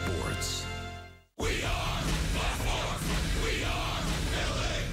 sports. We are Baltimore. We are Philly.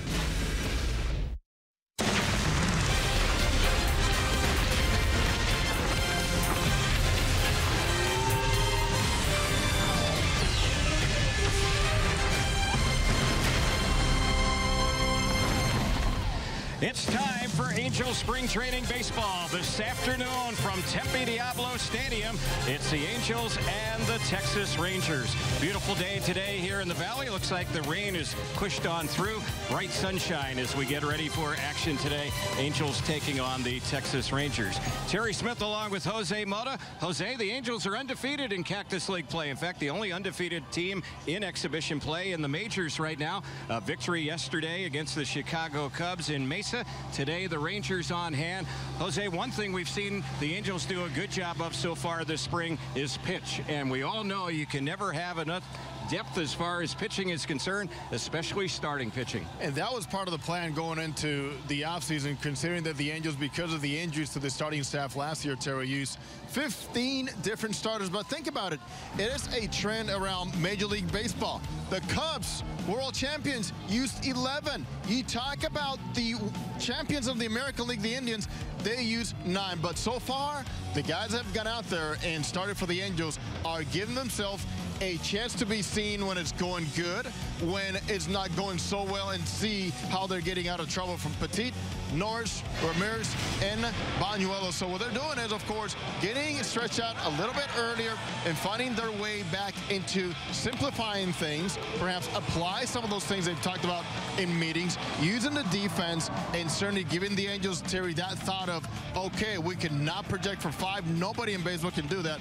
It's time for Angels Spring Training Baseball this afternoon from Tempe Diablo Stadium. It's the Angels and the Texas Rangers. Beautiful day today here in the Valley. Looks like the rain is pushed on through. Bright sunshine as we get ready for action today. Angels taking on the Texas Rangers. Terry Smith along with Jose Mota. Jose, the Angels are undefeated in Cactus League play. In fact, the only undefeated team in exhibition play in the majors right now. A victory yesterday against the Chicago Cubs in Mesa. Today, the Rangers on hand. Jose, one thing we've seen the Angels do a good job of so far this spring is pitch. And we all know you can never have enough depth as far as pitching is concerned, especially starting pitching. And that was part of the plan going into the offseason, considering that the Angels, because of the injuries to the starting staff last year, Terry, used 15 different starters. But think about it. It is a trend around Major League Baseball. The Cubs, world champions, used 11. You talk about the champions of the American League, the Indians, they use 9. But so far, the guys that have gone out there and started for the Angels are giving themselves a chance to be seen when it's going good, when it's not going so well, and see how they're getting out of trouble from Petit, Norris, Ramirez, and Banuelos. So what they're doing is, of course, getting stretched out a little bit earlier and finding their way back into simplifying things, perhaps apply some of those things they've talked about in meetings, using the defense, and certainly giving the Angels, Terry, that thought of, okay, we cannot project for 5. Nobody in baseball can do that.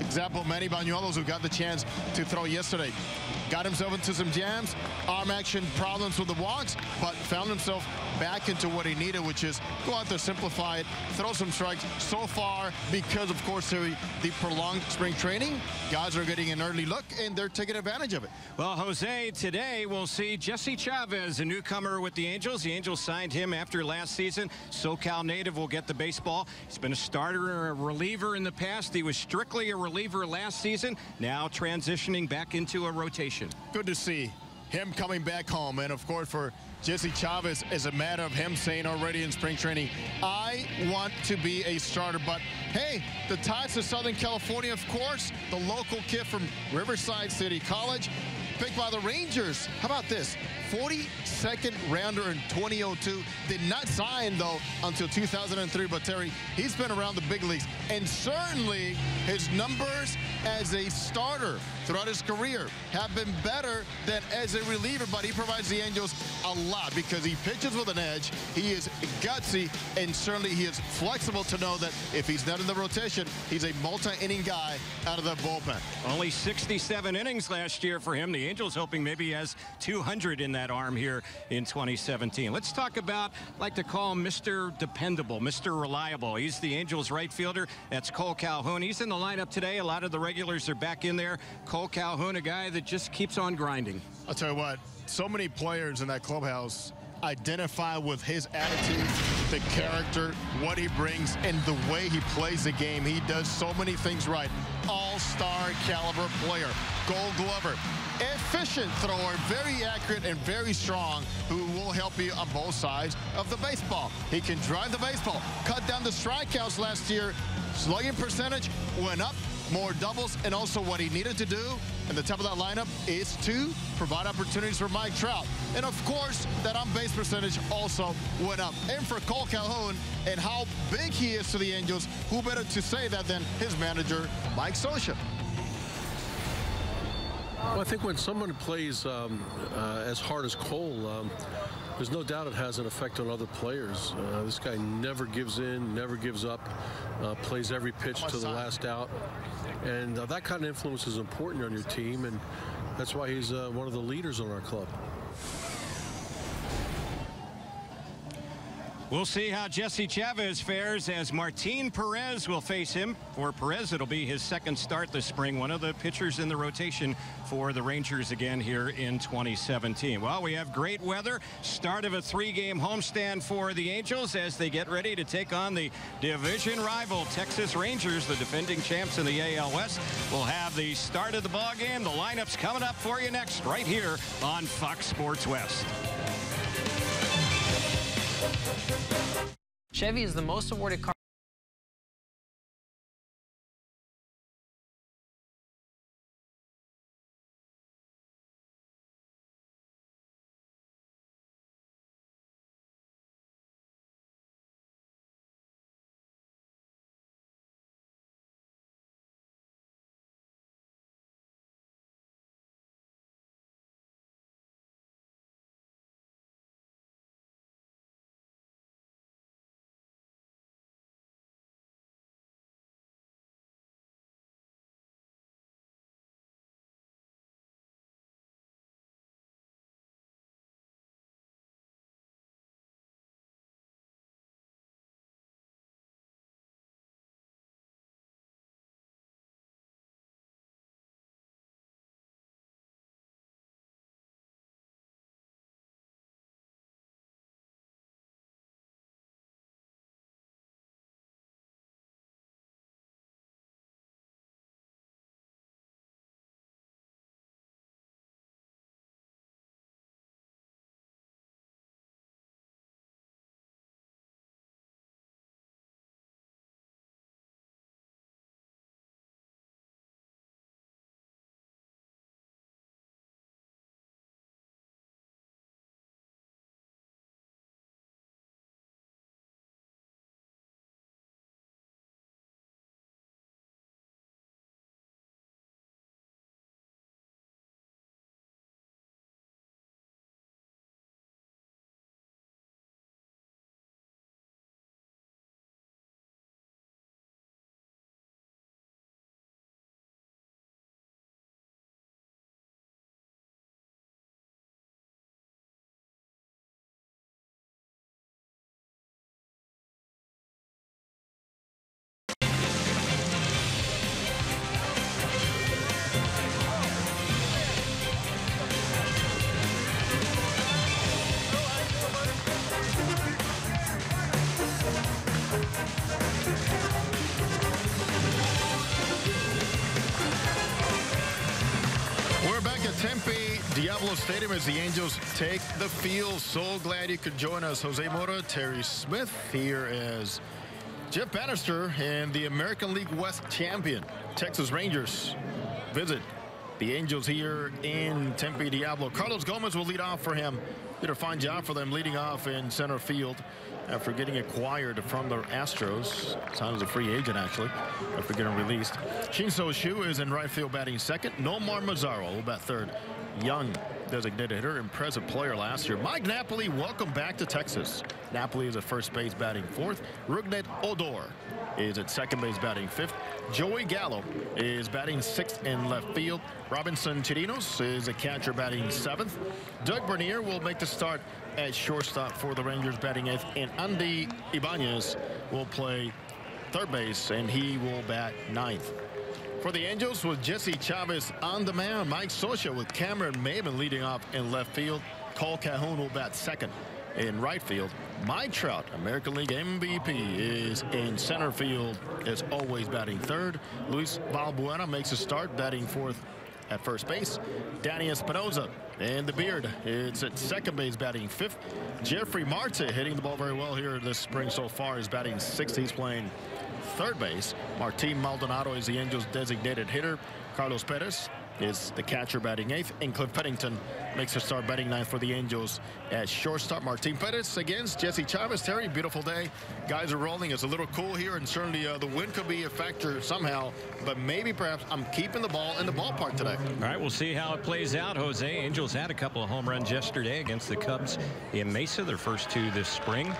Example, Manny Banuelos, who got the chance to throw yesterday, got himself into some jams, arm action problems with the walks, but found himself back into what he needed, which is go out there, simplify it, throw some strikes. So far, because of course the prolonged spring training, guys are getting an early look and they're taking advantage of it. Well, Jose, today we'll see Jesse Chavez, a newcomer with the Angels. The Angels signed him after last season. SoCal native will get the baseball. He's been a starter or a reliever in the past. He was strictly a reliever last season, now transitioning back into a rotation. Good to see him coming back home. And of course, for Jesse Chavez, is a matter of him saying already in spring training, I want to be a starter. But hey, the ties to Southern California, of course, the local kid from Riverside City College, picked by the Rangers. How about this? 42nd rounder in 2002. Did not sign, though, until 2003. But, Terry, he's been around the big leagues. And certainly his numbers as a starter throughout his career have been better than as a reliever. But he provides the Angels a lot because he pitches with an edge. He is gutsy, and certainly he is flexible to know that if he's not in the rotation, he's a multi-inning guy out of the bullpen. Only 67 innings last year for him. The Angels hoping maybe he has 200 in that arm here in 2017. Let's talk about, like to call him Mr. Dependable, Mr. Reliable. He's the Angels right fielder. That's Cole Calhoun. He's in the lineup today. A lot of the regulars are back in there. Cole Calhoun, a guy that just keeps on grinding. I'll tell you what, so many players in that clubhouse identify with his attitude, the character, what he brings, and the way he plays the game. He does so many things right. All-star caliber player, Gold Glover, efficient thrower, very accurate and very strong, who will help you on both sides of the baseball. He can drive the baseball, cut down the strikeouts last year. Slugging percentage went up, more doubles, and also what he needed to do in the top of that lineup is to provide opportunities for Mike Trout. And of course, that on-base percentage also went up. And for Cole Calhoun and how big he is to the Angels, who better to say that than his manager, Mike Scioscia? Well, I think when someone plays as hard as Cole, there's no doubt it has an effect on other players. This guy never gives in, never gives up, plays every pitch to the last out. And that kind of influence is important on your team, and that's why he's one of the leaders on our club. We'll see how Jesse Chavez fares as Martin Perez will face him. For Perez, it'll be his second start this spring, one of the pitchers in the rotation for the Rangers again here in 2017. Well, we have great weather. Start of a 3-game homestand for the Angels as they get ready to take on the division rival Texas Rangers, the defending champs in the AL West. We'll have the start of the ball game. The lineups coming up for you next right here on Fox Sports West. Chevy is the most awarded car. Tempe Diablo Stadium as the Angels take the field. So glad you could join us. Jose Mora, Terry Smith here as Jeff Bannister and the American League West champion Texas Rangers visit the Angels here in Tempe Diablo. Carlos Gomez will lead off for him. Did a fine job for them leading off in center field after getting acquired from the Astros. Signed as a free agent, actually, after getting released. Shin-So Shu is in right field batting second. Nomar Mazzaro will bat third. Young designated hitter, impressive player last year. Mike Napoli, welcome back to Texas. Napoli is at first base batting fourth. Rugnet Odor is at second base batting fifth. Joey Gallo is batting sixth in left field. Robinson Chirinos is a catcher batting seventh. Doug Bernier will make the start at shortstop for the Rangers batting eighth. And Andy Ibanez will play third base and he will bat ninth. For the Angels with Jesse Chavez on the mound. Mike Scioscia with Cameron Maybin leading off in left field. Cole Calhoun will bat second in right field. Mike Trout, American League MVP, is in center field as always batting third. Luis Valbuena makes a start batting fourth at first base. Danny Espinoza and the Beard is at second base batting fifth. Jeffrey Marte hitting the ball very well here this spring so far is batting sixth. He's playing third base. Martin Maldonado is the Angels designated hitter. Carlos Perez is the catcher batting eighth, and Cliff Pennington makes a start batting ninth for the Angels at shortstop. Martin Perez against Jesse Chavez. Terry, beautiful day. Guys are rolling. It's a little cool here, and certainly the wind could be a factor somehow, but maybe perhaps I'm keeping the ball in the ballpark today. All right, we'll see how it plays out, Jose. Angels had a couple of home runs yesterday against the Cubs in Mesa, their first two this spring.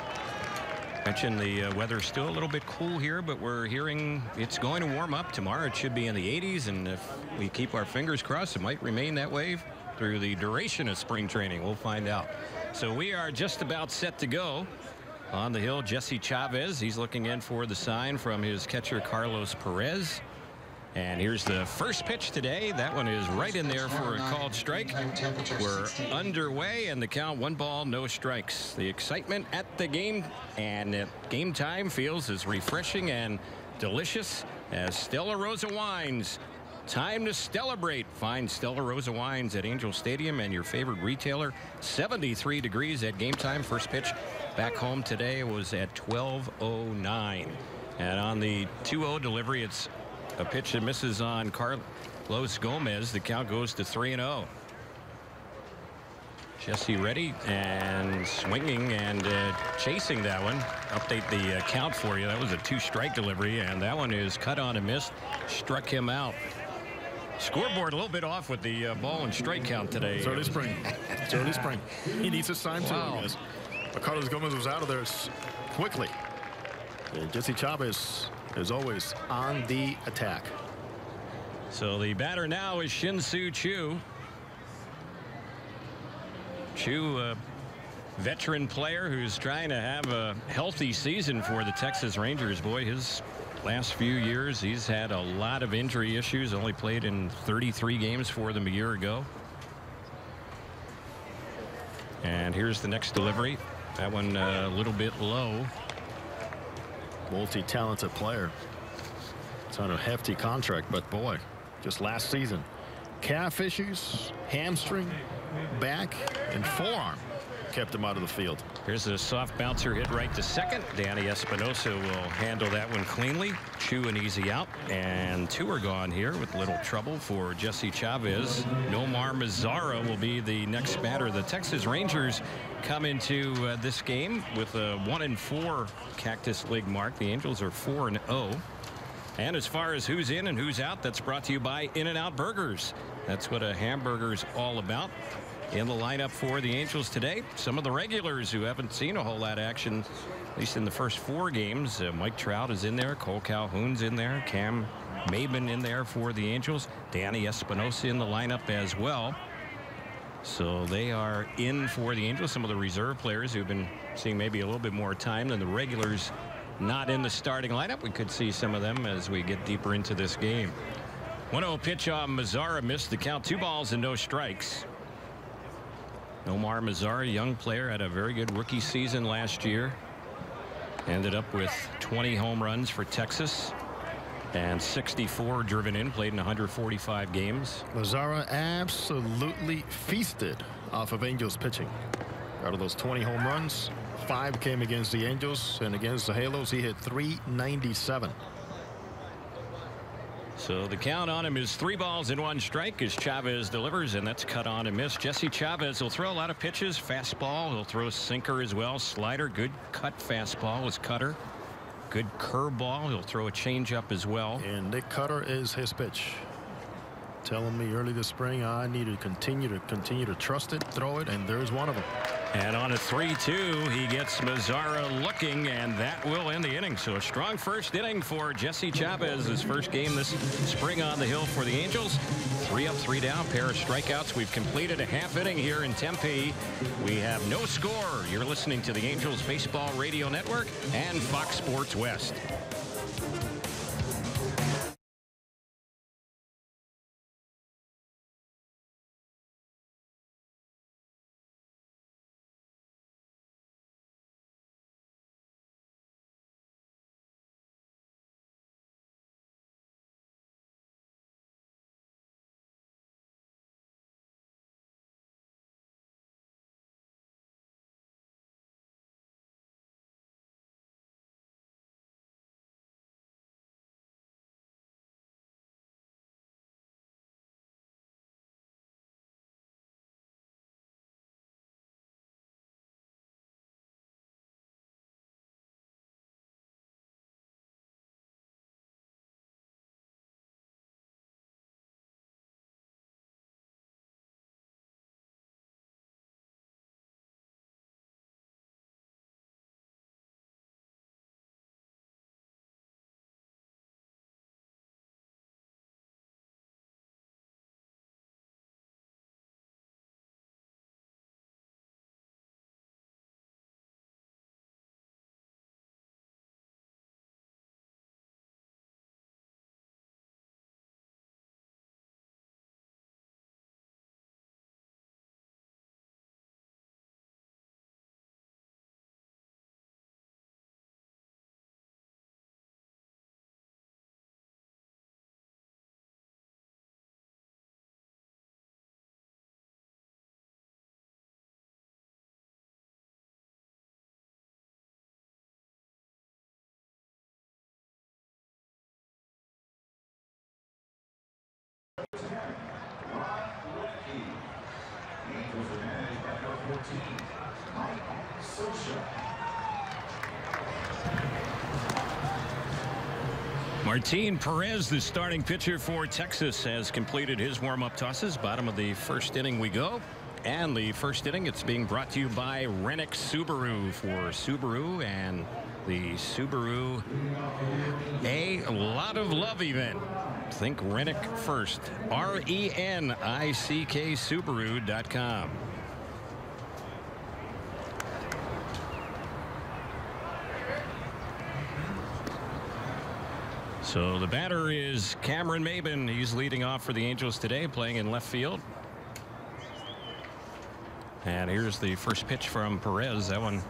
Mentioned the weather's still a little bit cool here, but we're hearing it's going to warm up tomorrow. It should be in the 80s, and if we keep our fingers crossed, it might remain that way through the duration of spring training. We'll find out. So we are just about set to go On the hill, Jesse Chavez. He's looking in for the sign from his catcher, Carlos Perez. And here's the first pitch today. That one is right in there for a called strike. We're underway, and the count 1 ball, no strikes. The excitement at the game and at game time feels as refreshing and delicious as Stella Rosa wines. Time to celebrate. Find Stella Rosa wines at Angel Stadium and your favorite retailer. 73 degrees at game time. First pitch back home today was at 12:09. And on the 2-0 delivery, it's a pitch that misses on Carlos Gomez. The count goes to 3-0. Jesse ready and swinging and chasing that one. Update the count for you. That was a 2-strike delivery, and that one is cut on and missed. Struck him out. Scoreboard a little bit off with the ball and strike count today. It's early spring. It's early spring. He needs his time too, Wow. I guess. But Carlos Gomez was out of there quickly. And Jesse Chavez is always on the attack. So the batter now is Shin-Soo Choo. Choo, a veteran player who's trying to have a healthy season for the Texas Rangers. Boy, his last few years, he's had a lot of injury issues. Only played in 33 games for them a year ago. And here's the next delivery. That one a little bit low. Multi-talented player. It's on a hefty contract, but boy, just last season, calf issues, hamstring, back, and forearm kept him out of the field. Here's a soft bouncer hit right to second. Danny Espinosa will handle that one cleanly. Chew an easy out, and 2 are gone here with little trouble for Jesse Chavez. Nomar Mazara will be the next batter. The Texas Rangers come into this game with a 1-4 Cactus League mark. The Angels are 4-0. And as far as who's in and who's out, that's brought to you by In-N-Out Burgers. That's what a hamburger's all about. In the lineup for the Angels today, some of the regulars who haven't seen a whole lot of action, at least in the first 4 games. Mike Trout is in there. Cole Calhoun's in there. Cam Maben in there for the Angels. Danny Espinosa in the lineup as well. So they are in for the Angels. Some of the reserve players who've been seeing maybe a little bit more time than the regulars not in the starting lineup. We could see some of them as we get deeper into this game. 1-0 pitch on Mazara, missed the count. 2 balls and no strikes. Nomar Mazara, young player, had a very good rookie season last year. Ended up with 20 home runs for Texas and 64 driven in, played in 145 games. Mazara absolutely feasted off of Angels pitching. Out of those 20 home runs, 5 came against the Angels, and against the Halos he hit .397. So the count on him is 3 balls and 1 strike as Chavez delivers, and that's cut on and missed. Jesse Chavez will throw a lot of pitches. Fastball, he'll throw a sinker as well. Slider, good cut fastball, his cutter. Good curveball, he'll throw a changeup as well. And Nick Cutter is his pitch. Telling me early this spring I need to continue to trust it, throw it, and there's one of them. And on a 3-2, he gets Mazara looking, and that will end the inning. So a strong first inning for Jesse Chavez, his first game this spring on the hill for the Angels. 3 up, 3 down, pair of strikeouts. We've completed a half inning here in Tempe. We have no score. You're listening to the Angels Baseball Radio Network and Fox Sports West. Martin Perez, the starting pitcher for Texas, has completed his warm-up tosses. Bottom of the first inning we go. And the first inning, it's being brought to you by Rennick Subaru for Subaru and the Subaru A Lot of Love event. Think Rennick first. RENICK Subaru.com. So the batter is Cameron Maben. He's leading off for the Angels today, playing in left field. And here's the first pitch from Perez. That one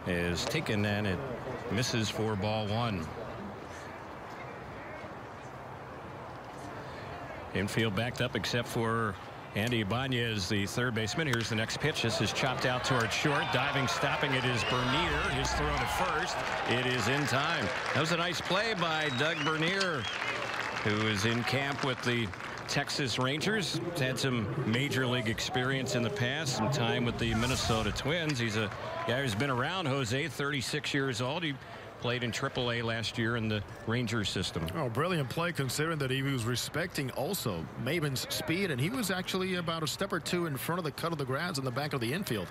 is taken and it misses for ball one. Infield backed up except for Andy Ibanez, the third baseman. Here's the next pitch. This is chopped out towards short. Diving, stopping it is Bernier. His throw to first. It is in time. That was a nice play by Doug Bernier, who is in camp with the Texas Rangers. He's had some major league experience in the past, some time with the Minnesota Twins. He's a guy who's been around, Jose, 36 years old. He played in AAA last year in the Rangers system. Oh, brilliant play considering that he was respecting also Maben's speed, and he was actually about a step or two in front of the cut of the grass in the back of the infield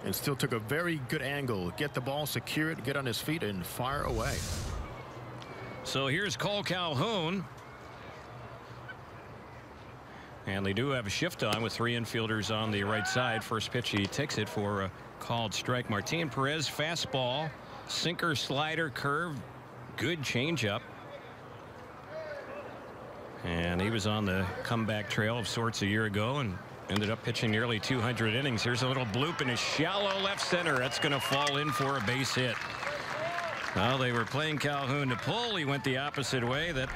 and still took a very good angle. Get the ball, secure it, get on his feet, and fire away. So here's Cole Calhoun. And they do have a shift on with three infielders on the right side. First pitch, he takes it for a called strike. Martin Perez, fastball, sinker, slider, curve, good changeup. And he was on the comeback trail of sorts a year ago and ended up pitching nearly 200 innings. Here's a little bloop in his shallow left center. That's going to fall in for a base hit. Well, they were playing Calhoun to pull. He went the opposite way. That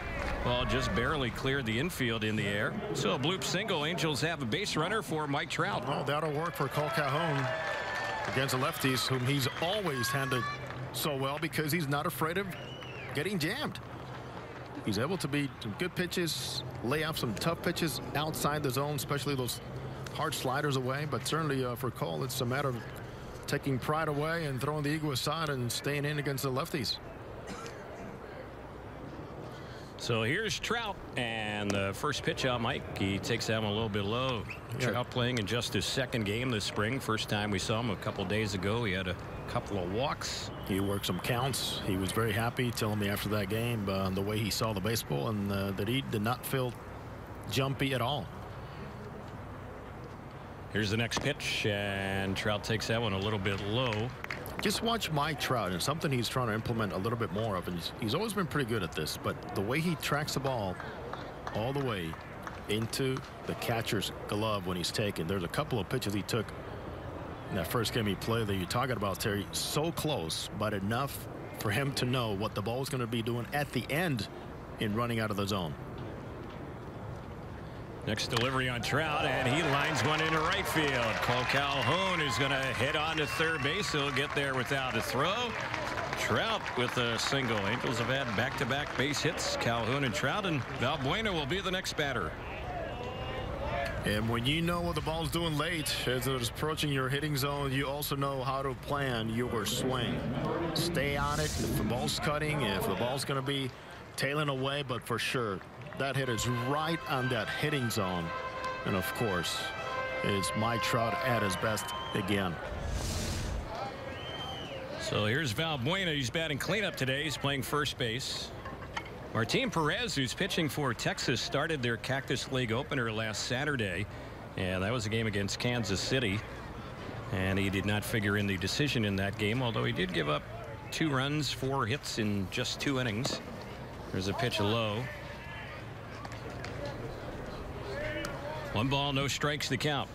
ball just barely cleared the infield in the air. So a bloop single. Angels have a base runner for Mike Trout. Well, that'll work for Cole Calhoun against the lefties, whom he's always handled so well because he's not afraid of getting jammed. He's able to beat some good pitches, lay off some tough pitches outside the zone, especially those hard sliders away. But certainly for Cole, it's a matter of taking pride away and throwing the ego aside and staying in against the lefties. So here's Trout, and the first pitch out, Mike. He takes that one a little bit low. Yeah. Trout playing in just his second game this spring. First time we saw him a couple days ago. He had a couple of walks. He worked some counts. He was very happy telling me after that game the way he saw the baseball and that he did not feel jumpy at all. Here's the next pitch, and Trout takes that one a little bit low. Just watch Mike Trout, and something he's trying to implement a little bit more of, and he's always been pretty good at this, but the way he tracks the ball all the way into the catcher's glove when he's taken. There's a couple of pitches he took in that first game he played that you're talking about, Terry, so close, but enough for him to know what the ball is going to be doing at the end in running out of the zone. Next delivery on Trout, and he lines one into right field. Cole Calhoun is going to hit on to third base. He'll get there without a throw. Trout with a single. Angels have had back-to-back base hits. Calhoun and Trout, and Valbuena will be the next batter. And when you know what the ball's doing late as it's approaching your hitting zone, you also know how to plan your swing. Stay on it if the ball's cutting, if the ball's going to be tailing away, but for sure that hit is right on that hitting zone. And of course, it's Mike Trout at his best again. So here's Valbuena. He's batting cleanup today. He's playing first base. Martin Perez, who's pitching for Texas, started their Cactus League opener last Saturday, and that was a game against Kansas City, and he did not figure in the decision in that game, although he did give up 2 runs, 4 hits in just 2 innings. There's a pitch low. 1 ball, no strikes to count.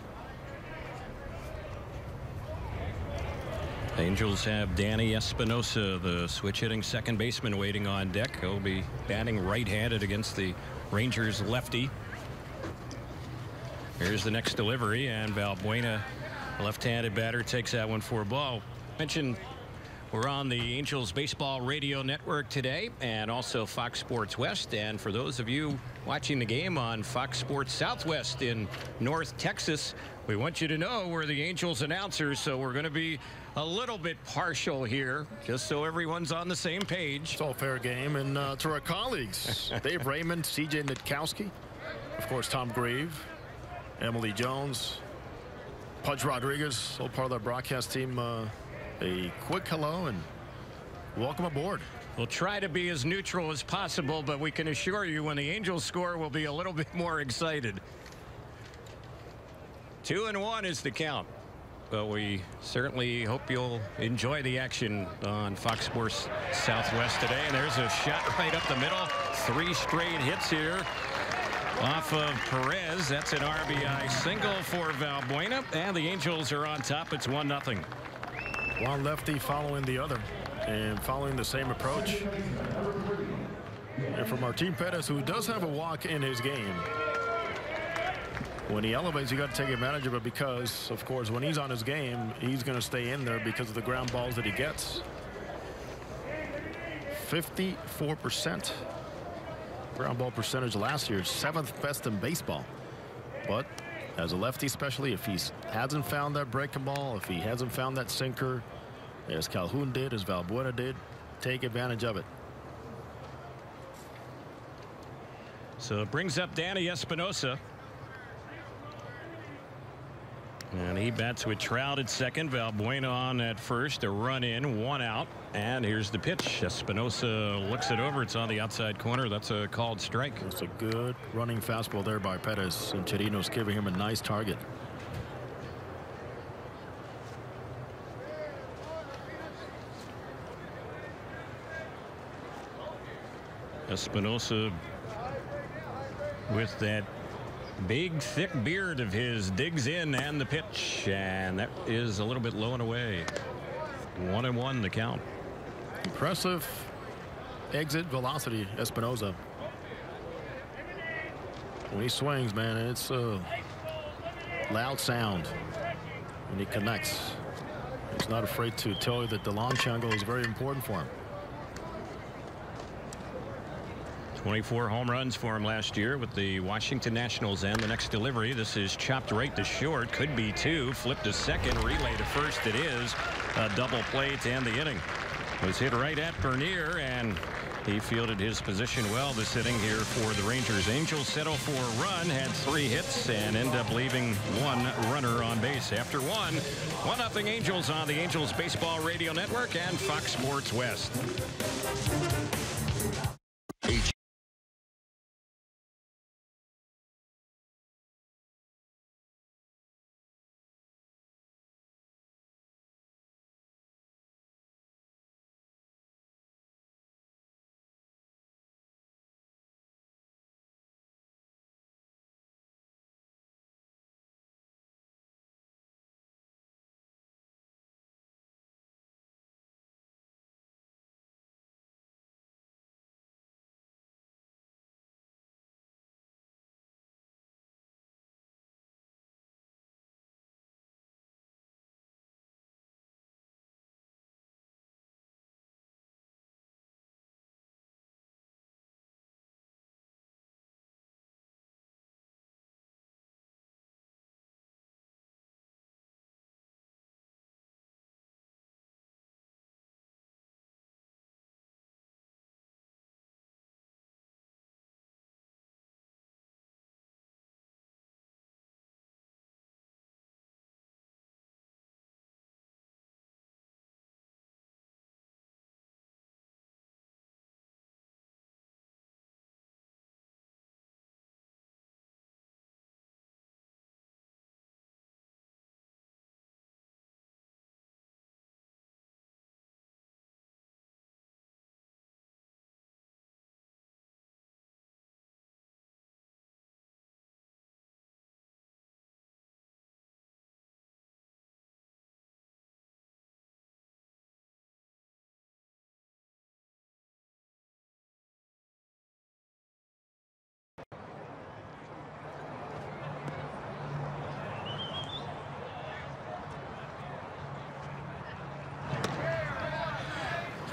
Angels have Danny Espinosa, the switch hitting second baseman, waiting on deck. He'll be batting right-handed against the Rangers lefty. Here's the next delivery, and Valbuena, left-handed batter, takes that one for a ball. Mentioned We're on the Angels Baseball Radio Network today and also Fox Sports West. And for those of you watching the game on Fox Sports Southwest in North Texas, we want you to know we're the Angels announcers, so we're going to be a little bit partial here, just so everyone's on the same page. It's all fair game. And to our colleagues, Dave Raymond, C.J. Nitkowski, of course, Tom Grieve, Emily Jones, Pudge Rodriguez, all part of our broadcast team. A quick hello and welcome aboard. We'll try to be as neutral as possible, but we can assure you when the Angels score, we'll be a little bit more excited. 2-1 is the count, but we certainly hope you'll enjoy the action on Fox Sports Southwest today. And there's a shot right up the middle. 3 straight hits here off of Perez. That's an RBI single for Valbuena, and the Angels are on top. It's 1-0. One lefty following the other and following the same approach. And for Martin Perez, who does have a walk in his game, when he elevates, you got to take advantage of it because, of course, when he's on his game, he's going to stay in there because of the ground balls that he gets. 54% ground ball percentage last year, 7th best in baseball. But as a lefty, especially if he hasn't found that breaking ball, if he hasn't found that sinker, as Calhoun did, as Valbuena did, take advantage of it. So it brings up Danny Espinosa. And he bats with Trout at second. Valbuena on at first. A run in, 1 out. And here's the pitch. Espinosa looks it over. It's on the outside corner. That's a called strike. It's a good running fastball there by Perez. And Chirino's giving him a nice target. Espinosa with that big thick beard of his digs in, and the pitch, and that is a little bit low and away. 1-1 the count. Impressive exit velocity, Espinosa. When he swings, man, it's a loud sound when he connects. He's not afraid to tell you that the launch angle is very important for him. 24 home runs for him last year with the Washington Nationals. And the next delivery, this is chopped right to short, could be 2, flip to second, relay to first. It is a double play to end the inning. It was hit right at Bernier, and he fielded his position well this inning here for the Rangers. Angels settle for a run, had 3 hits, and end up leaving 1 runner on base after 1-0 Angels on the Angels Baseball Radio Network and Fox Sports West.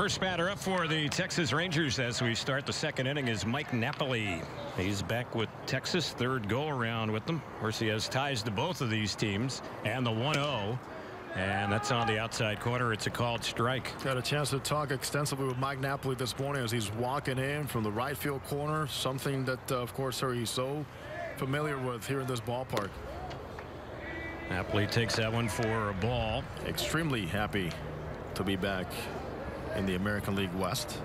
First batter up for the Texas Rangers as we start the second inning is Mike Napoli. He's back with Texas, third go around with them. Of course, he has ties to both of these teams, and the 1-0. And that's on the outside corner. It's a called strike. Got a chance to talk extensively with Mike Napoli this morning as he's walking in from the right field corner. Something that, of course, sir, he's so familiar with here in this ballpark. Napoli takes that one for a ball. Extremely happy to be back in the American League West.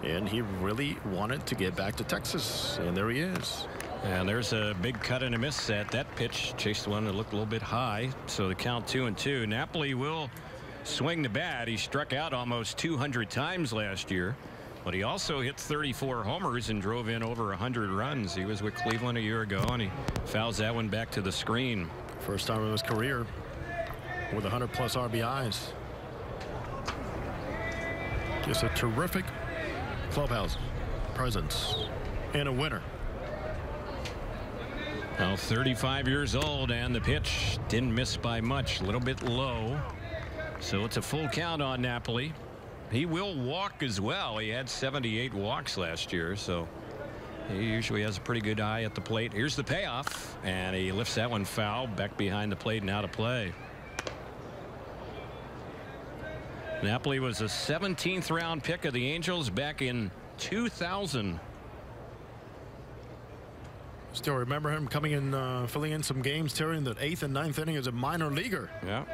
And he really wanted to get back to Texas. And there he is. And there's a big cut and a miss at that pitch. Chased one that looked a little bit high. So the count 2-2. Napoli will swing the bat. He struck out almost 200 times last year. But he also hit 34 homers and drove in over 100 runs. He was with Cleveland a year ago, and he fouls that one back to the screen. First time in his career with 100-plus RBIs. Just a terrific clubhouse presence and a winner. Now 35 years old, and the pitch didn't miss by much. A little bit low. So it's a full count on Napoli. He will walk as well. He had 78 walks last year, so he usually has a pretty good eye at the plate. Here's the payoff, and he lifts that one foul back behind the plate and out of play. Napoli was a 17th round pick of the Angels back in 2000. Still remember him coming in, filling in some games, Terry, in the 8th and 9th inning as a minor leaguer. Yeah.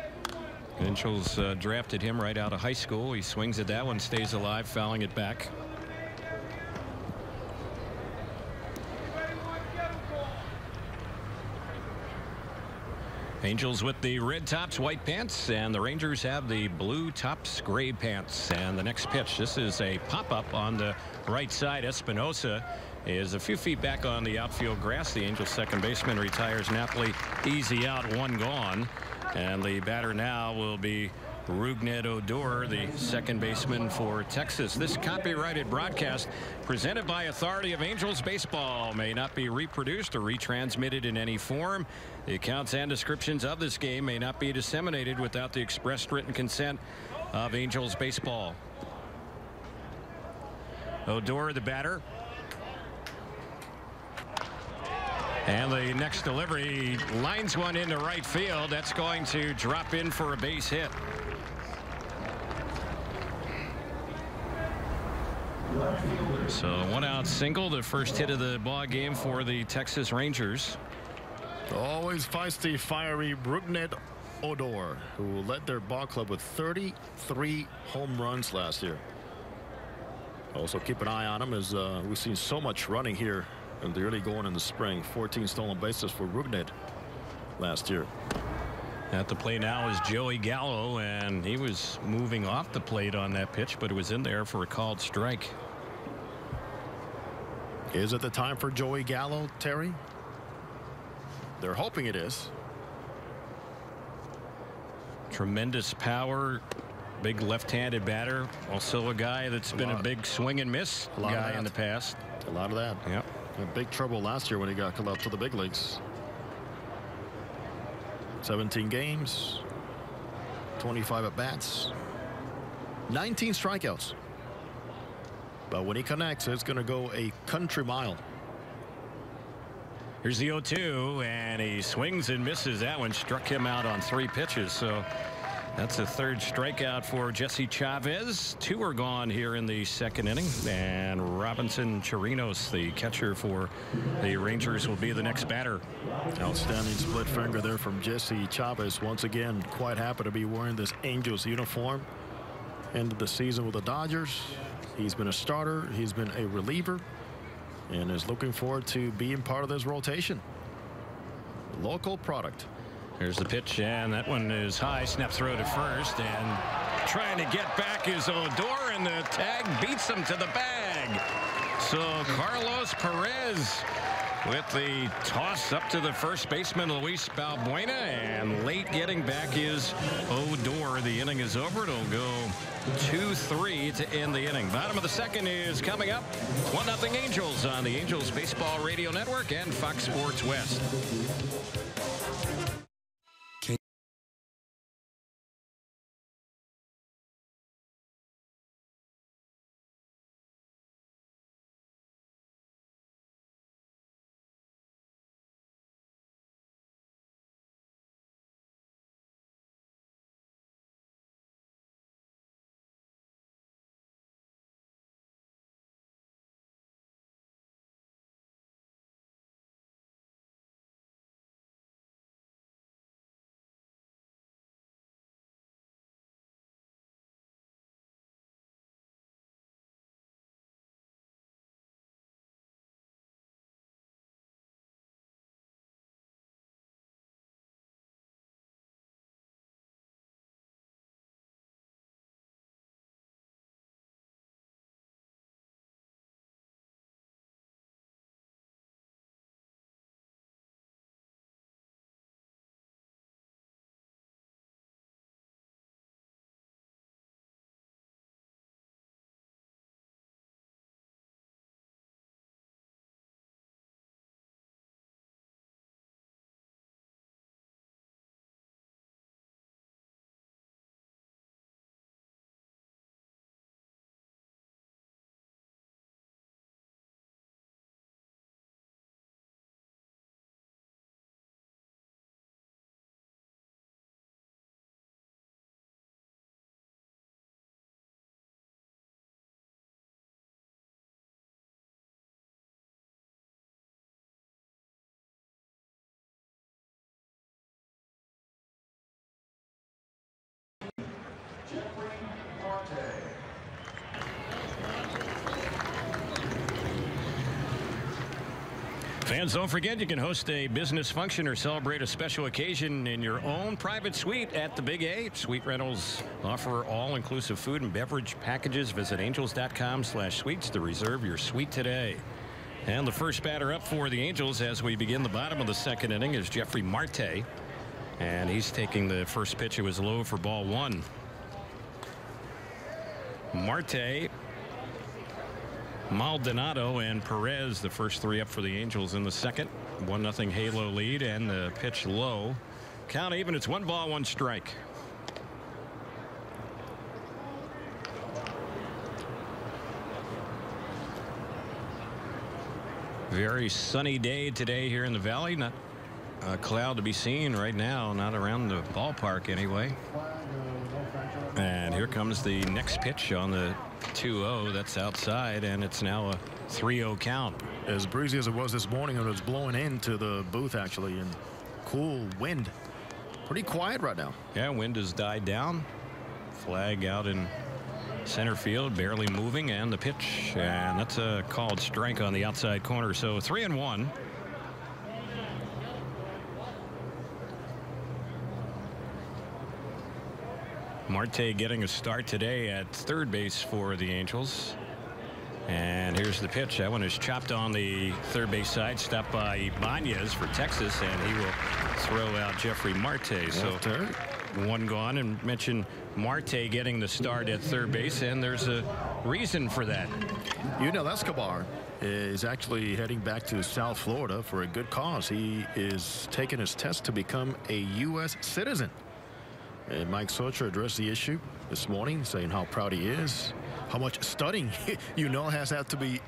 Angels drafted him right out of high school. He swings at that one, stays alive, fouling it back. Angels with the red tops, white pants, and the Rangers have the blue tops, gray pants. And the next pitch, this is a pop-up on the right side. Espinosa is a few feet back on the outfield grass. The Angels second baseman retires Napoli. Easy out, one gone. And the batter now will be Rougned Odor, the second baseman for Texas. This copyrighted broadcast presented by authority of Angels baseball may not be reproduced or retransmitted in any form. The accounts and descriptions of this game may not be disseminated without the express written consent of Angels baseball. Odor, the batter. And the next delivery lines one into right field. That's going to drop in for a base hit. So one out single, the first hit of the ball game for the Texas Rangers. Always feisty, fiery Rougned Odor, who led their ball club with 33 home runs last year. Also keep an eye on him as we've seen so much running here in the early going in the spring. 14 stolen bases for Rougned last year. At the plate now is Joey Gallo, and he was moving off the plate on that pitch, but it was in there for a called strike. Is it the time for Joey Gallo, Terry? They're hoping it is. Tremendous power, big left-handed batter. Also a guy that's been a big swing and miss guy in the past. A lot of that. Yep. Had big trouble last year when he got called up to the big leagues. 17 games, 25 at bats, 19 strikeouts. But when he connects, it's going to go a country mile. Here's the 0-2, and he swings and misses. That one struck him out on 3 pitches. So that's the third strikeout for Jesse Chavez. 2 are gone here in the second inning. And Robinson Chirinos, the catcher for the Rangers, will be the next batter. Outstanding split finger there from Jesse Chavez. Once again, quite happy to be wearing this Angels uniform. Ended the season with the Dodgers. He's been a starter. He's been a reliever. And is looking forward to being part of this rotation. Local product. Here's the pitch, and that one is high. Snap throw to first, and trying to get back is Odor, and the tag beats him to the bag. So Carlos Perez with the toss up to the first baseman, Luis Balbuena, and late getting back is Odor. The inning is over. It'll go 2-3 to end the inning. Bottom of the second is coming up. 1-0 Angels on the Angels Baseball Radio Network and Fox Sports West. Fans, don't forget you can host a business function or celebrate a special occasion in your own private suite at the Big A. Suite rentals offer all-inclusive food and beverage packages. Visit angels.com/suites to reserve your suite today. And the first batter up for the Angels as we begin the bottom of the second inning is Jeffrey Marte. And he's taking the first pitch. It was low for ball one. Marte, Maldonado, and Perez, the first three up for the Angels in the second. 1-0 Halo lead, and the pitch low. Count even. It's 1 ball, 1 strike. Very sunny day today here in the Valley. Not a cloud to be seen right now, not around the ballpark anyway. And here comes the next pitch on the 2-0. That's outside, and it's now a 3-0 count. As breezy as it was this morning, it was blowing into the booth actually, and cool wind. Pretty quiet right now. Yeah, wind has died down. Flag out in center field, barely moving, and the pitch, and that's a called strike on the outside corner. So 3-1. Marte getting a start today at third base for the Angels. And here's the pitch. That one is chopped on the third base side, stopped by Ibanez for Texas, and he will throw out Jeffrey Marte. So one gone, and mentioned Marte getting the start at third base, and there's a reason for that. Yunel Escobar is actually heading back to South Florida for a good cause. He is taking his test to become a U.S. citizen. And Mike Socha addressed the issue this morning, saying how proud he is, how much studying Yunel has had to be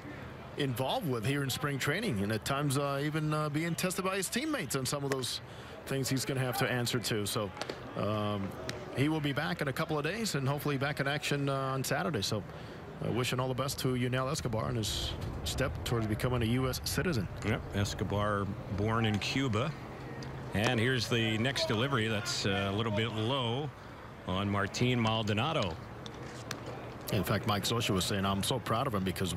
involved with here in spring training, and at times even being tested by his teammates on some of those things he's going to have to answer to. So he will be back in a couple of days and hopefully back in action on Saturday. So wishing all the best to Yunel Escobar and his step towards becoming a U.S. citizen. Yep, Escobar born in Cuba. And here's the next delivery. That's a little bit low on Martin Maldonado. In fact, Mike Socha was saying, I'm so proud of him because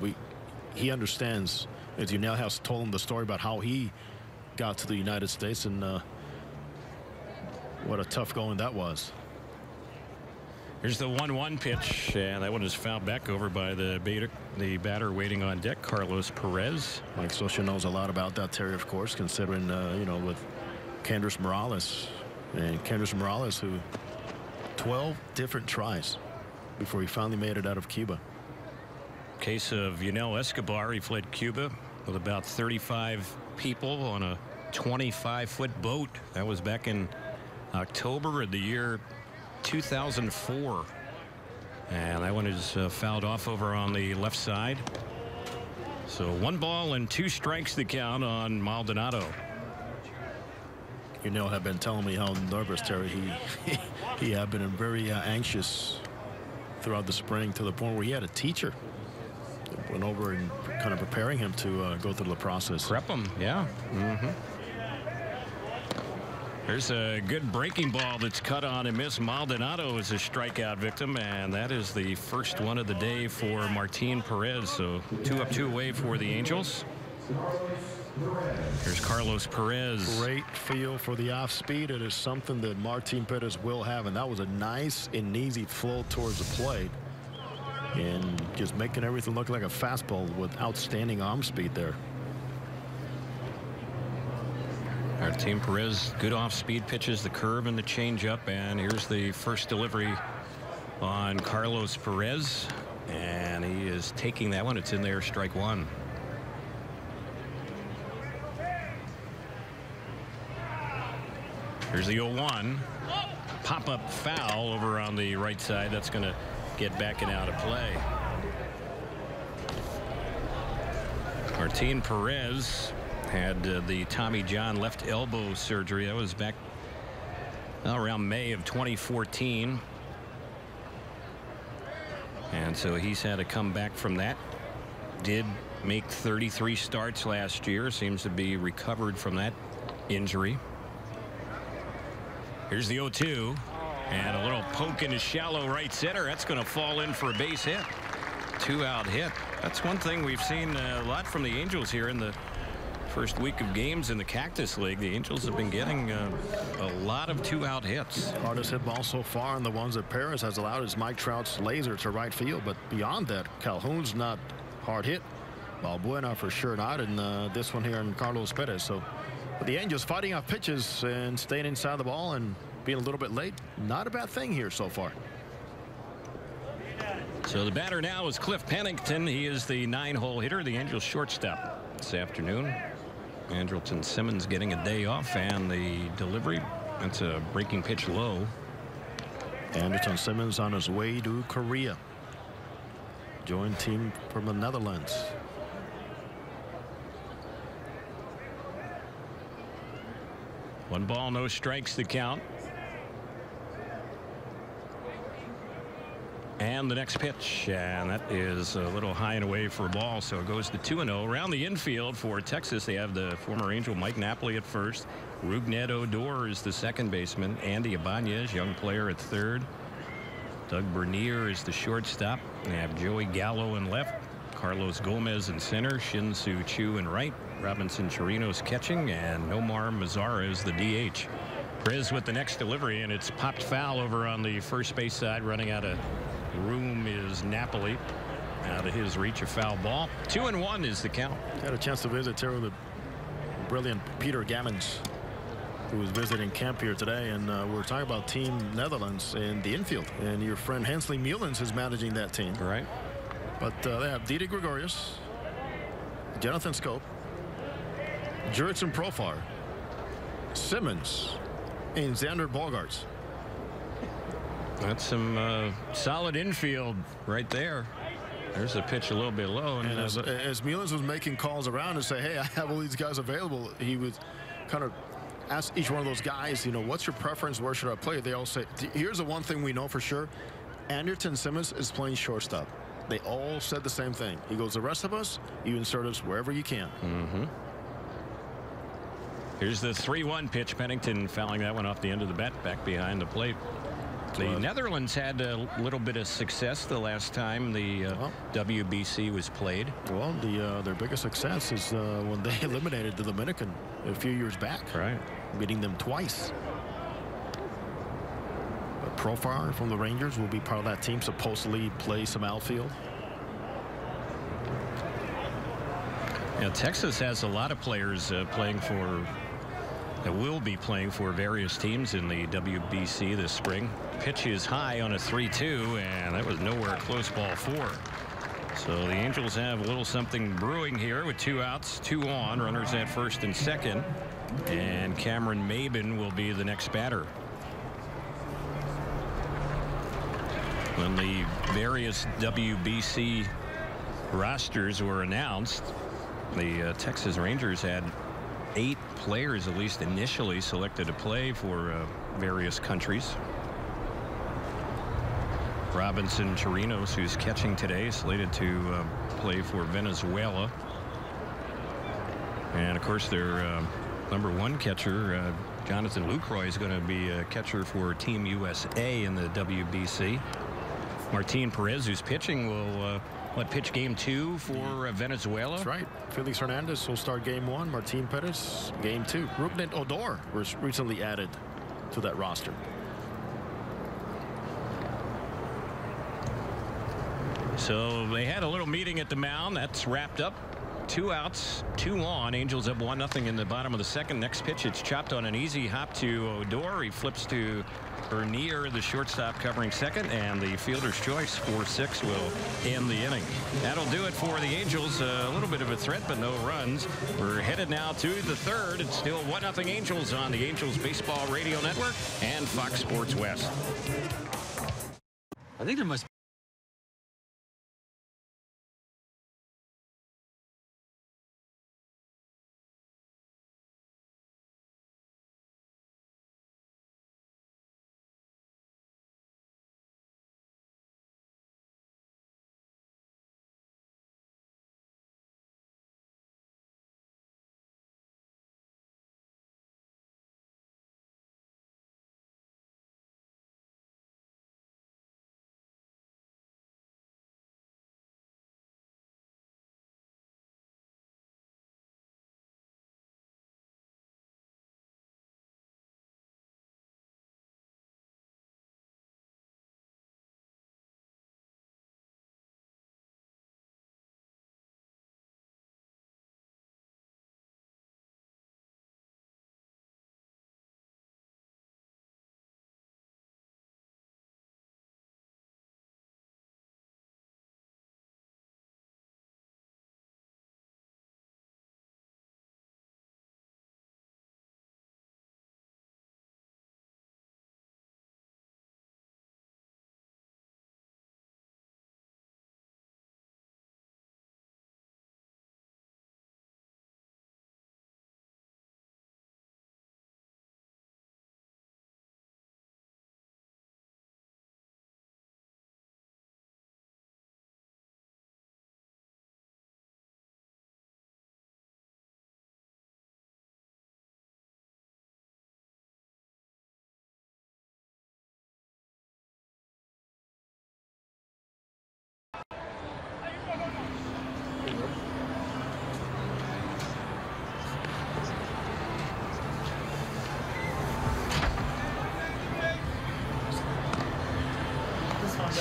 he understands, as Yunel has told him the story about how he got to the United States and what a tough going that was. Here's the 1-1 pitch, and that one is fouled back over by the batter waiting on deck, Carlos Perez. Mike Socha knows a lot about that, Terry, of course, considering, you know, with Kendrys Morales, and Kendrys Morales, who 12 different tries before he finally made it out of Cuba. Case of Yunel Escobar, he fled Cuba with about 35 people on a 25-foot boat. That was back in October of the year 2004. And that one is fouled off over on the left side. So 1 ball and 2 strikes to count on Maldonado. Yunel had been telling me how nervous, Terry, he had been very anxious throughout the spring, to the point where he had a teacher that went over and kind of preparing him to go through the process. Prep him, yeah. There's a good breaking ball that's cut on and missed. Maldonado is a strikeout victim, and that is the first one of the day for Martin Perez. So 2 up, 2 away for the Angels. Here's Carlos Perez. Great feel for the off speed. It is something that Martin Perez will have, and that was a nice and easy flow towards the plate, and just making everything look like a fastball with outstanding arm speed there. Martin Perez, good off speed pitches, the curve and the changeup, and here's the first delivery on Carlos Perez, and he is taking that one. It's in there, strike 1. Here's the 0-1. Pop-up foul over on the right side. That's going to get back and out of play. Martin Perez had the Tommy John left elbow surgery. That was back around May of 2014. And so he's had to come back from that. Did make 33 starts last year. Seems to be recovered from that injury. Here's the 0-2, and a little poke into shallow right center. That's going to fall in for a base hit. 2-out hit. That's one thing we've seen a lot from the Angels here in the first week of games in the Cactus League, the Angels have been getting a lot of two-out hits. Hardest hit ball so far, and the ones that Paris has allowed is Mike Trout's laser to right field. But beyond that, Calhoun's not hard hit. Balbuena for sure not, and this one here in Carlos Perez. So the Angels fighting off pitches and staying inside the ball and being a little bit late. Not a bad thing here so far. So the batter now is Cliff Pennington. He is the 9-hole hitter, the Angels shortstop this afternoon. Andrelton Simmons getting a day off, and the delivery, that's a breaking pitch low. Andrelton Simmons on his way to Korea. Joined team from the Netherlands. One ball, no strikes to count. And the next pitch, and that is a little high and away for a ball, so it goes to 2-0. Around the infield for Texas, they have the former Angel Mike Napoli at first. Rougned Odor is the second baseman. Andy Ibanez, young player, at third. Doug Bernier is the shortstop. They have Joey Gallo in left. Carlos Gomez in center. Shin-Soo Choo in right. Robinson Chirinos catching, and Nomar Mazara is the DH. Perez with the next delivery, and it's popped foul over on the first base side. Running out of room is Napoli. Out of his reach, a foul ball. 2-1 is the count. Had a chance to visit Terry, the brilliant Peter Gammons, who was visiting camp here today, and we're talking about Team Netherlands in the infield, and your friend Hensley Mullins is managing that team. Right. But they have Didi Gregorius, Jonathan Scope, Jurickson Profar, Simmons, and Xander Bogaerts. That's some solid infield right there. There's a pitch a little bit low. And as Mullins was making calls around to say, hey, I have all these guys available, he would kind of ask each one of those guys, you know, what's your preference? Where should I play? They all say, here's the one thing we know for sure. Andrelton Simmons is playing shortstop. They all said the same thing. He goes, the rest of us, you insert us wherever you can. Here's the 3-1 pitch. Pennington fouling that one off the end of the bat, back behind the plate. The Netherlands had a little bit of success the last time the WBC was played. Well, their biggest success is when they eliminated the Dominican a few years back. Right. Beating them twice. But Profar from the Rangers will be part of that team, supposedly play some outfield. Yeah, Texas has a lot of players playing for, that will be playing for various teams in the WBC this spring. Pitch is high on a 3-2, and that was nowhere close, ball 4. So the Angels have a little something brewing here with 2 outs, 2 on, runners at first and second, and Cameron Maben will be the next batter. When the various WBC rosters were announced, the Texas Rangers had 8 players, at least initially, selected to play for various countries. Robinson Chirinos, who's catching today, slated to play for Venezuela. And of course, their #1 catcher, Jonathan Lucroy, is going to be a catcher for Team USA in the WBC. Martin Perez, who's pitching, will pitch game 2 for Venezuela? That's right. Felix Hernandez will start game 1. Martin Perez, game 2. Rougned Odor was recently added to that roster. So they had a little meeting at the mound. That's wrapped up. 2 outs, 2 on. Angels up 1-0 in the bottom of the second. Next pitch, it's chopped on an easy hop to Odor. He flips to Bernier, the shortstop, covering second, and the fielder's choice 4-6 will end the inning. That'll do it for the Angels. A little bit of a threat, but no runs. We're headed now to the third. It's still 1-0 Angels on the Angels Baseball Radio Network and Fox Sports West. I think there must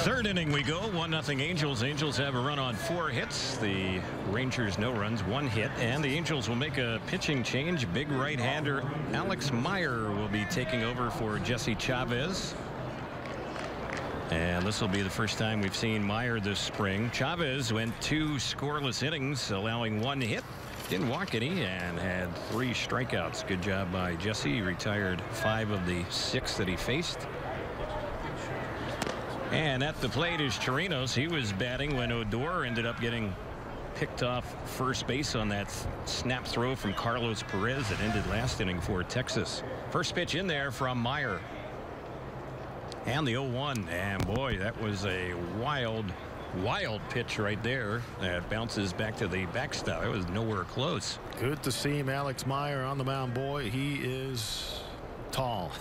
Third inning we go. 1-0 Angels. Angels have a run on 4 hits. The Rangers no runs, 1 hit. And the Angels will make a pitching change. Big right-hander Alex Meyer will be taking over for Jesse Chavez. And this will be the first time we've seen Meyer this spring. Chavez went 2 scoreless innings, allowing 1 hit. Didn't walk any and had 3 strikeouts. Good job by Jesse. He retired 5 of the 6 that he faced. And at the plate is Chirinos. He was batting when Odor ended up getting picked off first base on that snap throw from Carlos Perez that ended last inning for Texas. First pitch in there from Meyer. And the 0-1. And boy, that was a wild pitch right there. That bounces back to the backstop. It was nowhere close. Good to see him, Alex Meyer, on the mound. Boy, he is tall.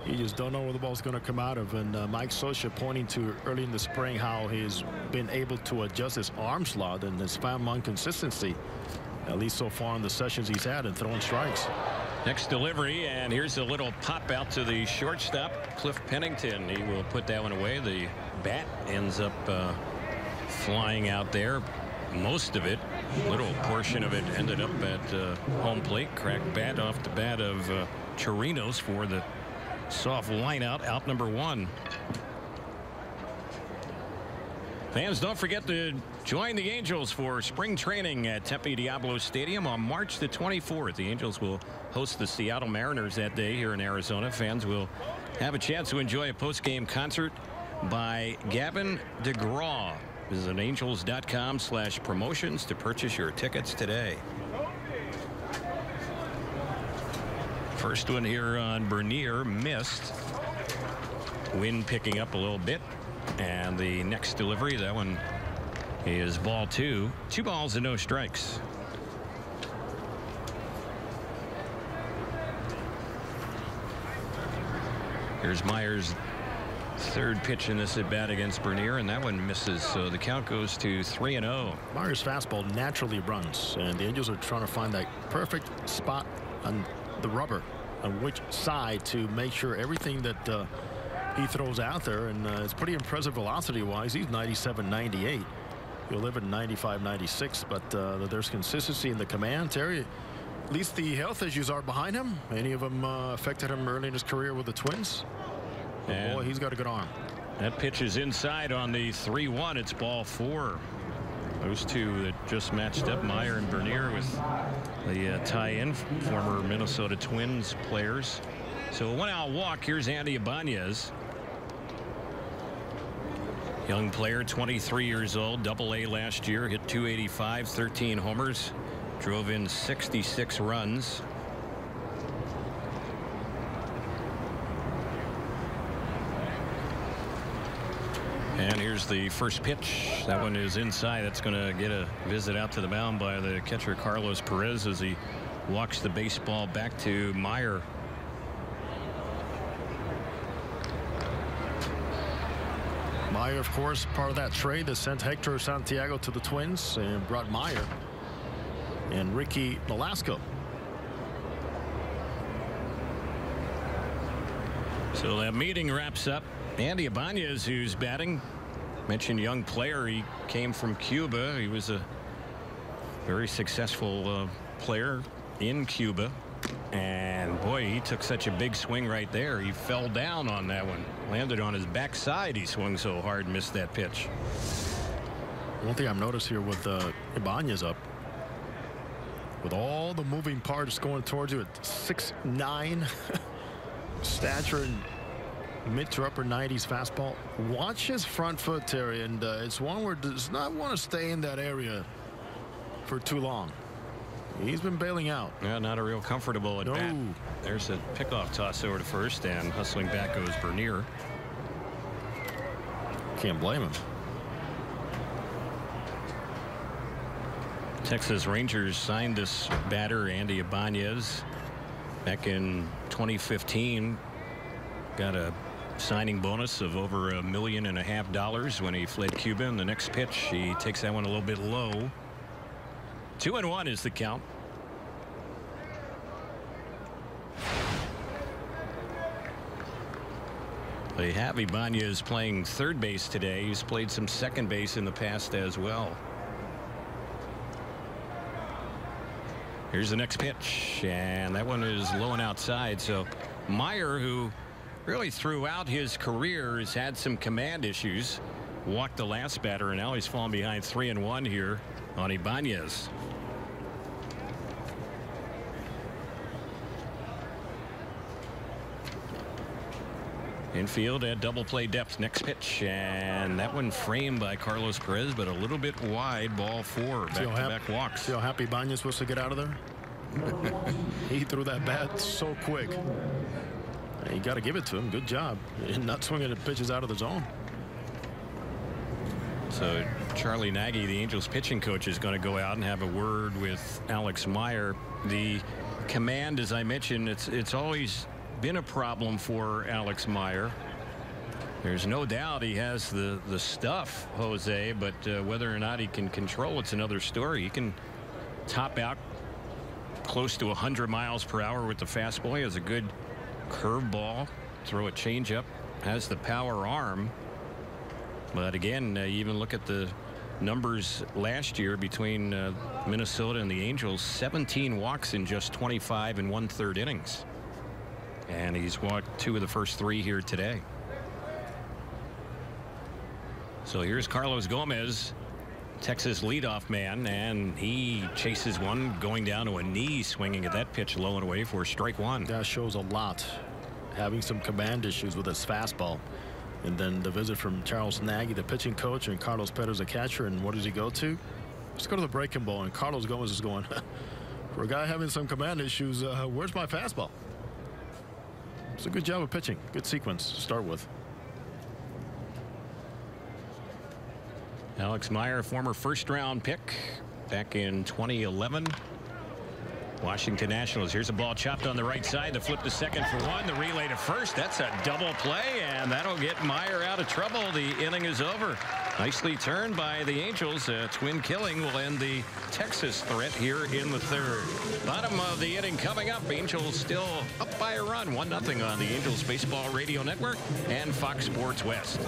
You just don't know where the ball's going to come out of. And Mike Scioscia pointing to early in the spring how he's been able to adjust his arm slot and has found more consistency, at least so far in the sessions he's had, and throwing strikes. Next delivery, and here's a little pop out to the shortstop, Cliff Pennington. He will put that one away. The bat ends up flying out there. Most of it, little portion of it, ended up at home plate. Cracked bat off the bat of Chirinos for the soft line out number 1. Fans, don't forget to join the Angels for spring training at Tempe Diablo Stadium on March the 24th. The Angels will host the Seattle Mariners that day here in Arizona. Fans will have a chance to enjoy a post-game concert by Gavin DeGraw. Visit angels.com/promotions to purchase your tickets today. First one here on Bernier, missed. Wind picking up a little bit. And the next delivery, that one is ball 2. 2 balls and no strikes. Here's Meyer's third pitch in this at bat against Bernier, and that one misses. So the count goes to 3-0. Meyer's fastball naturally runs, and the Angels are trying to find that perfect spot on the rubber on which side to make sure everything that he throws out there, and it's pretty impressive velocity wise. He's 97-98. He'll live at 95-96, but there's consistency in the command. Terry, at least the health issues are behind him. Any of them affected him early in his career with the Twins? And boy, he's got a good arm. That pitch is inside on the 3-1. It's ball 4. Those two that just matched up, Meyer and Bernier, with the tie-in, former Minnesota Twins players. So a 1-out walk. Here's Andy Ibanez. Young player, 23 years old, Double-A last year, hit .285, 13 homers, drove in 66 runs. And here's the first pitch. That one is inside. That's going to get a visit out to the mound by the catcher Carlos Perez as he walks the baseball back to Meyer. Meyer, of course, part of that trade that sent Hector Santiago to the Twins and brought Meyer and Ricky Nolasco. So that meeting wraps up. Andy Ibanez, who's batting, mentioned young player. He came from Cuba. He was a very successful player in Cuba. And boy, he took such a big swing right there. He fell down on that one. Landed on his backside. He swung so hard, missed that pitch. One thing I've noticed here with Ibanez up, with all the moving parts going towards you at 6'9", stature and mid to upper 90s fastball. Watch his front foot, Terry, and it's one where does not want to stay in that area for too long. He's been bailing out. Yeah, not a real comfortable at bat. There's a pickoff toss over to first, and hustling back goes Bernier. Can't blame him. Texas Rangers signed this batter, Andy Ibanez, back in 2015. Got a signing bonus of over $1.5 million when he fled Cuba. In the next pitch, he takes that one a little bit low. 2-1 is the count. They have Ibanez playing third base today. He's played some second base in the past as well. Here's the next pitch, and that one is low and outside. So Meyer, who really throughout his career has had some command issues, walked the last batter, and now he's fallen behind 3-1 here on Ibanez. Infield at double play depth. Next pitch, and that one framed by Carlos Perez, but a little bit wide. Ball 4. Back-to-back walks. See how happy Ibanez was to get out of there? He threw that bat so quick. You got to give it to him. Good job. Not swinging at pitches out of the zone. So Charlie Nagy, the Angels pitching coach, is going to go out and have a word with Alex Meyer. The command, as I mentioned, it's always been a problem for Alex Meyer. There's no doubt he has the stuff, Jose, but whether or not he can control it's another story. He can top out close to 100 miles per hour with the fastball. He has a good curveball, throw a changeup, has the power arm. But again, you even look at the numbers last year between Minnesota and the Angels. 17 walks in just 25 1/3 innings. And he's walked 2 of the first 3 here today. So here's Carlos Gomez, Texas leadoff man, and he chases one going down to a knee, swinging at that pitch low and away for strike 1. That shows a lot. Having some command issues with his fastball. And then the visit from Charles Nagy, the pitching coach, and Carlos Perez, the catcher. And what does he go to? Let's go to the breaking ball. And Carlos Gomez is going, for a guy having some command issues, where's my fastball? It's a good job of pitching. Good sequence to start with. Alex Meyer, former first-round pick back in 2011. Washington Nationals. Here's a ball chopped on the right side. The flip to second for 1. The relay to first. That's a double play, and that'll get Meyer out of trouble. The inning is over. Nicely turned by the Angels. A twin killing will end the Texas threat here in the 3rd. Bottom of the inning coming up. Angels still up by a run. 1-0 on the Angels Baseball Radio Network and Fox Sports West.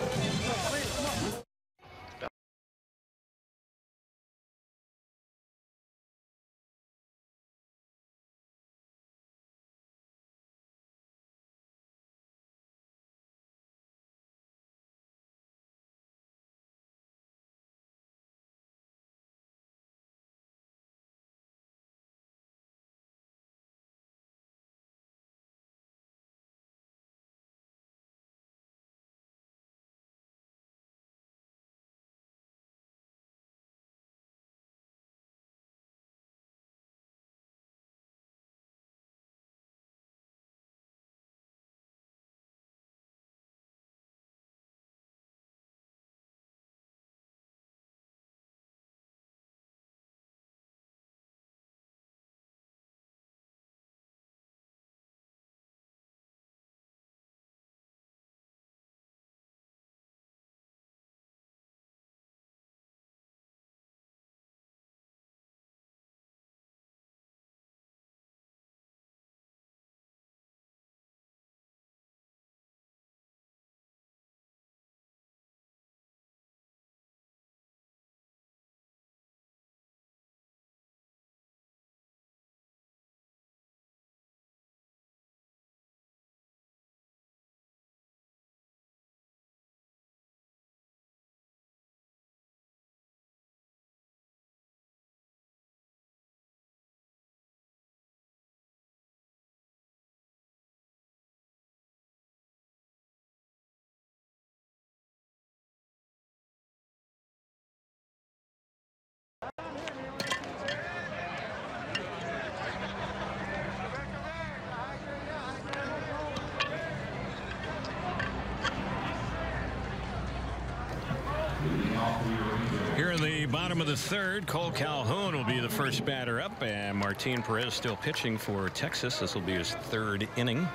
Here in the bottom of the 3rd, Cole Calhoun will be the first batter up, and Martin Perez still pitching for Texas. This will be his 3rd inning.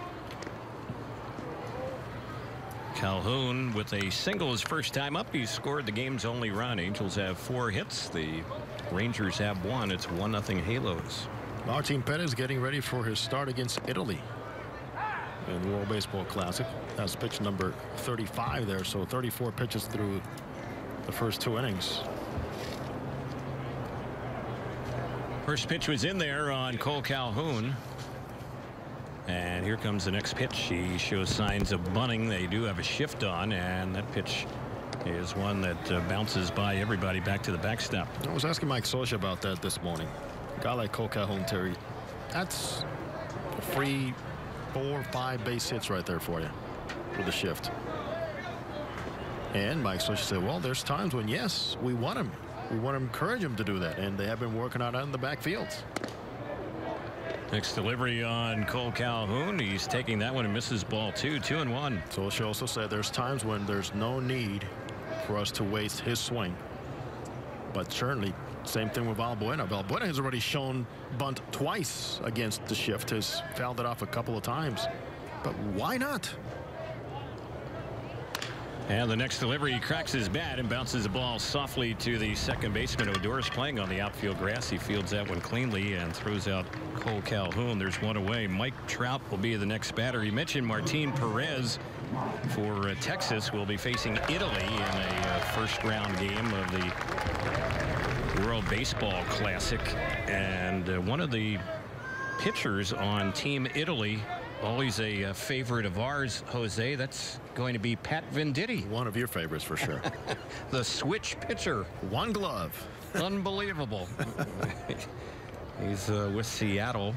Calhoun with a single his first time up. He scored the game's only run. Angels have 4 hits. The Rangers have 1. It's 1-0 Halos. Martin Perez getting ready for his start against Italy. in the World Baseball Classic. That's pitch number 35 there, so 34 pitches through the first 2 innings. First pitch was in there on Cole Calhoun. And here comes the next pitch. He shows signs of bunting. They do have a shift on, and that pitch is one that bounces by everybody back to the backstop. I was asking Mike Scioscia about that this morning. A guy like Cole Calhoun, Terry, that's a free 4 or 5 base hits right there for you with the shift. And Mike Scioscia said, well, there's times when, yes, we want him. We want to encourage him to do that, and they have been working out in the backfields. Next delivery on Cole Calhoun. He's taking that one and misses ball 2, 2-1. Scioscia also said there's times when there's no need for us to waste his swing. But certainly, same thing with Valbuena. Valbuena has already shown bunt twice against the shift. Has fouled it off a couple of times. But why not? And the next delivery, he cracks his bat and bounces the ball softly to the second baseman. Odor's playing on the outfield grass. He fields that one cleanly and throws out Cole Calhoun. There's one away. Mike Trout will be the next batter. You mentioned Martin Perez for Texas will be facing Italy in a first-round game of the World Baseball Classic. And one of the pitchers on Team Italy, always a favorite of ours, Jose, that's going to be Pat Venditti. One of your favorites for sure. The switch pitcher. One glove. Unbelievable. He's with Seattle,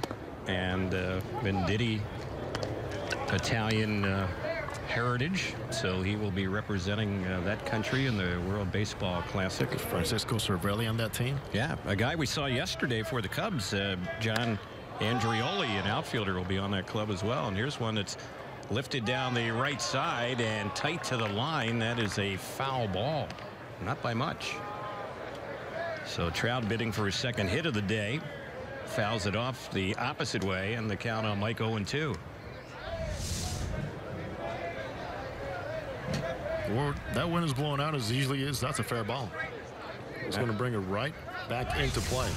and Venditti, Italian heritage, so he will be representing that country in the World Baseball Classic. Francisco Cervelli on that team. Yeah, a guy we saw yesterday for the Cubs, John Andrioli, an outfielder, will be on that club as well. And here's one that's lifted down the right side and tight to the line. That is a foul ball. Not by much. So Trout bidding for his second hit of the day. Fouls it off the opposite way, and the count on Mike 0-2. Or that wind is blowing out as usually is. That's a fair ball. It's going to bring it right back into play.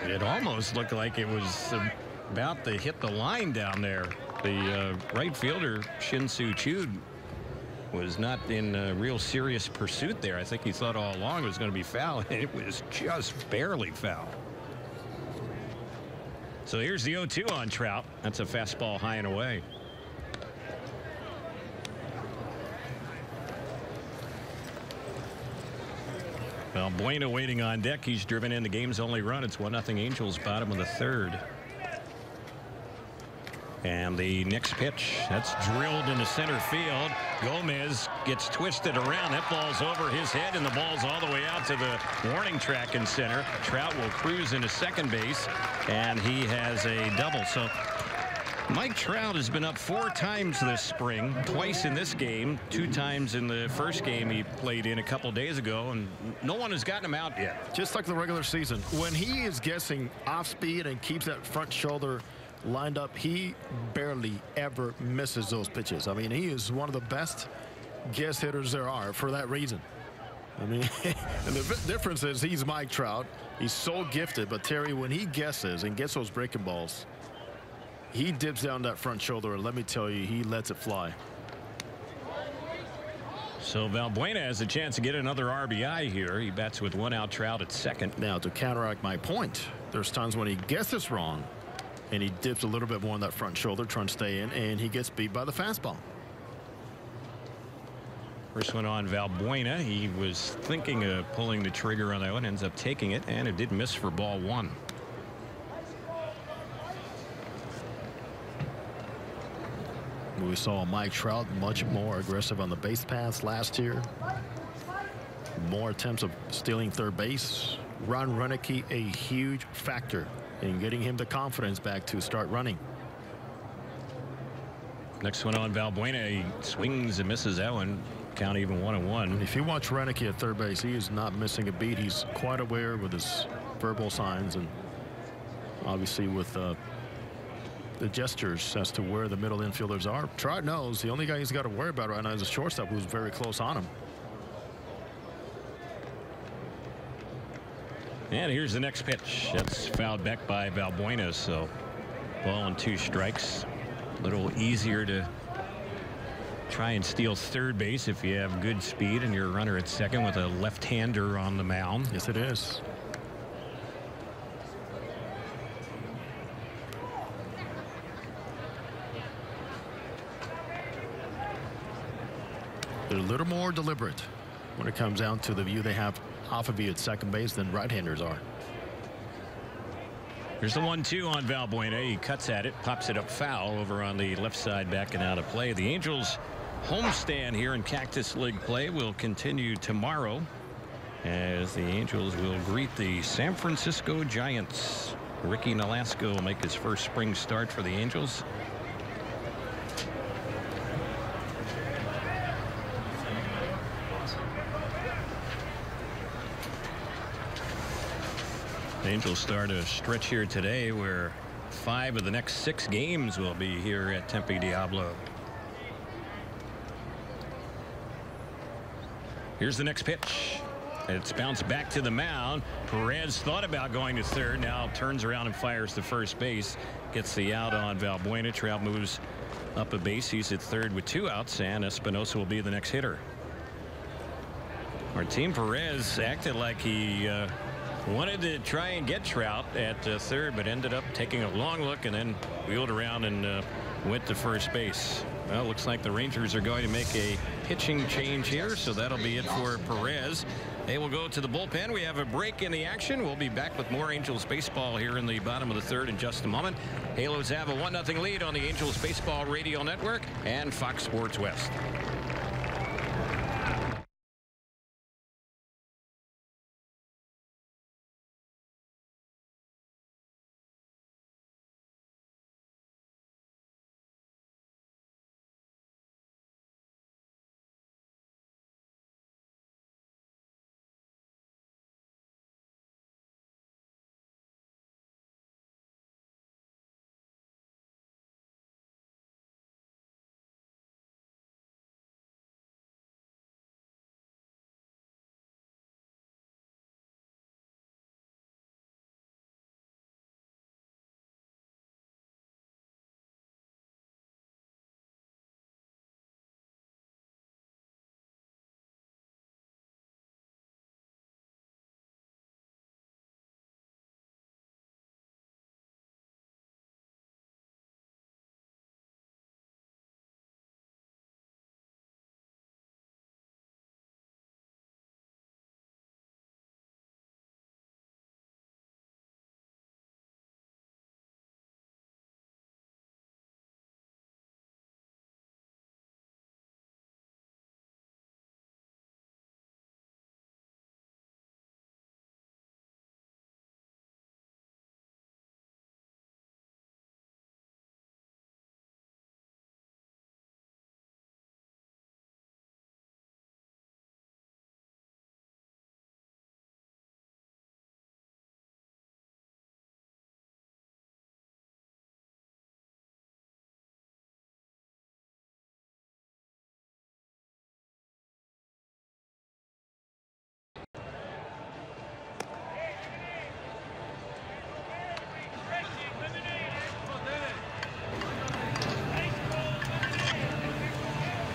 It almost looked like it was about to hit the line down there. The right fielder, Shin-Soo Choo, was not in real serious pursuit there. I think he thought all along it was going to be foul, and it was just barely foul. So here's the 0-2 on Trout. That's a fastball high and away. Well, Bueno waiting on deck. He's driven in the game's only run. It's 1-0 Angels, bottom of the third. And the next pitch, that's drilled into center field. Gomez gets twisted around. That ball's over his head, and the ball's all the way out to the warning track in center. Trout will cruise into second base, and he has a double. So Mike Trout has been up 4 times this spring, twice in this game, 2 times in the first game he played in a couple days ago, and no one has gotten him out yet. Just like the regular season, when he is guessing off speed and keeps that front shoulder lined up, he barely ever misses those pitches. I mean, he is one of the best guess hitters there are for that reason. I mean, and the difference is he's Mike Trout. He's so gifted, but Terry, when he guesses and gets those breaking balls, he dips down that front shoulder, and let me tell you, he lets it fly. So Valbuena has a chance to get another RBI here. He bats with 1 out, Trout at second. Now, to counteract my point, there's times when he guesses wrong, and he dips a little bit more on that front shoulder, trying to stay in, and he gets beat by the fastball. First one on Valbuena. He was thinking of pulling the trigger on that one, ends up taking it, and it did miss for ball 1. We saw Mike Trout much more aggressive on the base paths last year. More attempts of stealing third base. Ron Renicky, a huge factor in getting him the confidence back to start running. Next one on Valbuena. He swings and misses that one. Count even 1-1. If you watch Renicky at third base, he is not missing a beat. He's quite aware with his verbal signs and obviously with the gestures as to where the middle infielders are. Trout knows the only guy he's got to worry about right now is a shortstop who's very close on him. And here's the next pitch. That's fouled back by Valbuena. So ball and 2 strikes. little easier to try and steal third base if you have good speed and you're a runner at second with a left-hander on the mound. Yes, it is. They're a little more deliberate when it comes down to the view they have off of you at second base than right-handers are. There's the 1-2 on Valbuena. He cuts at it, pops it up foul over on the left side, backing out of play. The Angels homestand here in Cactus League play will continue tomorrow as the Angels will greet the San Francisco Giants. Ricky Nolasco will make his first spring start for the Angels. The Angels start a stretch here today where 5 of the next 6 games will be here at Tempe Diablo. Here's the next pitch. It's bounced back to the mound. Perez thought about going to third, now turns around and fires to first base. Gets the out on Valbuena. Trout moves up a base. He's at third with 2 outs, and Espinosa will be the next hitter. Martin Perez acted like he wanted to try and get Trout at third, but ended up taking a long look and then wheeled around and went to first base. Well, looks like the Rangers are going to make a pitching change here, so that'll be it for Perez. They will go to the bullpen. We have a break in the action. We'll be back with more Angels baseball here in the bottom of the third in just a moment. Halos have a 1-0 lead on the Angels Baseball Radio Network and Fox Sports West.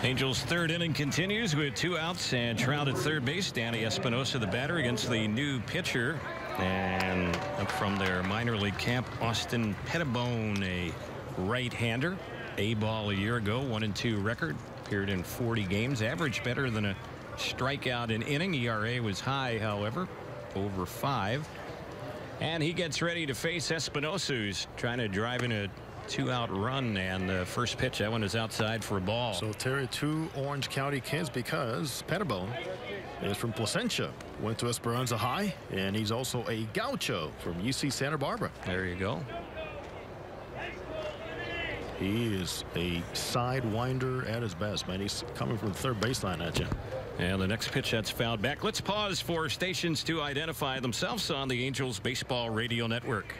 Angels' third inning continues with 2 outs and Trout at third base. Danny Espinosa, the batter, against the new pitcher. And up from their minor league camp, Austin Pettibone, a right-hander. A-ball a year ago, 1-2 record. Appeared in 40 games. Averaged better than a strikeout an inning. ERA was high, however, over 5. And he gets ready to face Espinosa, who's trying to drive in a 2-out run, and the first pitch, that one is outside for a ball. So Terry, 2 Orange County kids, because Pettibone is from Placentia, went to Esperanza High, and he's also a gaucho from UC Santa Barbara. There you go. He is a sidewinder at his best, man. He's coming from the third baseline at you. And the next pitch, that's fouled back. Let's pause for stations to identify themselves on the Angels Baseball Radio Network.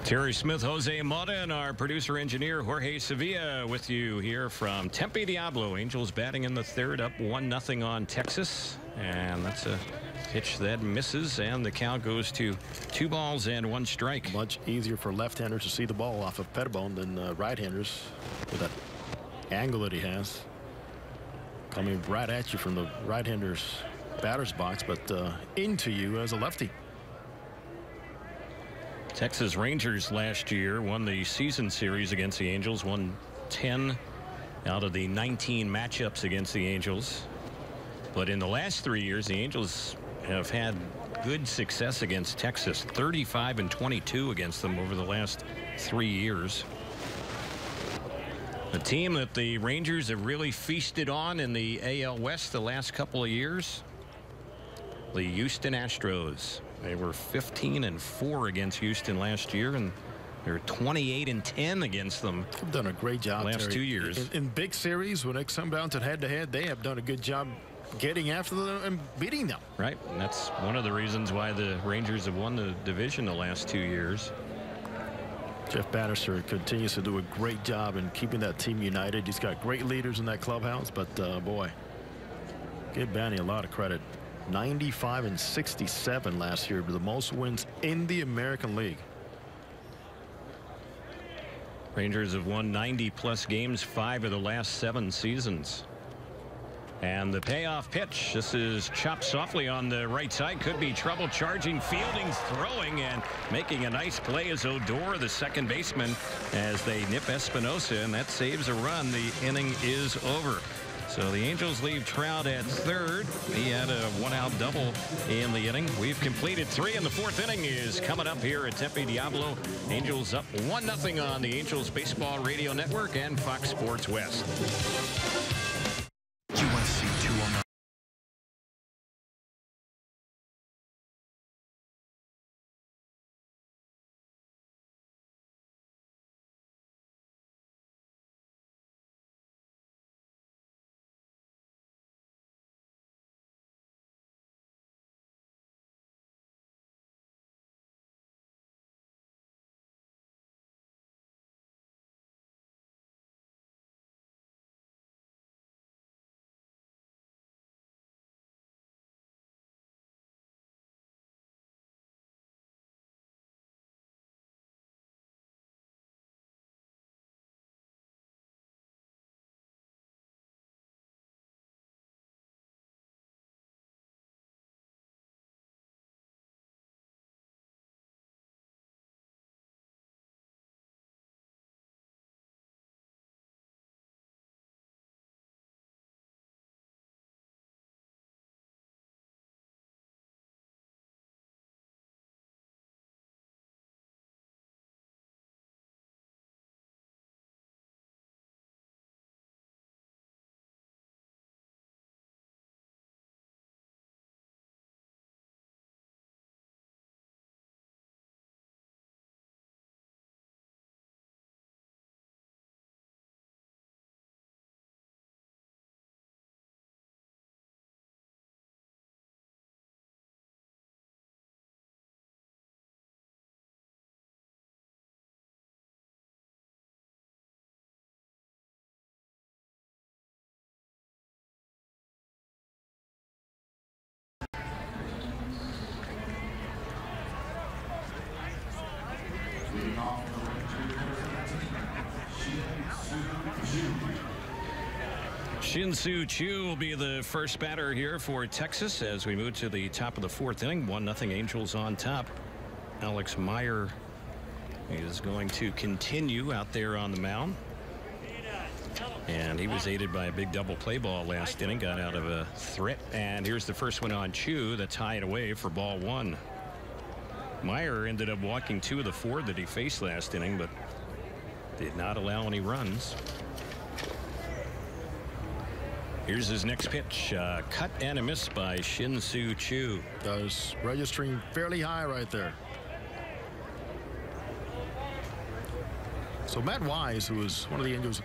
Terry Smith, Jose Mota, and our producer-engineer Jorge Sevilla with you here from Tempe Diablo. Angels batting in the third, up 1-0 on Texas. And that's a pitch that misses, and the count goes to 2 balls and 1 strike. Much easier for left-handers to see the ball off of Pettibone than right-handers with that angle that he has. Coming right at you from the right-hander's batter's box, but into you as a lefty. Texas Rangers last year won the season series against the Angels, won 10 out of the 19 matchups against the Angels. But in the last 3 years, the Angels have had good success against Texas, 35-22 against them over the last 3 years. A team that the Rangers have really feasted on in the AL West the last couple of years, the Houston Astros. They were 15-4 against Houston last year, and they're 28-10 against them. They've done a great job last 2 years. In big series, when it comes down to head-to-head, they have done a good job getting after them and beating them. Right, and that's one of the reasons why the Rangers have won the division the last 2 years. Jeff Bannister continues to do a great job in keeping that team united. He's got great leaders in that clubhouse, but boy, give Banny a lot of credit. 95-67 last year, the most wins in the American League. Rangers have won 90-plus games 5 of the last 7 seasons. And the payoff pitch. This is chopped softly on the right side. Could be trouble charging, fielding, throwing, and making a nice play is Odor, the second baseman, as they nip Espinosa, and that saves a run. The inning is over. So the Angels leave Trout at third. He had a 1-out double in the inning. We've completed 3, and the 4th inning is coming up here at Tempe Diablo. Angels up 1-0 on the Angels Baseball Radio Network and Fox Sports West. USC 209. Shin-Soo Choo will be the first batter here for Texas as we move to the top of the 4th inning. 1-0 Angels on top. Alex Meyer is going to continue out there on the mound. And he was aided by a big double play ball last inning. Got out of a threat. And here's the first one on Choo. That's high and away for ball 1. Meyer ended up walking 2 of the 4 that he faced last inning, but did not allow any runs. Here's his next pitch. Cut and a miss by Shin-Soo Choo. Does registering fairly high right there. So Matt Wise, who was one of the Angels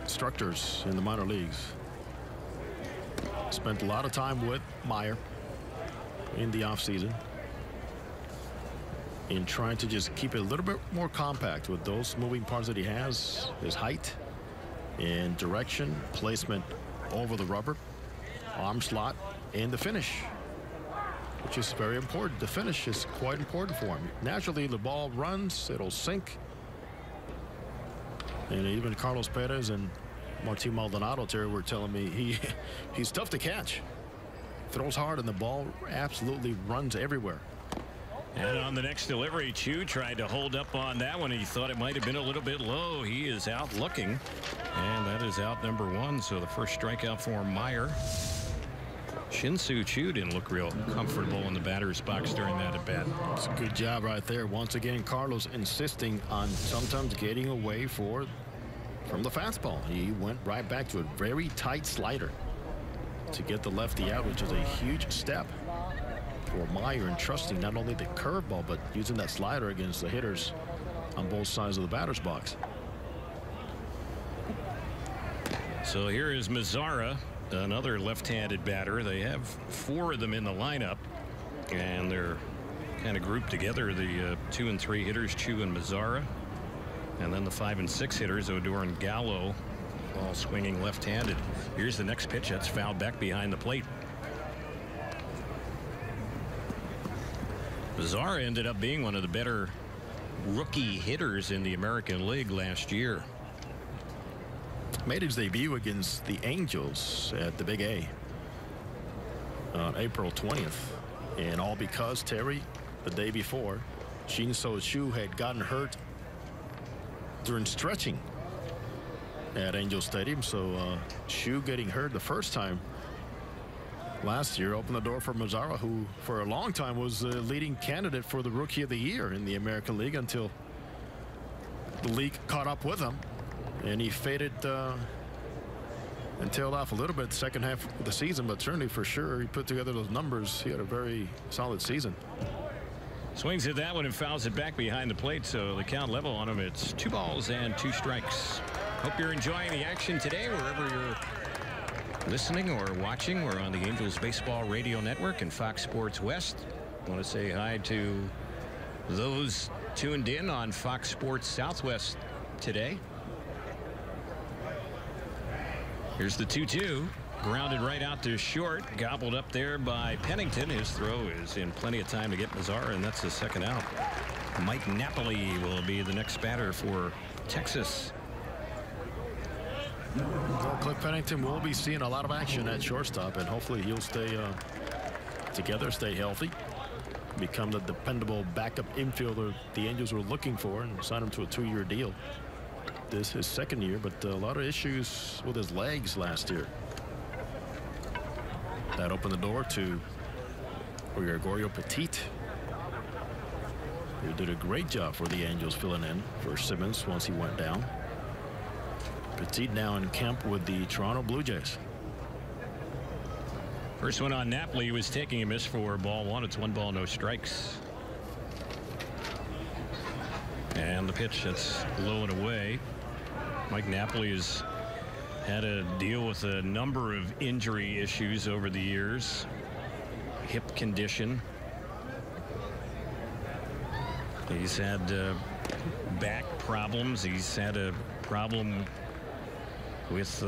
instructors in the minor leagues, spent a lot of time with Meyer in the offseason. in trying to just keep it a little bit more compact with those moving parts that he has, his height and direction, placement over the rubber, arm slot, and the finish, which is very important. The finish is quite important for him. Naturally, the ball runs, it'll sink. And even Carlos Perez and Martin Maldonado, Terry, were telling me he's tough to catch. Throws hard, and the ball absolutely runs everywhere. And on the next delivery, Chu tried to hold up on that one. He thought it might have been a little bit low. He is out looking, and that is out number 1. So the first strikeout for Meyer. Shin-Soo Choo didn't look real comfortable in the batter's box during that at bat. It's a good job right there. Once again, Carlos insisting on sometimes getting away from the fastball. He went right back to a very tight slider to get the lefty out, which is a huge step for Meyer, and trusting not only the curveball but using that slider against the hitters on both sides of the batter's box. So here is Mazzara, another left-handed batter. They have 4 of them in the lineup, and they're kind of grouped together. The 2 and 3 hitters, Chu and Mazzara, and then the 5 and 6 hitters, Odor and Gallo, all swinging left-handed. Here's the next pitch. That's fouled back behind the plate. Mazzara ended up being one of the better rookie hitters in the American League last year. Made his debut against the Angels at the Big A on April 20th, and all because, Terry, the day before, Shin-Soo Choo had gotten hurt during stretching at Angel Stadium. So Choo getting hurt the first time last year opened the door for Mazzara, who for a long time was the leading candidate for the Rookie of the Year in the American League, until the league caught up with him, and he faded and tailed off a little bit second half of the season. But certainly, for sure, he put together those numbers. He had a very solid season. Swings at that one and fouls it back behind the plate, so the count level on him. It's 2 balls and 2 strikes. Hope you're enjoying the action today wherever you're listening or watching. We're on the Angels Baseball Radio Network and Fox Sports West. I want to say hi to those tuned in on Fox Sports Southwest today. Here's the 2-2. Grounded right out to short. Gobbled up there by Pennington. His throw is in plenty of time to get Mazzara, and that's the second out. Mike Napoli will be the next batter for Texas. Well, Cliff Pennington will be seeing a lot of action at shortstop, and hopefully he'll stay together, stay healthy, become the dependable backup infielder the Angels were looking for, and sign him to a 2-year deal. This is his second year, but a lot of issues with his legs last year. That opened the door to Gregorio Petit, who did a great job for the Angels filling in for Simmons once he went down. Petit now in camp with the Toronto Blue Jays. First one on Napoli. He was taking a miss for ball 1. It's 1 ball, no strikes. And the pitch that's low and away. Mike Napoli has had to deal with a number of injury issues over the years. Hip condition. He's had back problems. He's had a problem with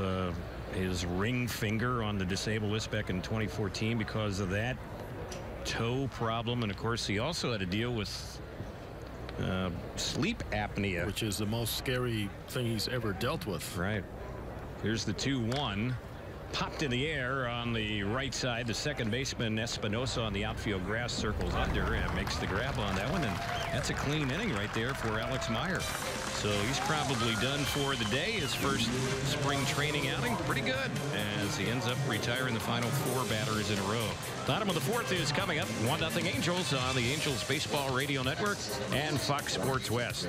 his ring finger on the disabled list back in 2014 because of that toe problem. And of course, he also had to deal with sleep apnea, which is the most scary thing he's ever dealt with. Right. Here's the 2-1. Popped in the air on the right side. The second baseman Espinosa on the outfield grass circles under and makes the grab on that one, and that's a clean inning right there for Alex Meyer. So he's probably done for the day. His first spring training outing, pretty good, as he ends up retiring the final 4 batters in a row. Bottom of the 4th is coming up. 1-0 Angels on the Angels Baseball Radio Network and Fox Sports West.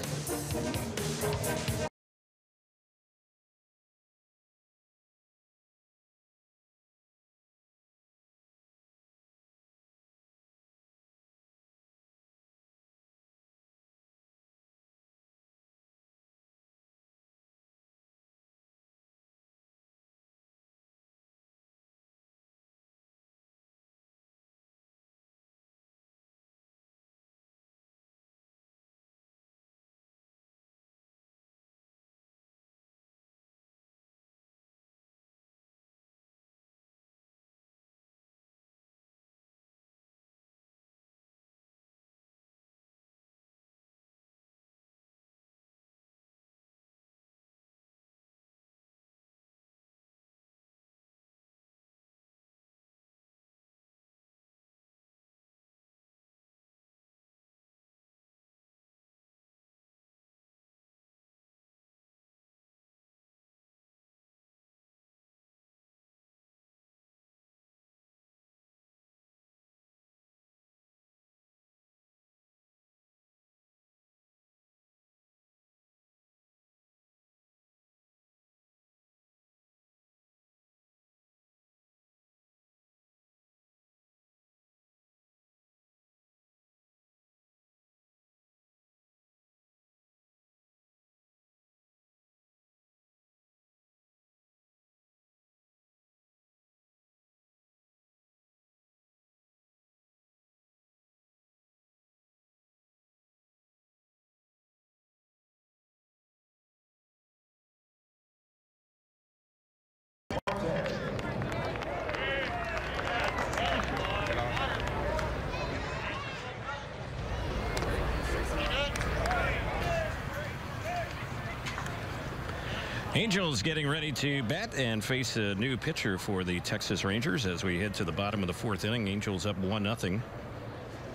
Angels getting ready to bat and face a new pitcher for the Texas Rangers as we head to the bottom of the 4th inning. Angels up 1-0.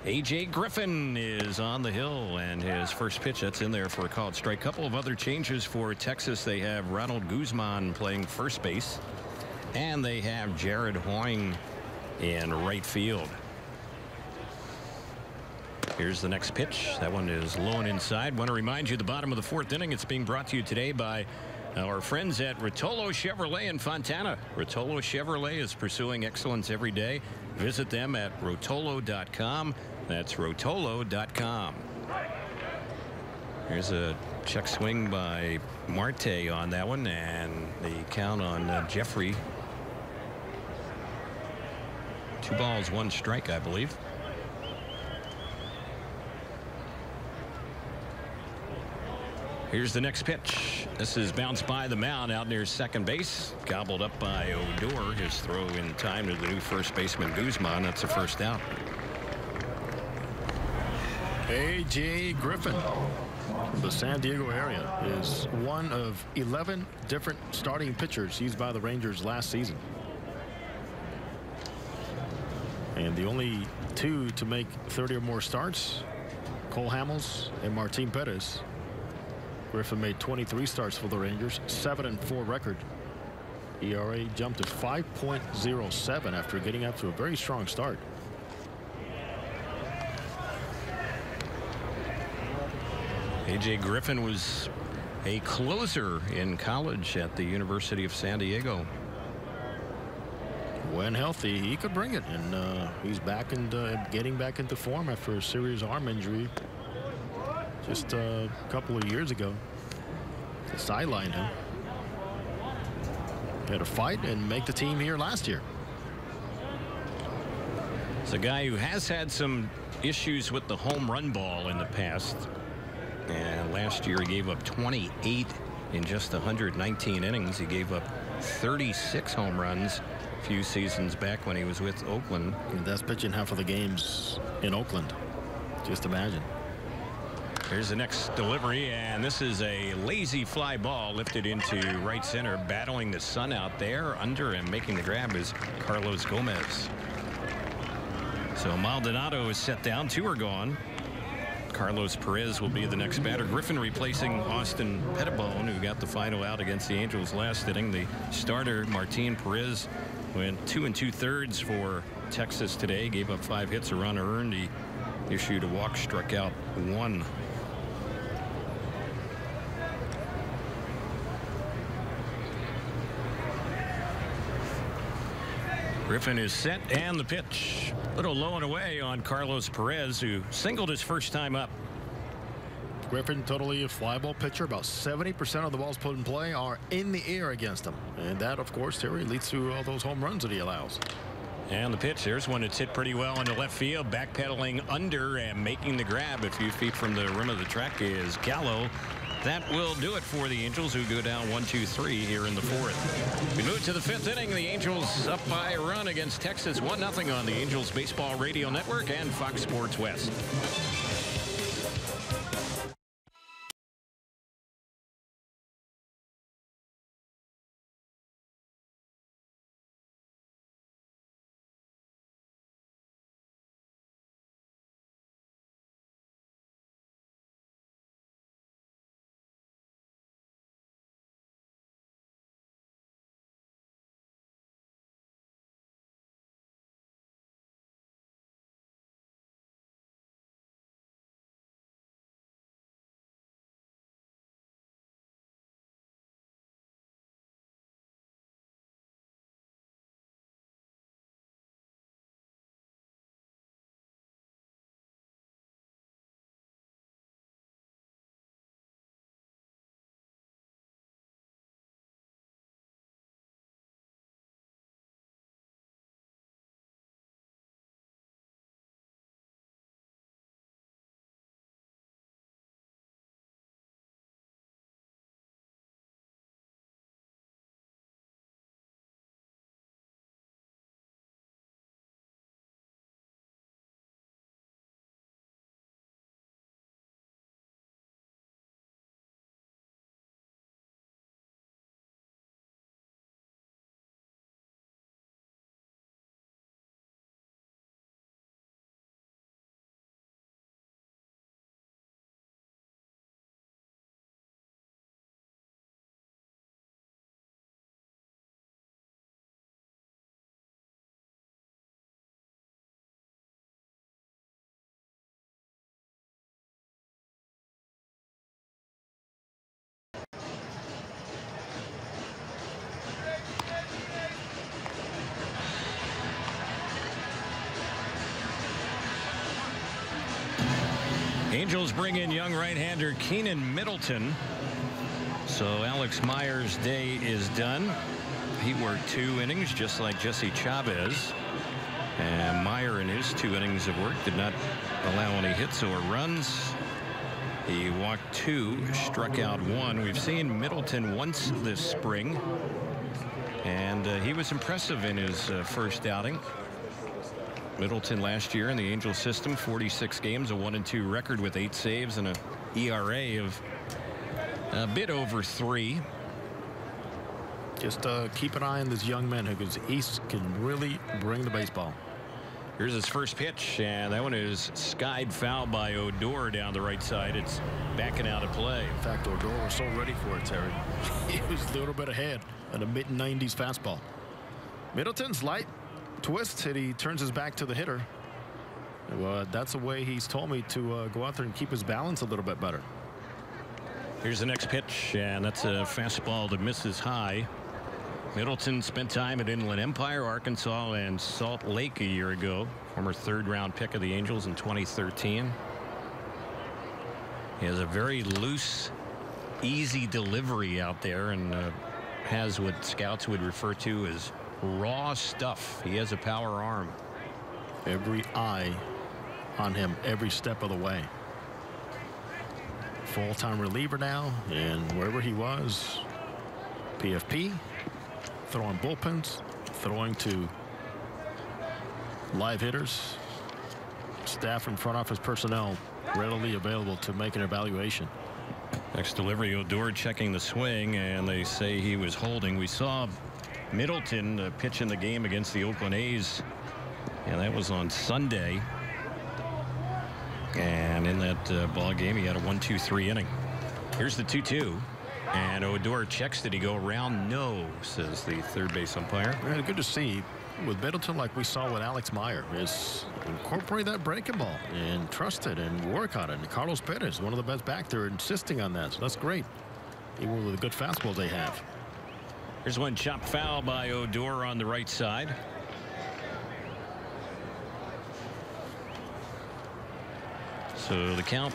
A.J. Griffin is on the hill, and his first pitch that's in there for a called strike. Couple of other changes for Texas. They have Ronald Guzman playing first base, and they have Jared Hoying in right field. Here's the next pitch. That one is low and inside. Want to remind you the bottom of the 4th inning. It's being brought to you today by our friends at Rotolo Chevrolet in Fontana. Rotolo Chevrolet is pursuing excellence every day. Visit them at rotolo.com. That's rotolo.com. Here's a check swing by Marte on that one, and the count on Jeffrey. 2 balls, 1 strike, I believe. Here's the next pitch. This is bounced by the mound out near second base. Gobbled up by Odor. His throw in time to the new first baseman Guzman. That's a first out. A.J. Griffin from the San Diego area is one of 11 different starting pitchers used by the Rangers last season. And the only 2 to make 30 or more starts, Cole Hamels and Martin Perez. Griffin made 23 starts for the Rangers, 7-4 record. ERA jumped to 5.07 after getting out to a very strong start. A.J. Griffin was a closer in college at the University of San Diego. When healthy, he could bring it, and he's back and getting back into form after a serious arm injury just a couple of years ago. To sideline him. He had to fight and make the team here last year. It's a guy who has had some issues with the home run ball in the past. And last year he gave up 28 in just 119 innings. He gave up 36 home runs a few seasons back when he was with Oakland. And that's pitching half of the games in Oakland. Just imagine. Here's the next delivery, and this is a lazy fly ball lifted into right center. Battling the sun out there. Under and making the grab is Carlos Gomez. So Maldonado is set down. 2 are gone. Carlos Perez will be the next batter. Griffin replacing Austin Pettibone, who got the final out against the Angels last inning. The starter, Martin Perez, went 2 2/3 for Texas today. Gave up 5 hits, a run earned. He issued a walk, struck out 1. Griffin is set, and the pitch. A little low and away on Carlos Perez, who singled his first time up. Griffin, totally a fly ball pitcher. About 70% of the balls put in play are in the air against him. And that, of course, Terry, leads to all those home runs that he allows. And the pitch. There's one that's hit pretty well into left field. Backpedaling under and making the grab a few feet from the rim of the track is Gallo. That will do it for the Angels, who go down 1-2-3 here in the 4th. We move to the 5th inning. The Angels up by a run against Texas, 1-0 on the Angels Baseball Radio Network and Fox Sports West. Angels bring in young right-hander Keenan Middleton. So Alex Myers' day is done. He worked 2 innings just like Jesse Chavez. And Meyer in his 2 innings of work did not allow any hits or runs. He walked 2, struck out 1. We've seen Middleton once this spring. And he was impressive in his first outing. Middleton last year in the Angels system, 46 games, a 1-2 record with 8 saves and a ERA of a bit over 3. Just keep an eye on this young man because he can really bring the baseball. Here's his first pitch, and that one is skied foul by Odor down the right side. It's backing out of play. In fact, Odor was so ready for it, Terry. He was a little bit ahead at a mid-90s fastball. Middleton's light twist hit. He turns his back to the hitter. That's the way he's told me to go out there and keep his balance a little bit better. Here's the next pitch, and that's a fastball that misses high. Middleton spent time at Inland Empire, Arkansas, and Salt Lake a year ago. Former 3rd-round pick of the Angels in 2013. He has a very loose, easy delivery out there, and has what scouts would refer to as raw stuff. He has a power arm. Every eye on him every step of the way. Full-time reliever now, and wherever he was, PFP, throwing bullpens, throwing to live hitters, staff and front office personnel readily available to make an evaluation. Next delivery, Odor checking the swing, and they say he was holding. We saw Middleton pitch in the game against the Oakland A's, and that was on Sunday. And in that ball game, he had a 1-2-3 inning. Here's the 2-2. And Odor checks. Did he go around? No, says the third base umpire. Yeah, good to see with Middleton, like we saw with Alex Meyer, is incorporate that breaking ball and trust it and work on it. And Carlos Perez, one of the best back there, insisting on that. So that's great. Even with the good fastballs they have. Here's one chopped foul by Odor on the right side. So the count,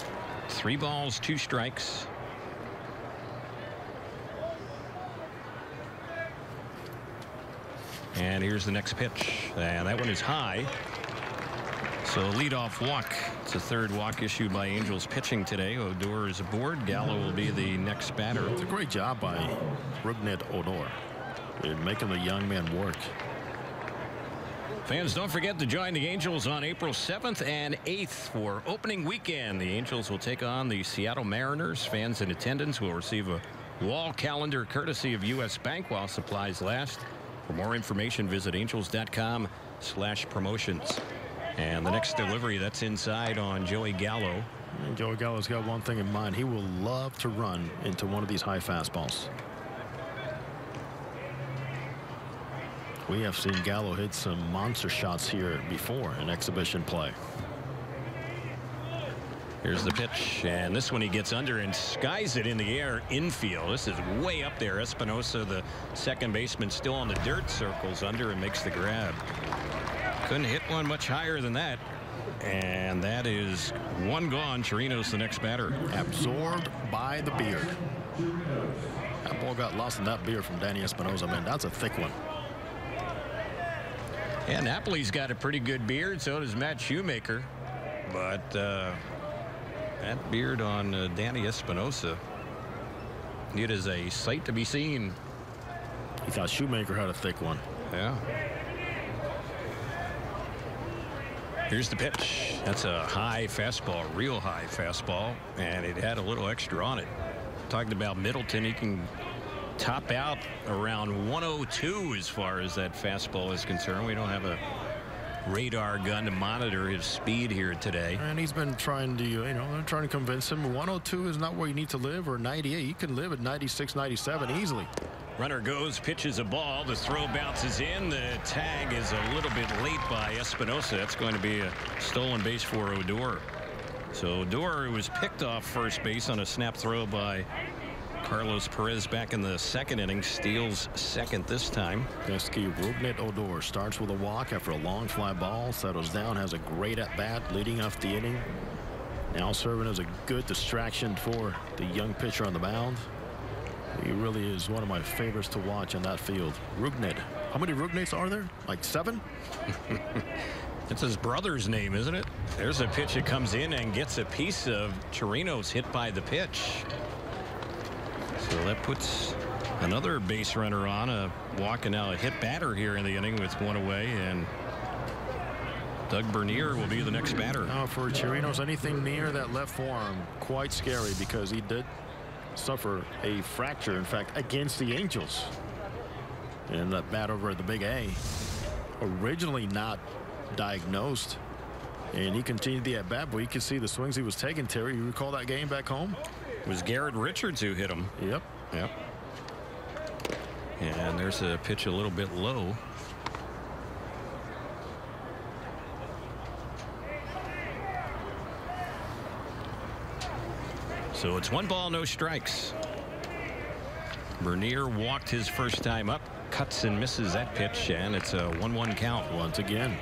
3 balls, 2 strikes. And here's the next pitch, and that one is high. So leadoff walk. It's a 3rd walk issued by Angels pitching today. Odor is aboard. Gallo will be the next batter. It's a great job by Rougned Odor in making the young man work. Fans, don't forget to join the Angels on April 7th and 8th for opening weekend. The Angels will take on the Seattle Mariners. Fans in attendance will receive a wall calendar courtesy of U.S. Bank while supplies last. For more information, visit angels.com/promotions. And the next delivery, that's inside on Joey Gallo. And Joey Gallo's got one thing in mind. He will love to run into one of these high fastballs. We have seen Gallo hit some monster shots here before in exhibition play. Here's the pitch, and this one he gets under and skies it in the air infield. This is way up there. Espinosa, the second baseman, still on the dirt, circles under and makes the grab. Couldn't hit one much higher than that. And that is one gone. Chirinos the next batter. Absorbed by the beard. That ball got lost in that beard from Danny Espinosa. Man, that's a thick one. And Napoli's got a pretty good beard. So does Matt Shoemaker. But that beard on Danny Espinosa, it is a sight to be seen. He thought Shoemaker had a thick one. Yeah. Here's the pitch. That's a high fastball, real high fastball, and it had a little extra on it. Talking about Middleton, he can top out around 102 as far as that fastball is concerned. We don't have a radar gun to monitor his speed here today. And he's been trying to, they're trying to convince him 102 is not where you need to live, or 98. You can live at 96, 97 easily. Runner goes, pitches a ball. The throw bounces in. The tag is a little bit late by Espinosa. That's going to be a stolen base for Odor. So Odor was picked off first base on a snap throw by Carlos Perez back in the second inning, steals second this time. Pesky Rougned Odor starts with a walk after a long fly ball, settles down, has a great at bat leading off the inning. Now serving as a good distraction for the young pitcher on the mound. He really is one of my favorites to watch on that field. Rugnett. How many Rugnates are there? Like 7? It's his brother's name, isn't it? There's a pitch that comes in and gets a piece of Chirinos hit by the pitch. So that puts another base runner on, a walk, and now a hit batter here in the inning with 1 away, and Doug Bernier will be the next batter. Now for Chirinos, anything near that left forearm, quite scary, because he did suffer a fracture, in fact, against the Angels in that bat over at the Big A. Originally not diagnosed, and he continued the at bat, but you can see the swings he was taking. Terry, you recall that game back home? It was Garrett Richards who hit him. Yep. And there's a pitch a little bit low. So it's 1 ball, no strikes. Bernier walked his first time up, cuts and misses that pitch, and it's a 1-1 count. Once again,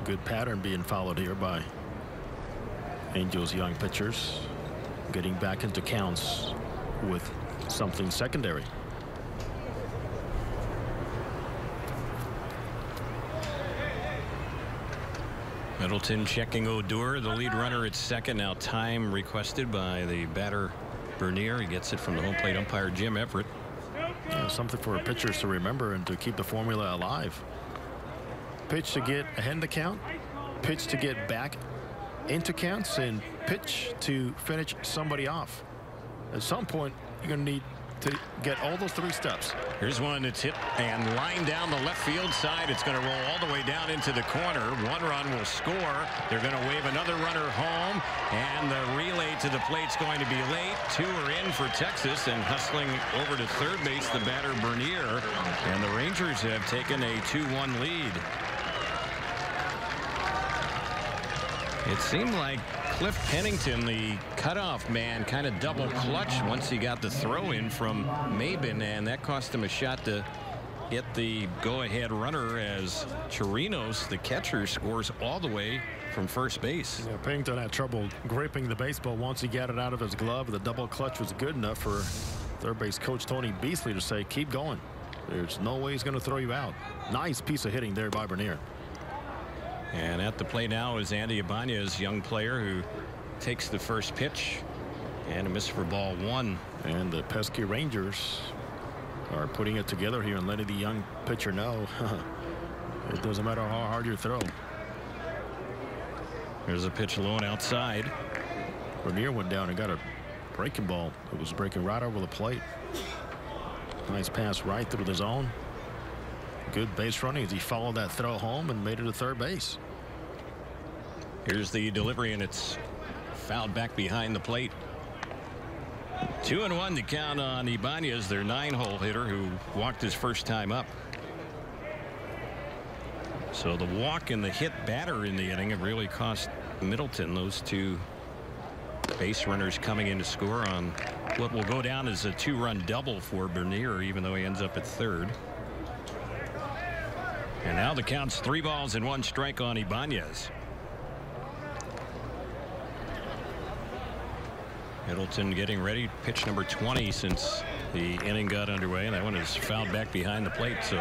good pattern being followed here by Angels young pitchers, getting back into counts with something secondary. Middleton checking Odor, the lead runner at second. Now time requested by the batter Bernier. He gets it from the home plate umpire Jim Everett. Yeah, something for pitchers to remember and to keep the formula alive. Pitch to get ahead in the count, pitch to get back into counts, and pitch to finish somebody off. At some point, you're going to need to get all those 3 steps. Here's one that's hit and lined down the left field side. It's going to roll all the way down into the corner. 1 run will score. They're going to wave another runner home, and the relay to the plate's going to be late. 2 are in for Texas, and hustling over to third base, the batter Bernier, and the Rangers have taken a 2-1 lead. It seemed like Cliff Pennington, the cutoff man, kind of double clutched once he got the throw in from Maben, and that cost him a shot to get the go-ahead runner as Chirinos, the catcher, scores all the way from first base. Yeah, Pennington had trouble gripping the baseball once he got it out of his glove. The double clutch was good enough for third base coach Tony Beasley to say, keep going. There's no way he's going to throw you out. Nice piece of hitting there by Bernier. And at the plate now is Andy Ibanez, young player who takes the first pitch, and a miss for ball 1. And the pesky Rangers are putting it together here and letting the young pitcher know it doesn't matter how hard you throw. There's a pitch low and outside. Bernier went down and got a breaking ball. It was breaking right over the plate. Nice pass right through the zone. Good base running as he followed that throw home and made it to third base. Here's the delivery, and it's fouled back behind the plate. 2-1 to count on Ibanez, their 9-hole hitter who walked his first time up. So the walk and the hit batter in the inning have really cost Middleton. Those 2 base runners coming in to score on what will go down as a 2-run double for Bernier, even though he ends up at third. And now the count's 3 balls and 1 strike on Ibanez. Middleton getting ready. Pitch number 20 since the inning got underway, and that one is fouled back behind the plate. So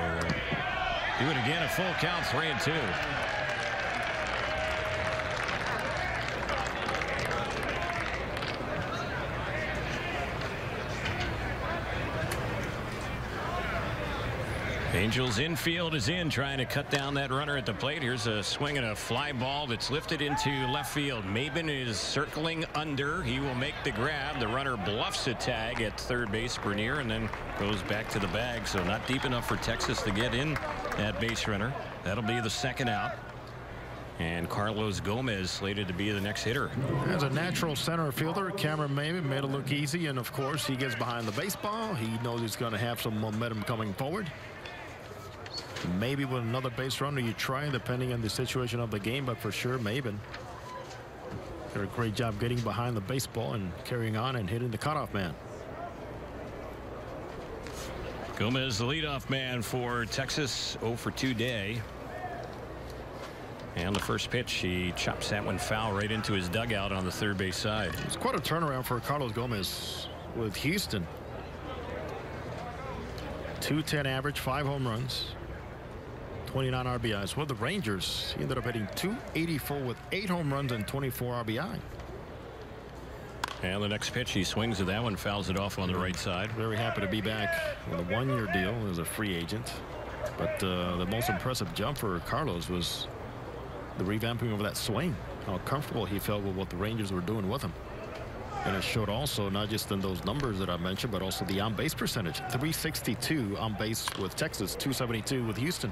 do it again. A full count, 3-2. Angels infield is in, trying to cut down that runner at the plate. Here's a swing and a fly ball that's lifted into left field. Maben is circling under. He will make the grab. The runner bluffs a tag at third base, Bernier, and then goes back to the bag. So not deep enough for Texas to get in that base runner. That'll be the second out. And Carlos Gomez slated to be the next hitter. As a natural center fielder, Cameron Maben made it look easy, and of course he gets behind the baseball. He knows he's going to have some momentum coming forward. Maybe with another base runner you try, depending on the situation of the game, but for sure Maben did a great job getting behind the baseball and carrying on and hitting the cutoff man. Gomez, the leadoff man for Texas, 0 for 2 day. And the first pitch, he chops that one foul right into his dugout on the third base side. It's quite a turnaround for Carlos Gomez with Houston. 210 average, 5 home runs, 29 RBIs. With the Rangers, he ended up hitting .284 with 8 home runs and 24 RBI. And the next pitch, he swings at that one, fouls it off on the right side. Very happy to be back with a 1-year deal as a free agent. But the most impressive jump for Carlos was the revamping of that swing. How comfortable he felt with what the Rangers were doing with him. And it showed also not just in those numbers that I mentioned, but also the on-base percentage. 362 on base with Texas, 272 with Houston.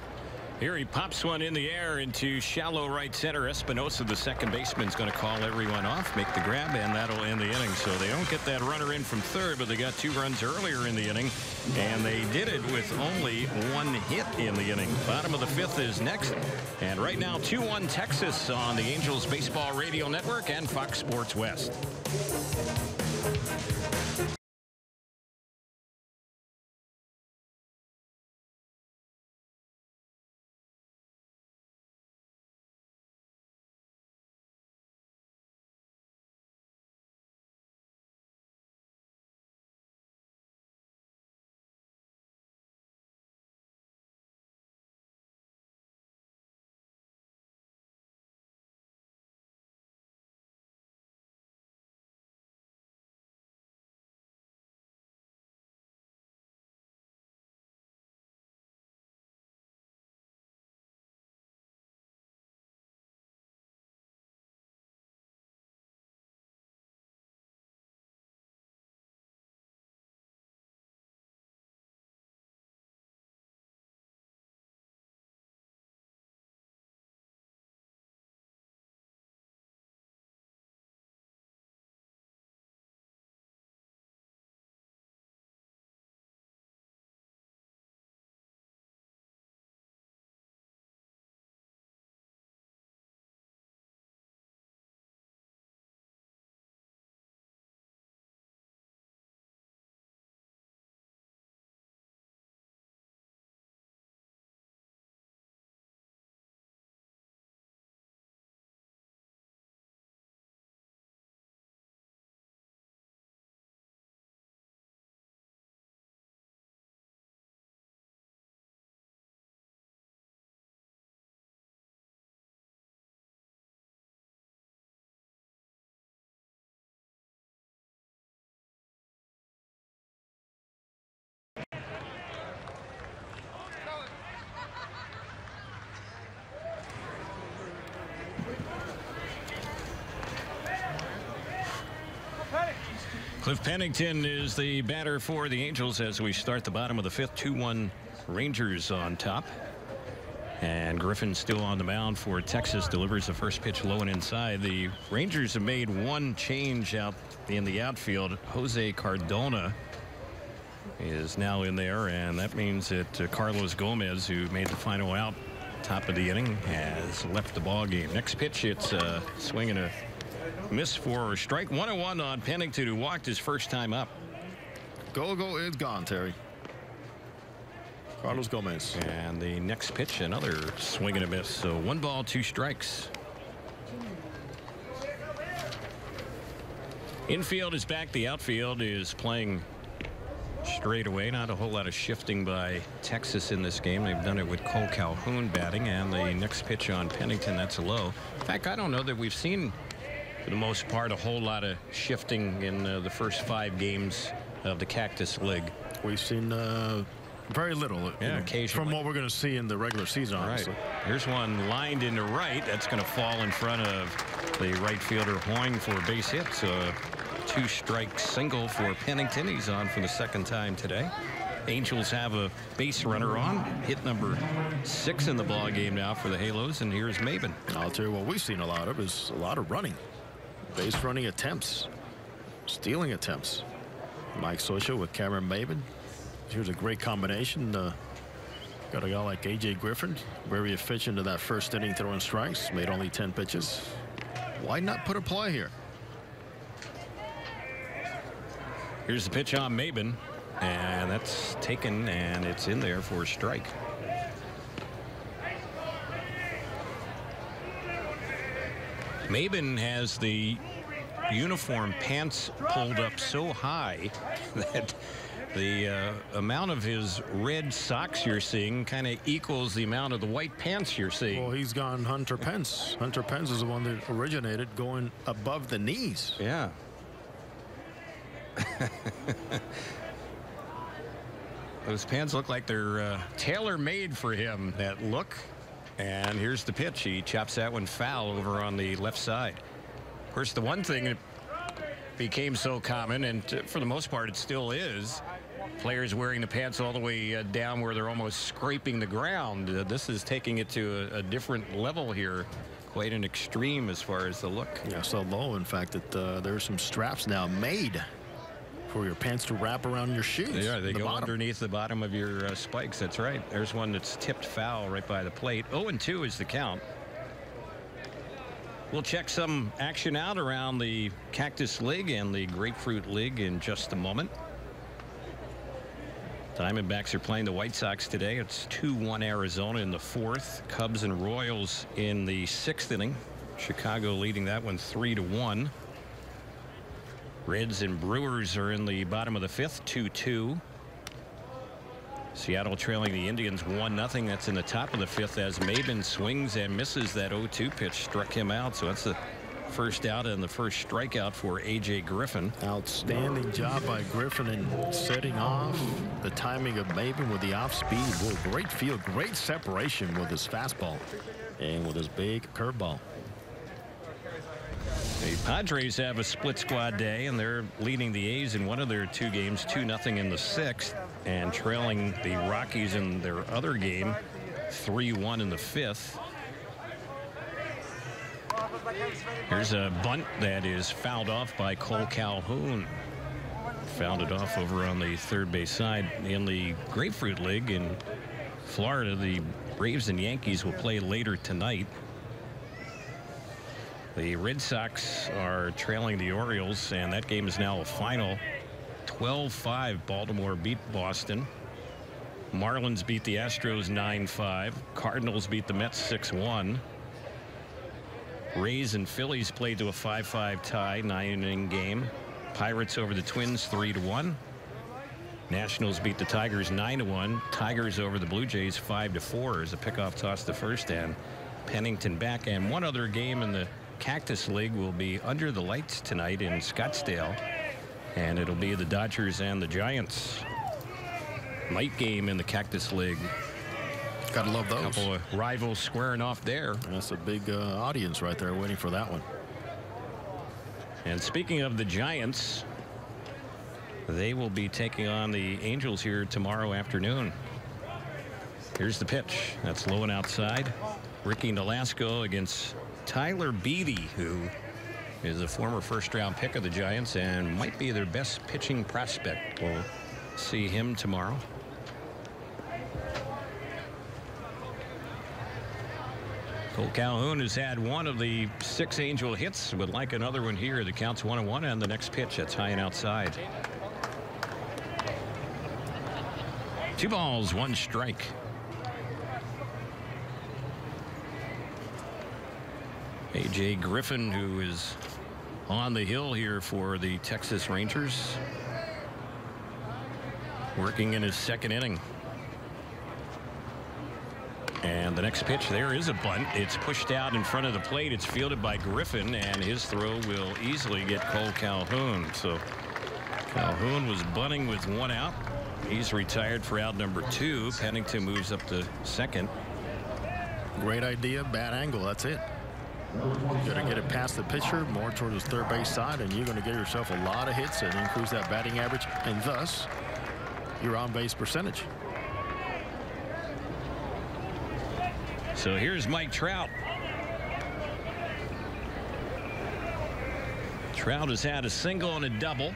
Here he pops one in the air into shallow right center. Espinosa, the second baseman, is going to call everyone off, make the grab, and that'll end the inning. So they don't get that runner in from third, but they got 2 runs earlier in the inning, and they did it with only 1 hit in the inning. Bottom of the 5th is next, and right now 2-1 Texas on the Angels Baseball Radio Network and Fox Sports West. Cliff Pennington is the batter for the Angels as we start the bottom of the 5th. 2-1 Rangers on top. And Griffin still on the mound for Texas. Delivers the first pitch low and inside. The Rangers have made 1 change out in the outfield. Jose Cardona is now in there, and that means that Carlos Gomez, who made the final out top of the inning, has left the ball game. Next pitch, it's swinging a miss for a strike. 1-1 on Pennington, who walked his first time up. Go is gone, Terry. Carlos Gomez. And the next pitch, another swing and a miss. So 1 ball, 2 strikes. Infield is back. The outfield is playing straight away. Not a whole lot of shifting by Texas in this game. They've done it with Cole Calhoun batting. And the next pitch on Pennington, that's a low. In fact, I don't know that we've seen, for the most part, a whole lot of shifting in the first 5 games of the Cactus League. We've seen very little, occasionally, from what we're going to see in the regular season. Honestly. Right. Here's one lined into right. That's going to fall in front of the right fielder Hoying for a base hit. So a 2-strike single for Pennington. He's on for the 2nd time today. Angels have a base runner on. Hit number 6 in the ball game now for the Halos. And here's Maben. I'll tell you what we've seen a lot of is a lot of running. Base running attempts. Stealing attempts. Mike Scioscia with Cameron Maben. Here's a great combination. Got a guy like A.J. Griffin, very efficient in that first inning throwing strikes. Made only 10 pitches. Why not put a play here? Here's the pitch on Maben. And that's taken, and it's in there for a strike. Maben has the uniform pants pulled up so high that the amount of his red socks you're seeing kind of equals the amount of the white pants you're seeing. Well, he's gone Hunter Pence. Hunter Pence is the one that originated going above the knees. Yeah. Those pants look like they're tailor-made for him, that look. And here's the pitch. He chops that one foul over on the left side. Of course, the one thing that became so common, and for the most part it still is, players wearing the pants all the way down where they're almost scraping the ground. This is taking it to a different level here. Quite an extreme as far as the look. Yeah, so low, in fact, that there's some straps now made for your pants to wrap around your shoes. Yeah, they go underneath the bottom of your spikes. That's right. There's one that's tipped foul right by the plate. 0-2 is the count. We'll check some action out around the Cactus League and the Grapefruit League in just a moment. Diamondbacks are playing the White Sox today. It's 2-1 Arizona in the 4th. Cubs and Royals in the 6th inning. Chicago leading that one 3-1. Reds and Brewers are in the bottom of the 5th, 2-2. Seattle trailing the Indians 1-0. That's in the top of the 5th as Maben swings and misses. That 0-2 pitch struck him out. So that's the first out and the first strikeout for A.J. Griffin. Outstanding job by Griffin in setting off. The timing of Maben with the off speed. Whoa, great feel, great separation with his fastball and with his big curveball. The Padres have a split squad day, and they're leading the A's in one of their 2 games, 2-0 in the 6th, and trailing the Rockies in their other game, 3-1 in the 5th. Here's a bunt that is fouled off by Cole Calhoun. Fouled it off over on the third base side. In the Grapefruit League in Florida, the Braves and Yankees will play later tonight. The Red Sox are trailing the Orioles, and that game is now a final. 12-5. Baltimore beat Boston. Marlins beat the Astros 9-5. Cardinals beat the Mets 6-1. Rays and Phillies played to a 5-5 tie, 9-inning game. Pirates over the Twins 3-1. Nationals beat the Tigers 9-1. Tigers over the Blue Jays 5-4 as a pickoff toss to first, and Pennington back. And one other game in the Cactus League will be under the lights tonight in Scottsdale, and it'll be the Dodgers and the Giants. Night game in the Cactus League. Gotta love those. A couple of rivals squaring off there. That's a big audience right there waiting for that one. And speaking of the Giants, they will be taking on the Angels here tomorrow afternoon. Here's the pitch. That's low and outside. Ricky Nolasco against Tyler Beede, who is a former first-round pick of the Giants and might be their best pitching prospect. We'll see him tomorrow. Cole Calhoun has had one of the 6 Angel hits, would like another one here. The count's 1-1, and the next pitch, that's high and outside. 2 balls, 1 strike. A.J. Griffin, who is on the hill here for the Texas Rangers, working in his 2nd inning. And the next pitch, there is a bunt. It's pushed out in front of the plate. It's fielded by Griffin, and his throw will easily get Cole Calhoun. So Calhoun was bunting with 1 out. He's retired for out number 2. Pennington moves up to 2nd. Great idea, bad angle. That's it. You're going to get it past the pitcher, more toward his third base side, and you're going to get yourself a lot of hits and increase that batting average, and thus your on-base percentage. So here's Mike Trout. Trout has had a single and a double.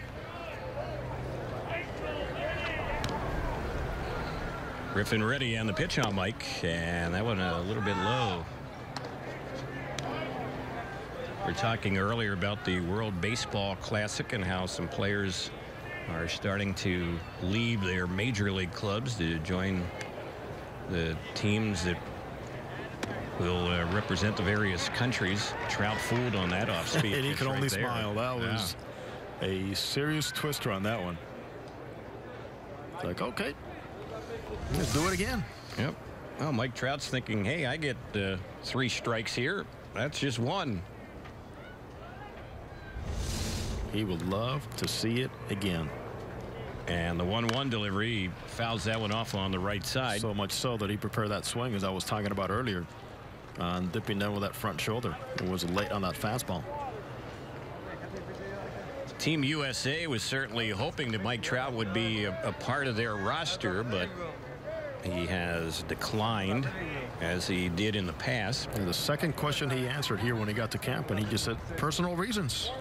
Griffin ready on the pitch on Mike, and that one a little bit low. We were talking earlier about the World Baseball Classic and how some players are starting to leave their major league clubs to join the teams that will represent the various countries. Trout fooled on that off-speed. And he could only smile. That Yeah. was a serious twister on that one. It's like, okay, let's do it again. Yep. Well, Mike Trout's thinking, hey, I get 3 strikes here. That's just 1. He would love to see it again. And the 1-1 delivery, he fouls that one off on the right side. So much so that he prepared that swing, as I was talking about earlier, on dipping down with that front shoulder. It was late on that fastball. Team USA was certainly hoping that Mike Trout would be a part of their roster, but he has declined, as he did in the past. And the second question he answered here when he got to camp, and he just said personal reasons.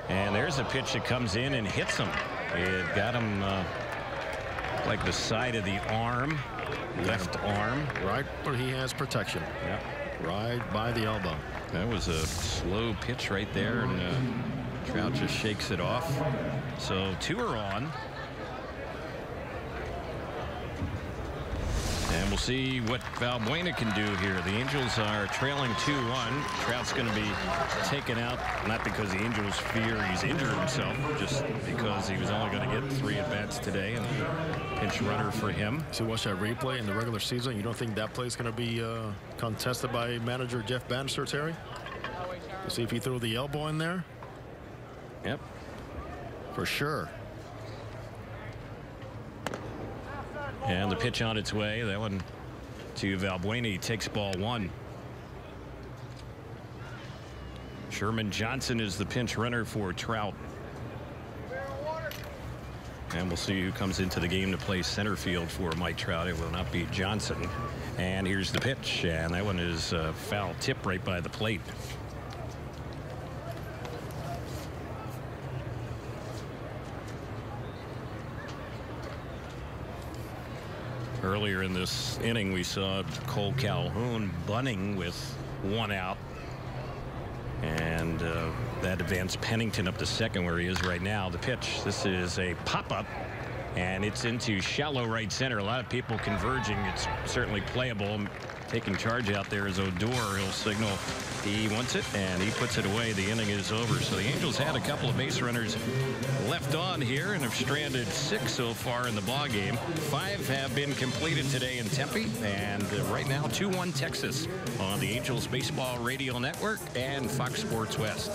And there's a pitch that comes in and hits him. It got him like the side of the arm, left arm. Right where he has protection. Yep. Right by the elbow. That was a slow pitch right there, and Trout just shakes it off. So 2 are on. And we'll see what Valbuena can do here. The Angels are trailing 2-1. Trout's going to be taken out, not because the Angels fear he's injured himself, just because he was only going to get 3 at-bats today, and pinch runner for him. So watch that replay in the regular season. You don't think that play is going to be contested by manager Jeff Bannister, Terry? To see if he threw the elbow in there? Yep. For sure. And the pitch on its way. That one to Valbuena. He takes ball 1. Sherman Johnson is the pinch runner for Trout. And we'll see who comes into the game to play center field for Mike Trout. It will not be Johnson. And here's the pitch. And that one is a foul tip right by the plate. Earlier in this inning, we saw Cole Calhoun bunting with 1 out. And that advanced Pennington up to second, where he is right now. The pitch, this is a pop-up, and it's into shallow right center. A lot of people converging. It's certainly playable. Taking charge out there is Odor. He'll signal he wants it, and he puts it away. The inning is over. So the Angels had a couple of base runners left on here and have stranded 6 so far in the ball game. 5 have been completed today in Tempe, and right now 2-1 Texas on the Angels Baseball Radio Network and Fox Sports West.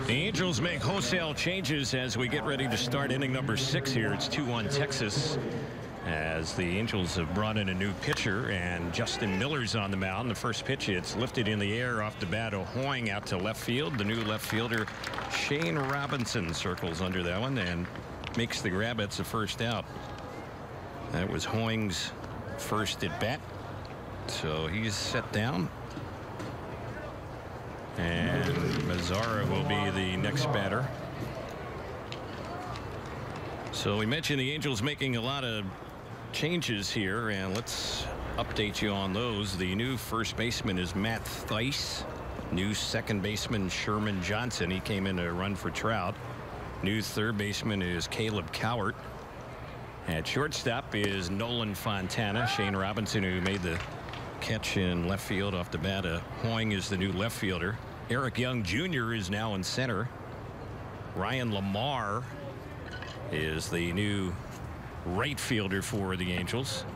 The Angels make wholesale changes as we get ready to start inning number 6 here. It's 2-1 Texas. as the Angels have brought in a new pitcher, and Justin Miller's on the mound. The first pitch, it's lifted in the air off the bat of Hoying out to left field. The new left fielder Shane Robinson circles under that one and makes the grab. It's the first out. That was Hoying's first at bat, so he's set down, and Mazzara will be the next batter. So we mentioned the Angels making a lot of changes here, and let's update you on those. The new first baseman is Matt Thaiss. New second baseman Sherman Johnson. He came in to run for Trout. New third baseman is Caleb Cowart. At shortstop is Nolan Fontana. Shane Robinson, who made the catch in left field off the bat of Hoying, is the new left fielder. Eric Young Jr. is now in center. Ryan Lamar is the new right fielder for the Angels.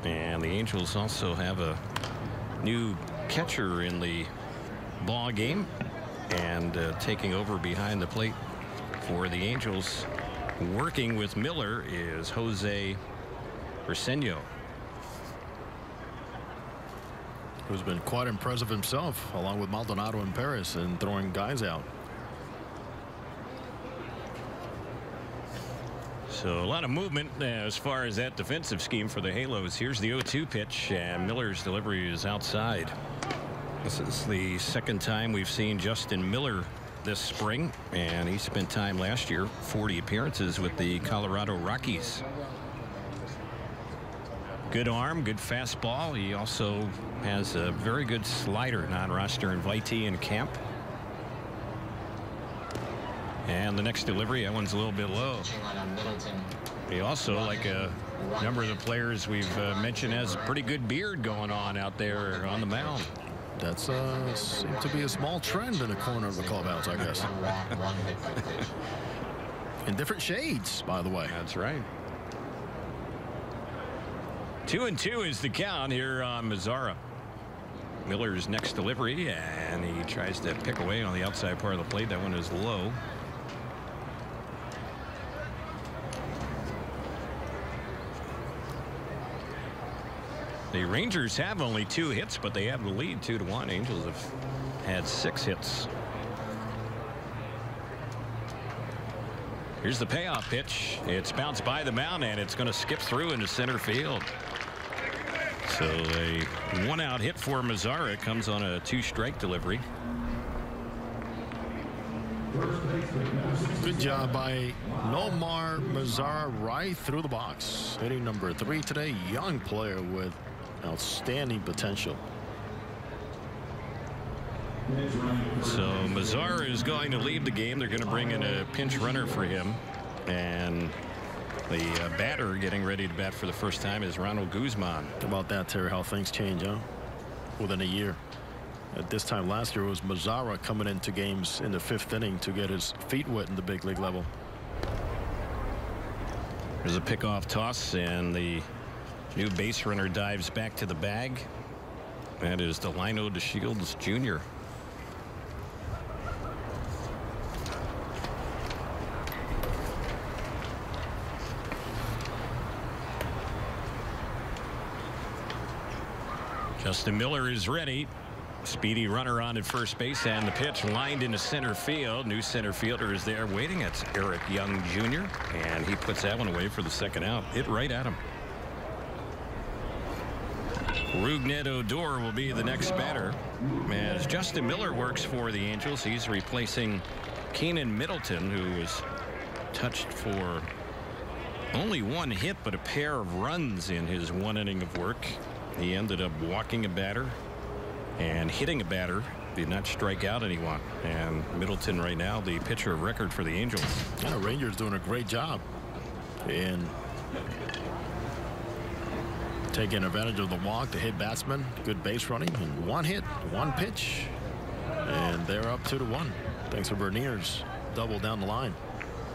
And the Angels also have a new catcher in the ball game, and taking over behind the plate for the Angels, working with Miller, is Jose Urseño, who's been quite impressive himself, along with Maldonado and Perez, and throwing guys out. So a lot of movement as far as that defensive scheme for the Halos. Here's the 0-2 pitch, and Miller's delivery is outside. This is the second time we've seen Justin Miller this spring, and he spent time last year, 40 appearances with the Colorado Rockies. Good arm, good fastball. He also has a very good slider, non-roster invitee in camp. And the next delivery, that one's a little bit low. He also, like a number of the players we've mentioned, has a pretty good beard going on out there on the mound. That's seems to be a small trend in the corner of the clubhouse, I guess. In different shades, by the way. That's right. 2-2 is the count here on Mazzara. Miller's next delivery, and he tries to pick away on the outside part of the plate. That one is low. The Rangers have only 2 hits, but they have the lead 2-1. Angels have had 6 hits. Here's the payoff pitch. It's bounced by the mound, and it's going to skip through into center field. So a 1-out hit for Mazzara. It comes on a 2-strike delivery. Good job by Nomar Mazzara, right through the box. Hitting number 3 today. Young player with outstanding potential. So Mazzara is going to leave the game. They're going to bring in a pinch runner for him, and the batter getting ready to bat for the first time is Ronald Guzman. How about that, Terry? How things change, huh? Within a year. At this time last year, it was Mazzara coming into games in the 5th inning to get his feet wet in the big league level. There's a pickoff toss, and the new base runner dives back to the bag. That is Delino DeShields Jr. Justin Miller is ready. Speedy runner on at first base, and the pitch lined into center field. New center fielder is there waiting. It's Eric Young Jr., and he puts that one away for the second out. Hit right at him. Rougned Odor will be the next batter. As Justin Miller works for the Angels, he's replacing Keenan Middleton, who was touched for only 1 hit, but a pair of runs in his 1 inning of work. He ended up walking a batter and hitting a batter. Did not strike out anyone. And Middleton right now the pitcher of record for the Angels. Yeah, Rangers doing a great job in taking advantage of the walk to hit batsmen. Good base running, and 1 hit, 1 pitch, and they're up 2-1 thanks to Bernier's double down the line.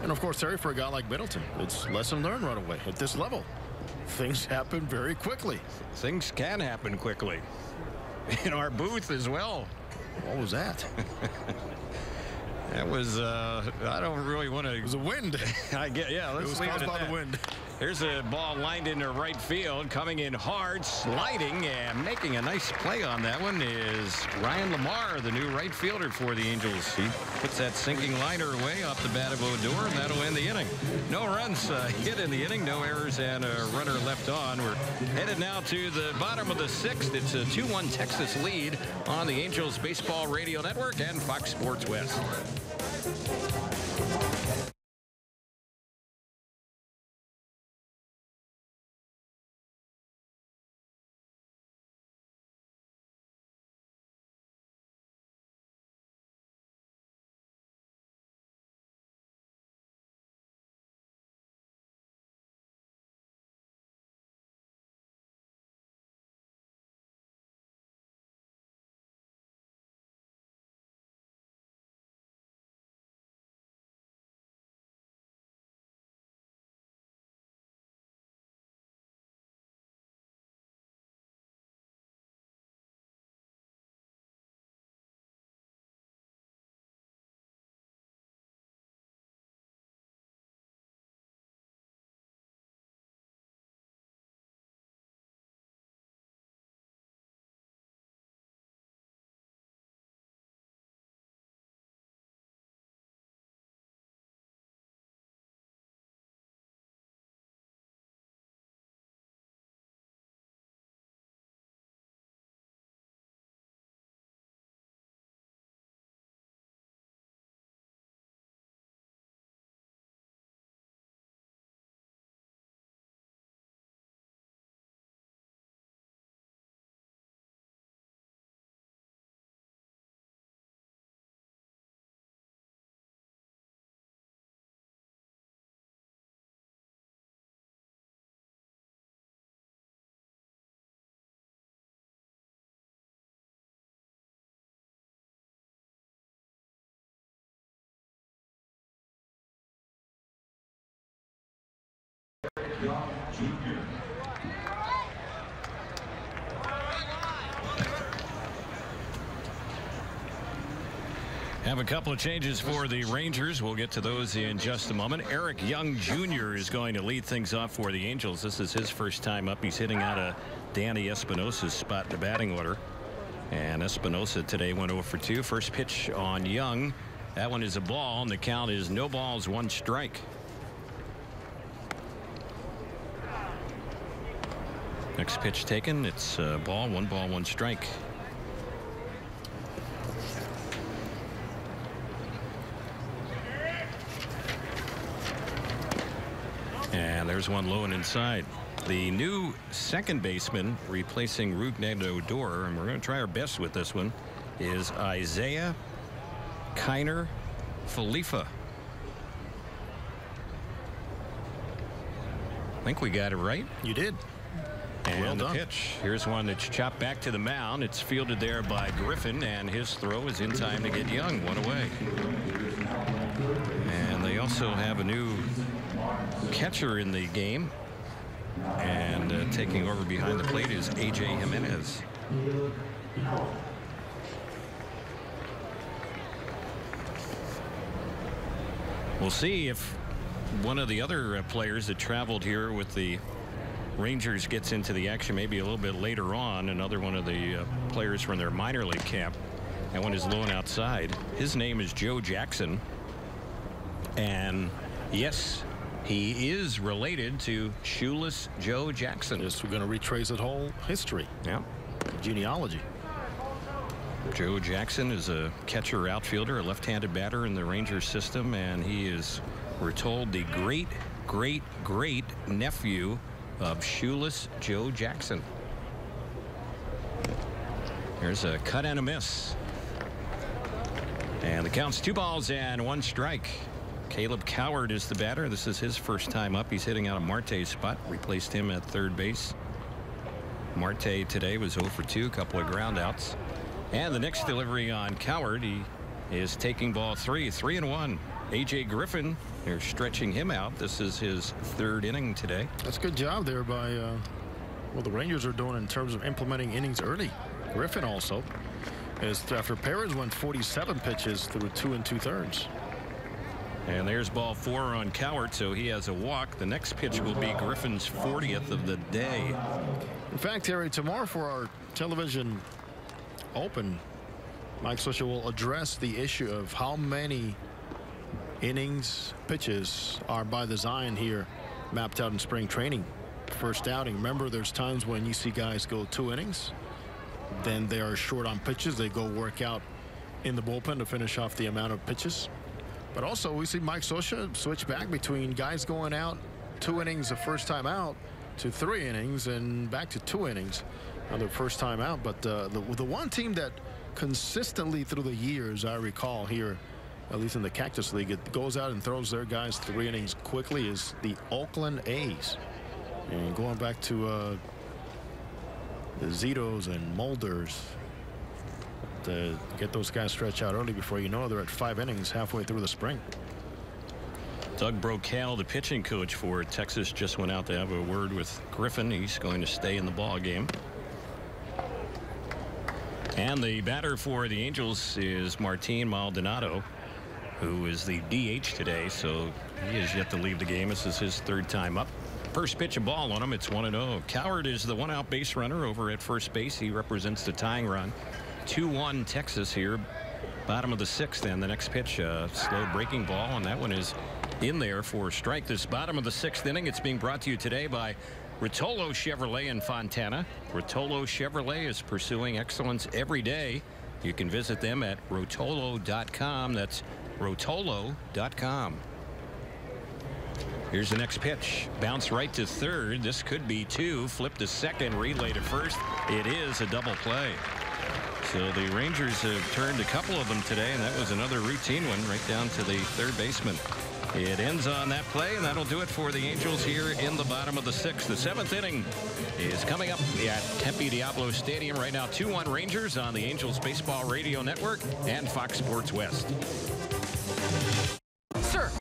And of course, Terry, for a guy like Middleton, it's lesson learned right away. At this level, things happen very quickly. Things can happen quickly in our booth as well. What was that? That was I don't really want to. It was a wind. I get, yeah, let's it was leave caused it at by that. the wind. Here's a ball lined into right field, coming in hard, sliding, and making a nice play on that one is Ryan Lamar, the new right fielder for the Angels. He puts that sinking liner away off the bat of Odor, and that'll end the inning. No runs hit in the inning, no errors, and a runner left on. We're headed now to the bottom of the 6th. It's a 2-1 Texas lead on the Angels Baseball Radio Network and Fox Sports West. Have a couple of changes for the Rangers. We'll get to those in just a moment. Eric Young Jr. is going to lead things off for the Angels. This is his first time up. He's hitting out of Danny Espinosa's spot in the batting order. And Espinosa today went 0 for 2. First pitch on Young. That one is a ball, and the count is no balls, 1 strike. Next pitch taken. It's a ball, 1 strike. And there's one low and inside. The new second baseman replacing Rougned Odor, and we're going to try our best with this one, is Isaiah Kiner Falefa. I think we got it right. You did. And well the done. pitch. Here's one that's chopped back to the mound. It's fielded there by Griffin, and his throw is in time to get Young. 1 away. And they also have a new catcher in the game. And taking over behind the plate is A.J. Jimenez. We'll see if one of the other players that traveled here with the Rangers gets into the action maybe a little bit later on. Another one of the players from their minor league camp. That one is low and outside. His name is Joe Jackson. And yes, he is related to Shoeless Joe Jackson. Yes, we're going to retrace that whole history. Yeah. Genealogy. Joe Jackson is a catcher outfielder, a left-handed batter in the Rangers system, and he is, we're told, the great nephew of Shoeless Joe Jackson. There's a cut and a miss. And the count's 2 balls and 1 strike. Caleb Coward is the batter. This is his first time up. He's hitting out of Marte's spot. Replaced him at third base. Marte today was 0 for 2, a couple of ground outs. And the next delivery on Coward, he is taking ball 3, 3-1. A.J. Griffin, they're stretching him out. This is his 3rd inning today. That's a good job there by what the Rangers are doing in terms of implementing innings early. Griffin also is after Perez went 47 pitches through 2 2/3. And there's ball 4 on Cowart, so he has a walk. The next pitch will be Griffin's 40th of the day. In fact, Terry, tomorrow for our television open, Mike Scioscia will address the issue of how many innings, pitches are by design here mapped out in spring training. First outing, remember, there's times when you see guys go 2 innings, then they are short on pitches. They go work out in the bullpen to finish off the amount of pitches. But also we see Mike Scioscia switch back between guys going out 2 innings the first time out to 3 innings and back to 2 innings on their first time out. But the one team that consistently through the years, I recall here, at least in the Cactus League, it goes out and throws their guys 3 innings quickly, is the Oakland A's. And going back to the Zitos and Mulders, to get those guys stretched out early before you know they're at 5 innings halfway through the spring. Doug Brocal, the pitching coach for Texas, just went out to have a word with Griffin. He's going to stay in the ball game. And the batter for the Angels is Martin Maldonado, who is the DH today, so he is yet to leave the game. This is his 3rd time up. First pitch of ball on him. It's 1-0. Cowart is the 1-out base runner over at first base. He represents the tying run. 2-1 Texas here, bottom of the 6th, and the next pitch, slow breaking ball, and that one is in there for a strike. This bottom of the 6th inning, it's being brought to you today by Rotolo Chevrolet in Fontana. Rotolo Chevrolet is pursuing excellence every day. You can visit them at rotolo.com. That's rotolo.com. Here's the next pitch. Bounce right to 3rd. This could be 2. Flip to 2nd. Relay to 1st. It is a double play. So the Rangers have turned a couple of them today, and that was another routine one right down to the 3rd baseman. It ends on that play, and that'll do it for the Angels here in the bottom of the 6th. The 7th inning is coming up at Tempe Diablo Stadium right now. 2-1 Rangers on the Angels Baseball Radio Network and Fox Sports West. Sir.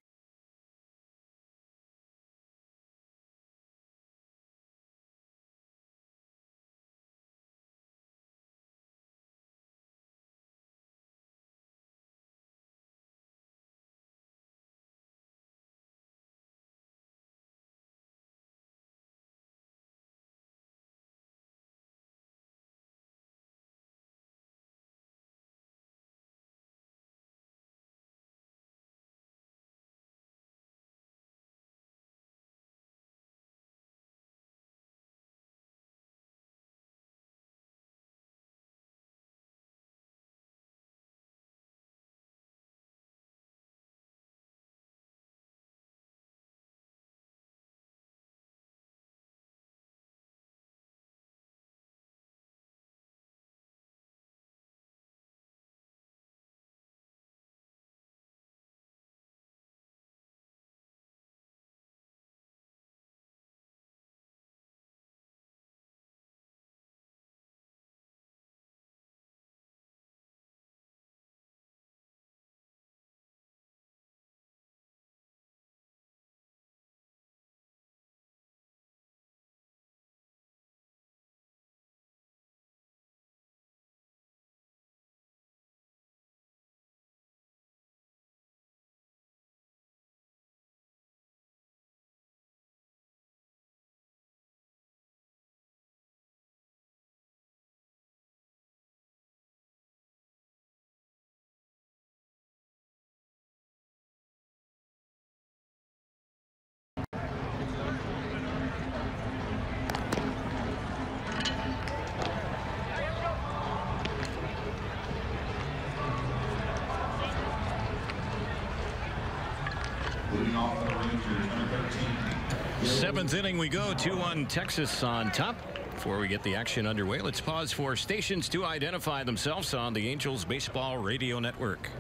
Seventh inning we go. 2-1 Texas on top. Before we get the action underway, let's pause for stations to identify themselves on the Angels Baseball Radio Network.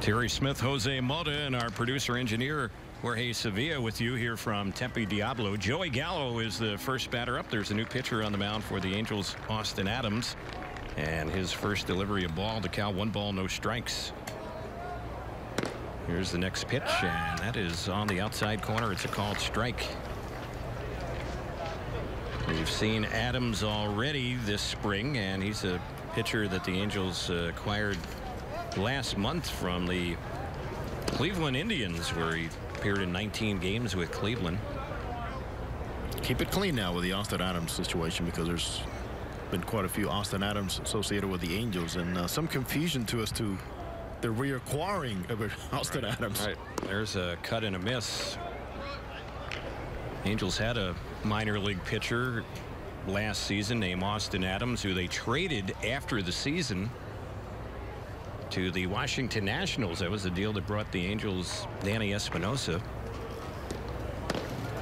Terry Smith, Jose Mota, and our producer engineer Jorge Sevilla with you here from Tempe Diablo. Joey Gallo is the first batter up. There's a new pitcher on the mound for the Angels, Austin Adams, and his first delivery of ball to Cal. 1 ball, no strikes. Here's the next pitch, and that is on the outside corner. It's a called strike. We've seen Adams already this spring, and he's a pitcher that the Angels acquired last month from the Cleveland Indians, where he appeared in 19 games with Cleveland. Keep it clean now with the Austin Adams situation, because there's been quite a few Austin Adams associated with the Angels, and some confusion to us to the reacquiring of Austin Adams. Right. There's a cut and a miss. Angels had a minor league pitcher last season named Austin Adams, who they traded after the season to the Washington Nationals. That was the deal that brought the Angels Danny Espinosa.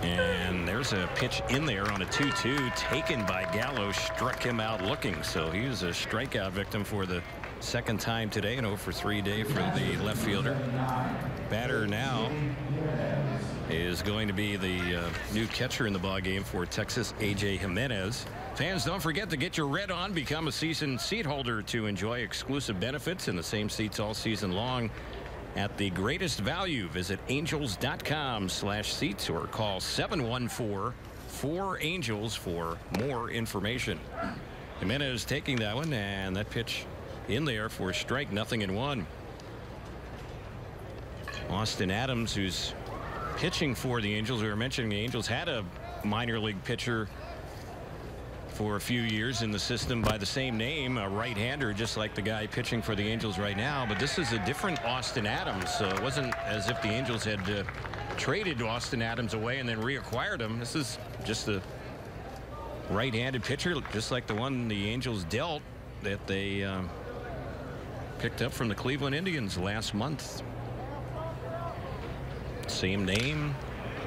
And there's a pitch in there on a 2-2 taken by Gallo, struck him out looking. So he was a strikeout victim for the second time today, an 0-for-3 day for the left fielder. Batter now is going to be the new catcher in the ball game for Texas, A.J. Jimenez. Fans, don't forget to get your red on. Become a season seat holder to enjoy exclusive benefits in the same seats all season long at the greatest value. Visit angels.com/seats or call 714-4ANGELS for more information. Jimenez taking that one, and that pitch in there for a strike, 0-1. Austin Adams, who's pitching for the Angels. We were mentioning the Angels had a minor league pitcher for a few years in the system by the same name, a right-hander, just like the guy pitching for the Angels right now. But this is a different Austin Adams, so it wasn't as if the Angels had traded Austin Adams away and then reacquired him. This is just a right-handed pitcher, just like the one the Angels dealt that they picked up from the Cleveland Indians last month. Same name,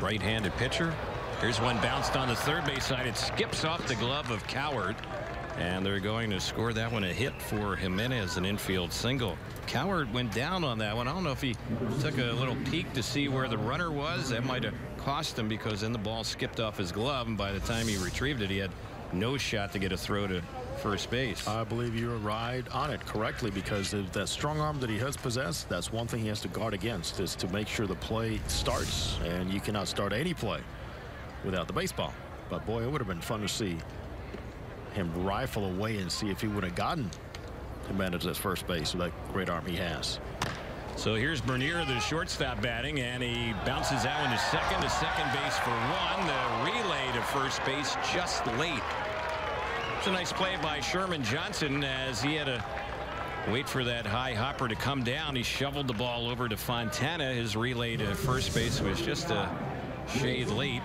right-handed pitcher. Here's one bounced on the third base side. It skips off the glove of Coward, and they're going to score that one a hit for Jimenez, an infield single. Coward went down on that one. I don't know if he took a little peek to see where the runner was. That might have cost him, because then the ball skipped off his glove, and by the time he retrieved it, he had no shot to get a throw to first base. I believe you're right on it correctly, because of that strong arm that he has possessed, that's one thing he has to guard against, is to make sure the play starts, and you cannot start any play without the baseball. But boy, it would have been fun to see him rifle away and see if he would have gotten Jimenez at first base with that great arm he has. So here's Bernier, the shortstop, batting, and he bounces that one to second base for one. The relay to first base just late. It's a nice play by Sherman Johnson, as he had to wait for that high hopper to come down. He shoveled the ball over to Fontana. His relay to first base was just a shade late.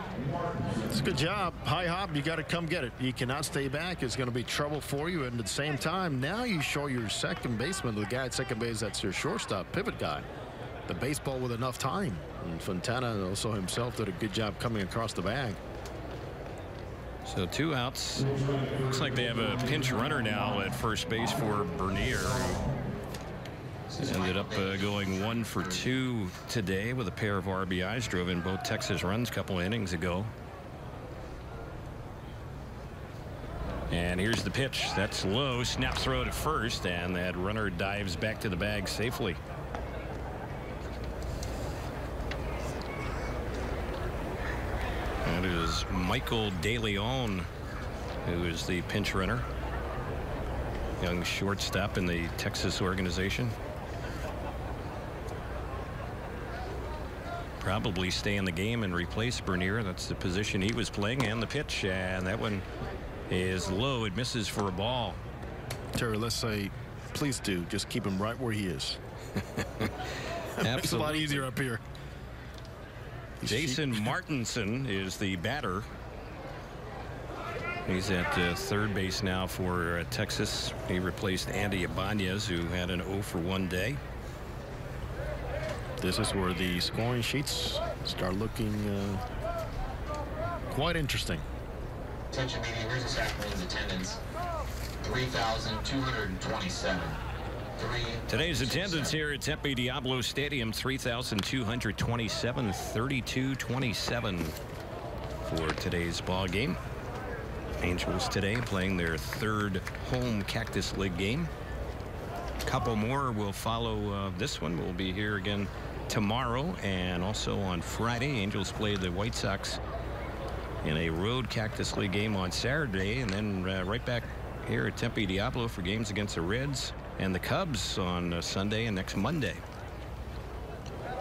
It's a good job. High hop, you got to come get it. You cannot stay back. It's going to be trouble for you. And at the same time, now you show your second baseman, the guy at second base, that's your shortstop, pivot guy, the baseball with enough time. And Fontana also himself did a good job coming across the bag. So 2 outs. Looks like they have a pinch runner now at first base for Bernier. Ended up going 1 for 2 today with a pair of RBIs. Drove in both Texas runs a couple innings ago. And here's the pitch. That's low. Snap throw to first, and that runner dives back to the bag safely. That is Michael DeLeon, who is the pinch runner. Young shortstop in the Texas organization. Probably stay in the game and replace Bernier. That's the position he was playing. And the pitch, and that one is low. It misses for a ball. Terry, let's say, please do just keep him right where he is. It's a lot easier up here. Jason Martinson is the batter. He's at third base now for Texas. He replaced Andy Ibanez, who had an 0-for-1 day. This is where the scoring sheets start looking quite interesting. Attention media, here's this afternoon's attendance. 3,227. Today's attendance here at Tempe Diablo Stadium, 3,227, 32-27 for today's ball game. Angels today playing their third home Cactus League game. A couple more will follow this one. We'll be here again tomorrow and also on Friday. Angels play the White Sox in a road Cactus League game on Saturday, and then right back here at Tempe Diablo for games against the Reds and the Cubs on Sunday and next Monday.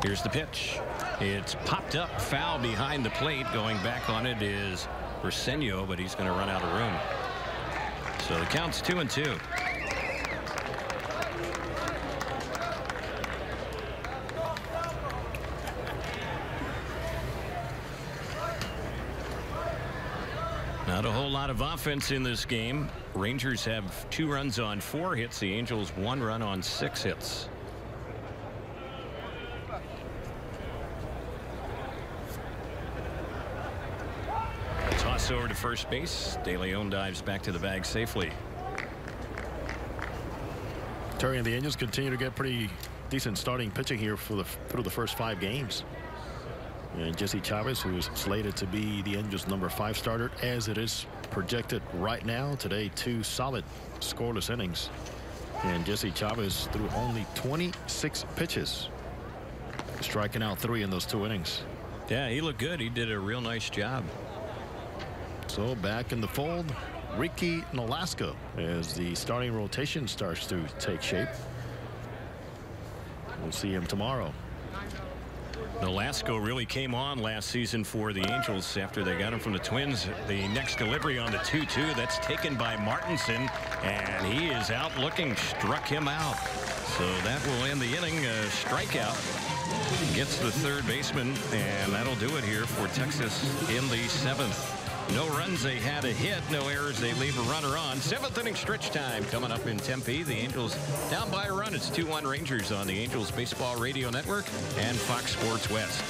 Here's the pitch. It's popped up, foul behind the plate. Going back on it is Briseño, but he's going to run out of room. So the count's 2-2. Not a whole lot of offense in this game. Rangers have 2 runs on 4 hits. The Angels 1 run on 6 hits. Toss over to first base. De Leon dives back to the bag safely. Terry, and the Angels continue to get pretty decent starting pitching here through the first 5 games. And Jesse Chavez, who is slated to be the Angels' number 5 starter, as it is projected right now. Today, 2 solid scoreless innings. And Jesse Chavez threw only 26 pitches, striking out 3 in those 2 innings. Yeah, he looked good. He did a real nice job. So back in the fold, Ricky Nolasco, as the starting rotation starts to take shape. We'll see him tomorrow. Nolasco really came on last season for the Angels after they got him from the Twins. The next delivery on the 2-2, that's taken by Martinson, and he is out looking, struck him out. So that will end the inning. Strikeout gets the third baseman, and that'll do it here for Texas in the 7th. No runs, they had a hit. No errors, they leave a runner on. 7th inning stretch time coming up in Tempe. The Angels down by a run. It's 2-1 Rangers on the Angels Baseball Radio Network and Fox Sports West.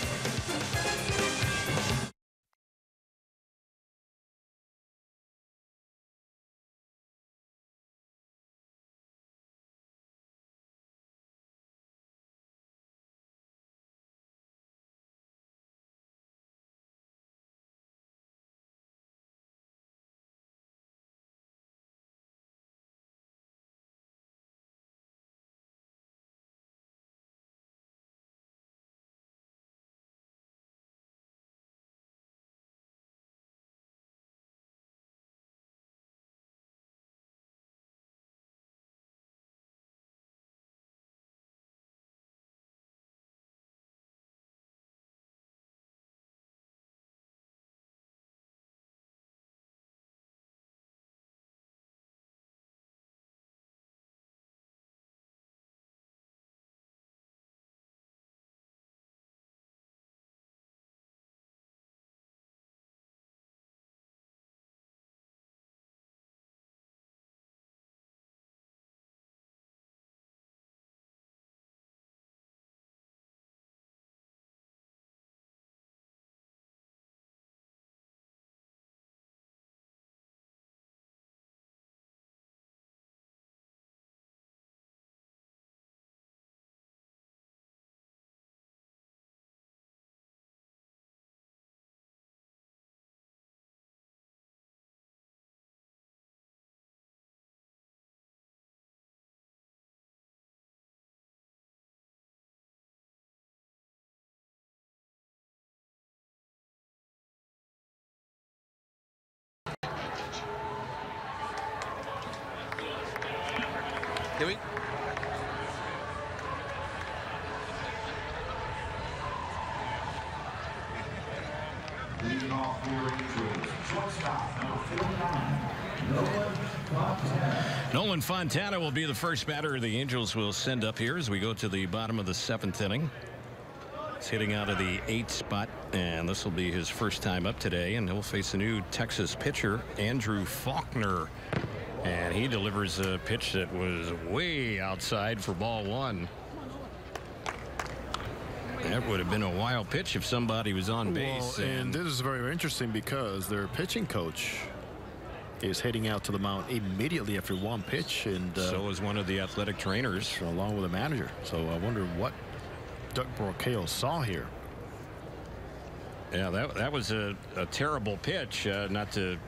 Huey. Nolan Fontana will be the first batter the Angels will send up here as we go to the bottom of the 7th inning. He's hitting out of the 8th spot, and this will be his first time up today, and he'll face a new Texas pitcher, Andrew Faulkner. And he delivers a pitch that was way outside for ball 1. That would have been a wild pitch if somebody was on base. Well, and this is very interesting because their pitching coach is heading out to the mound immediately after 1 pitch, and so is one of the athletic trainers, along with the manager. So I wonder what Doug Brocail saw here. Yeah, that was a terrible pitch. Not to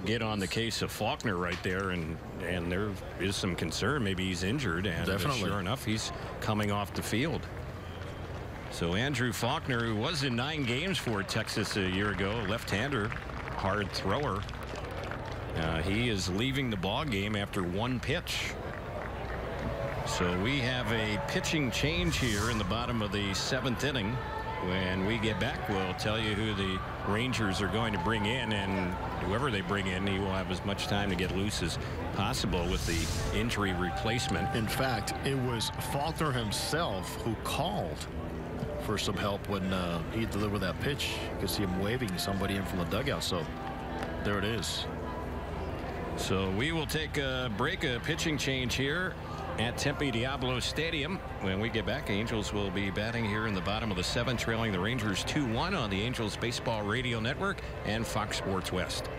get on the case of Faulkner right there, and there is some concern. Maybe he's injured, and sure enough, he's coming off the field. So Andrew Faulkner, who was in 9 games for Texas a year ago, left-hander, hard thrower. He is leaving the ball game after one pitch. So we have a pitching change here in the bottom of the 7th inning. When we get back, we'll tell you who the Rangers are going to bring in, and whoever they bring in, he will have as much time to get loose as possible with the injury replacement. In fact, it was Faulkner himself who called for some help when he delivered that pitch. You could see him waving somebody in from the dugout. So there it is. So we will take a break, a pitching change here at Tempe Diablo Stadium. When we get back, Angels will be batting here in the bottom of the 7th, trailing the Rangers 2-1 on the Angels Baseball Radio Network and Fox Sports West.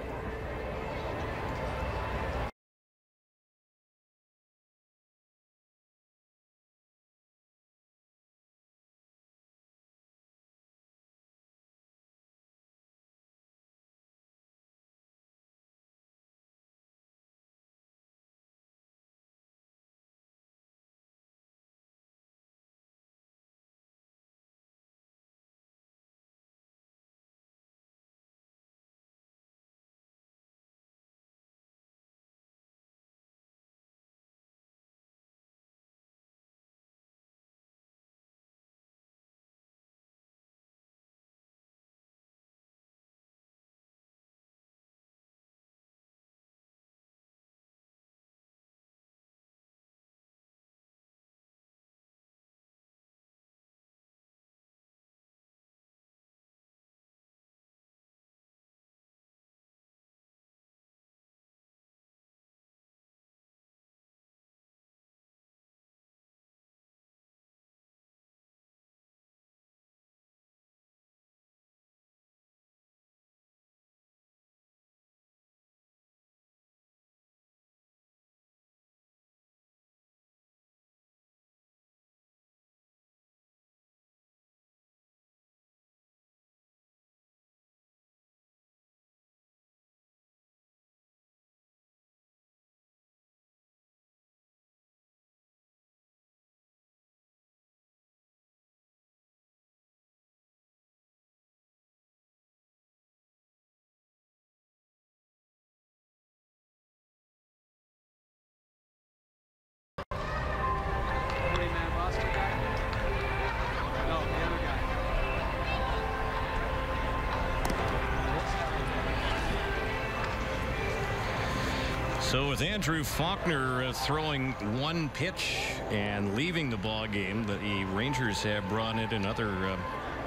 So with Andrew Faulkner throwing one pitch and leaving the ball game, the Rangers have brought in another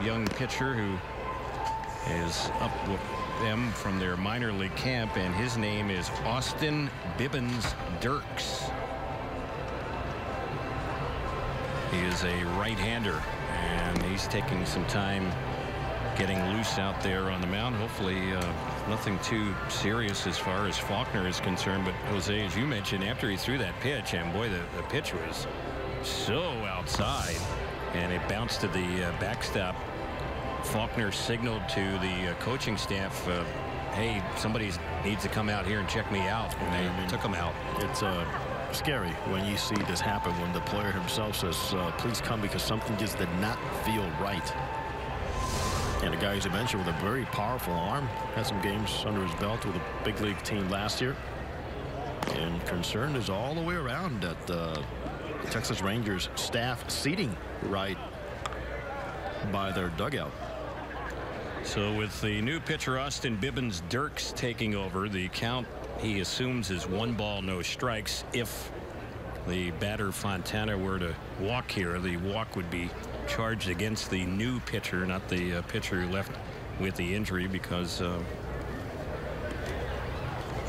young pitcher who is up with them from their minor league camp, and his name is Austin Bibbins Dirks. He is a right-hander, and he's taking some time getting loose out there on the mound. Hopefully nothing too serious as far as Faulkner is concerned. But Jose, as you mentioned, after he threw that pitch, and boy, the pitch was so outside, and it bounced to the backstop. Faulkner signaled to the coaching staff, hey, somebody needs to come out here and check me out, and they took him out. It's scary when you see this happen, when the player himself says, please come, because something just did not feel right. And a guy, as you mentioned, with a very powerful arm, had some games under his belt with a big league team last year. And concern is all the way around that the Texas Rangers staff seating right by their dugout. So with the new pitcher Austin Bibbins Dirks taking over, the count he assumes is 1 ball, no strikes. If the batter Fontana were to walk here, the walk would be charged against the new pitcher, not the pitcher who left with the injury, because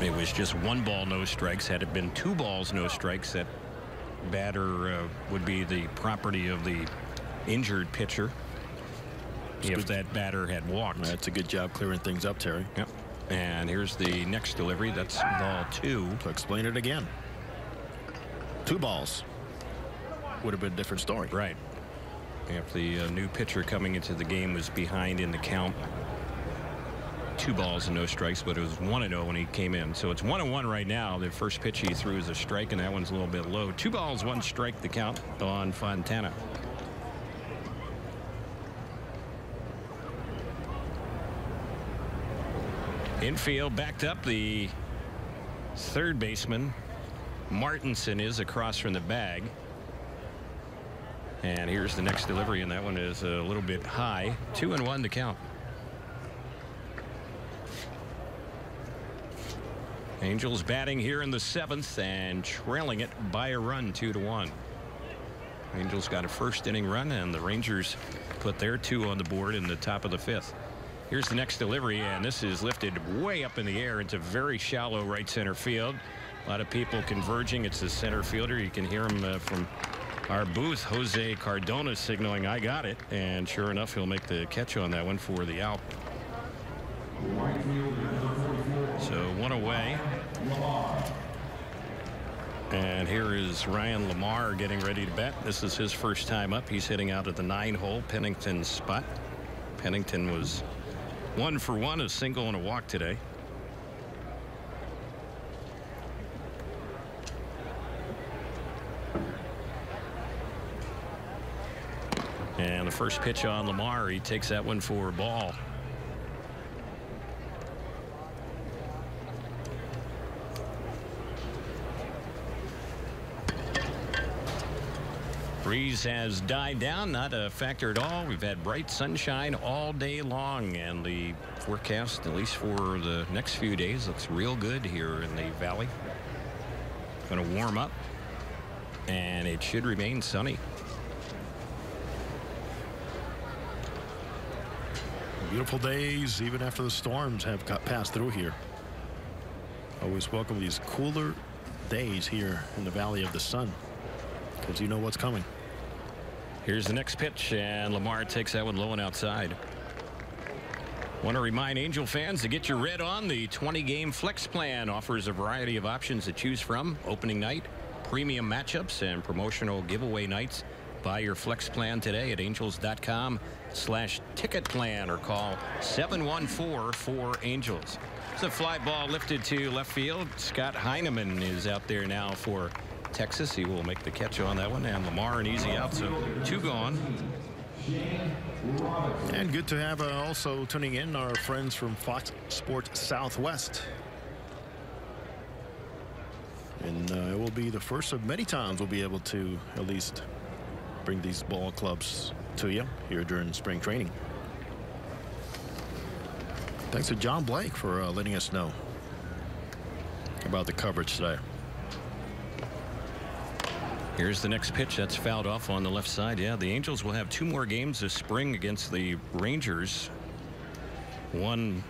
it was just 1 ball, no strikes. Had it been 2 balls, no strikes, that batter would be the property of the injured pitcher if that batter had walked. That's a good job clearing things up, Terry. Yep. And here's the next delivery. That's ball 2. To explain it again, 2 balls would have been a different story. Right. If the new pitcher coming into the game was behind in the count, 2 balls and no strikes, but it was 1-0 when he came in. So it's 1-1 right now. The first pitch he threw is a strike, and that one's a little bit low. 2 balls, 1 strike, the count on Fontana. Infield backed up. The third baseman Martinson is across from the bag. And here's the next delivery, and that one is a little bit high. 2-1 to count. Angels batting here in the 7th and trailing it by a run, 2-1. Angels got a first inning run, and the Rangers put their 2 on the board in the top of the 5th. Here's the next delivery, and this is lifted way up in the air into very shallow right center field. A lot of people converging. It's the center fielder. You can hear him from our booth. Jose Cardona signaling, "I got it," and sure enough, he'll make the catch on that one for the out. So 1 away. And here is Ryan Lamar getting ready to bat. This is his first time up. He's hitting out at the 9-hole Pennington spot. Pennington was 1 for 1, a single and a walk today. And the first pitch on Lamar, he takes that one for a ball. Breeze has died down, not a factor at all. We've had bright sunshine all day long, and the forecast, at least for the next few days, looks real good here in the valley. Going to warm up, and it should remain sunny. Beautiful days even after the storms have passed through here. Always welcome these cooler days here in the Valley of the Sun, because you know what's coming. Here's the next pitch, and Lamar takes that one low and outside. Want to remind Angel fans to get your red on. The 20-game flex plan offers a variety of options to choose from. Opening night, premium matchups, and promotional giveaway nights. Buy your flex plan today at angels.com/ticket plan or call 714-4-ANGELS. It's a fly ball lifted to left field. Scott Heineman is out there now for Texas. He will make the catch on that one, and Lamar an easy out, so 2 gone. And good to have also tuning in our friends from Fox Sports Southwest. And it will be the first of many times we'll be able to at least bring these ball clubs to you here during spring training. Thanks to John Blake for letting us know about the coverage today. Here's the next pitch. That's fouled off on the left side. Yeah, the Angels will have 2 more games this spring against the Rangers. One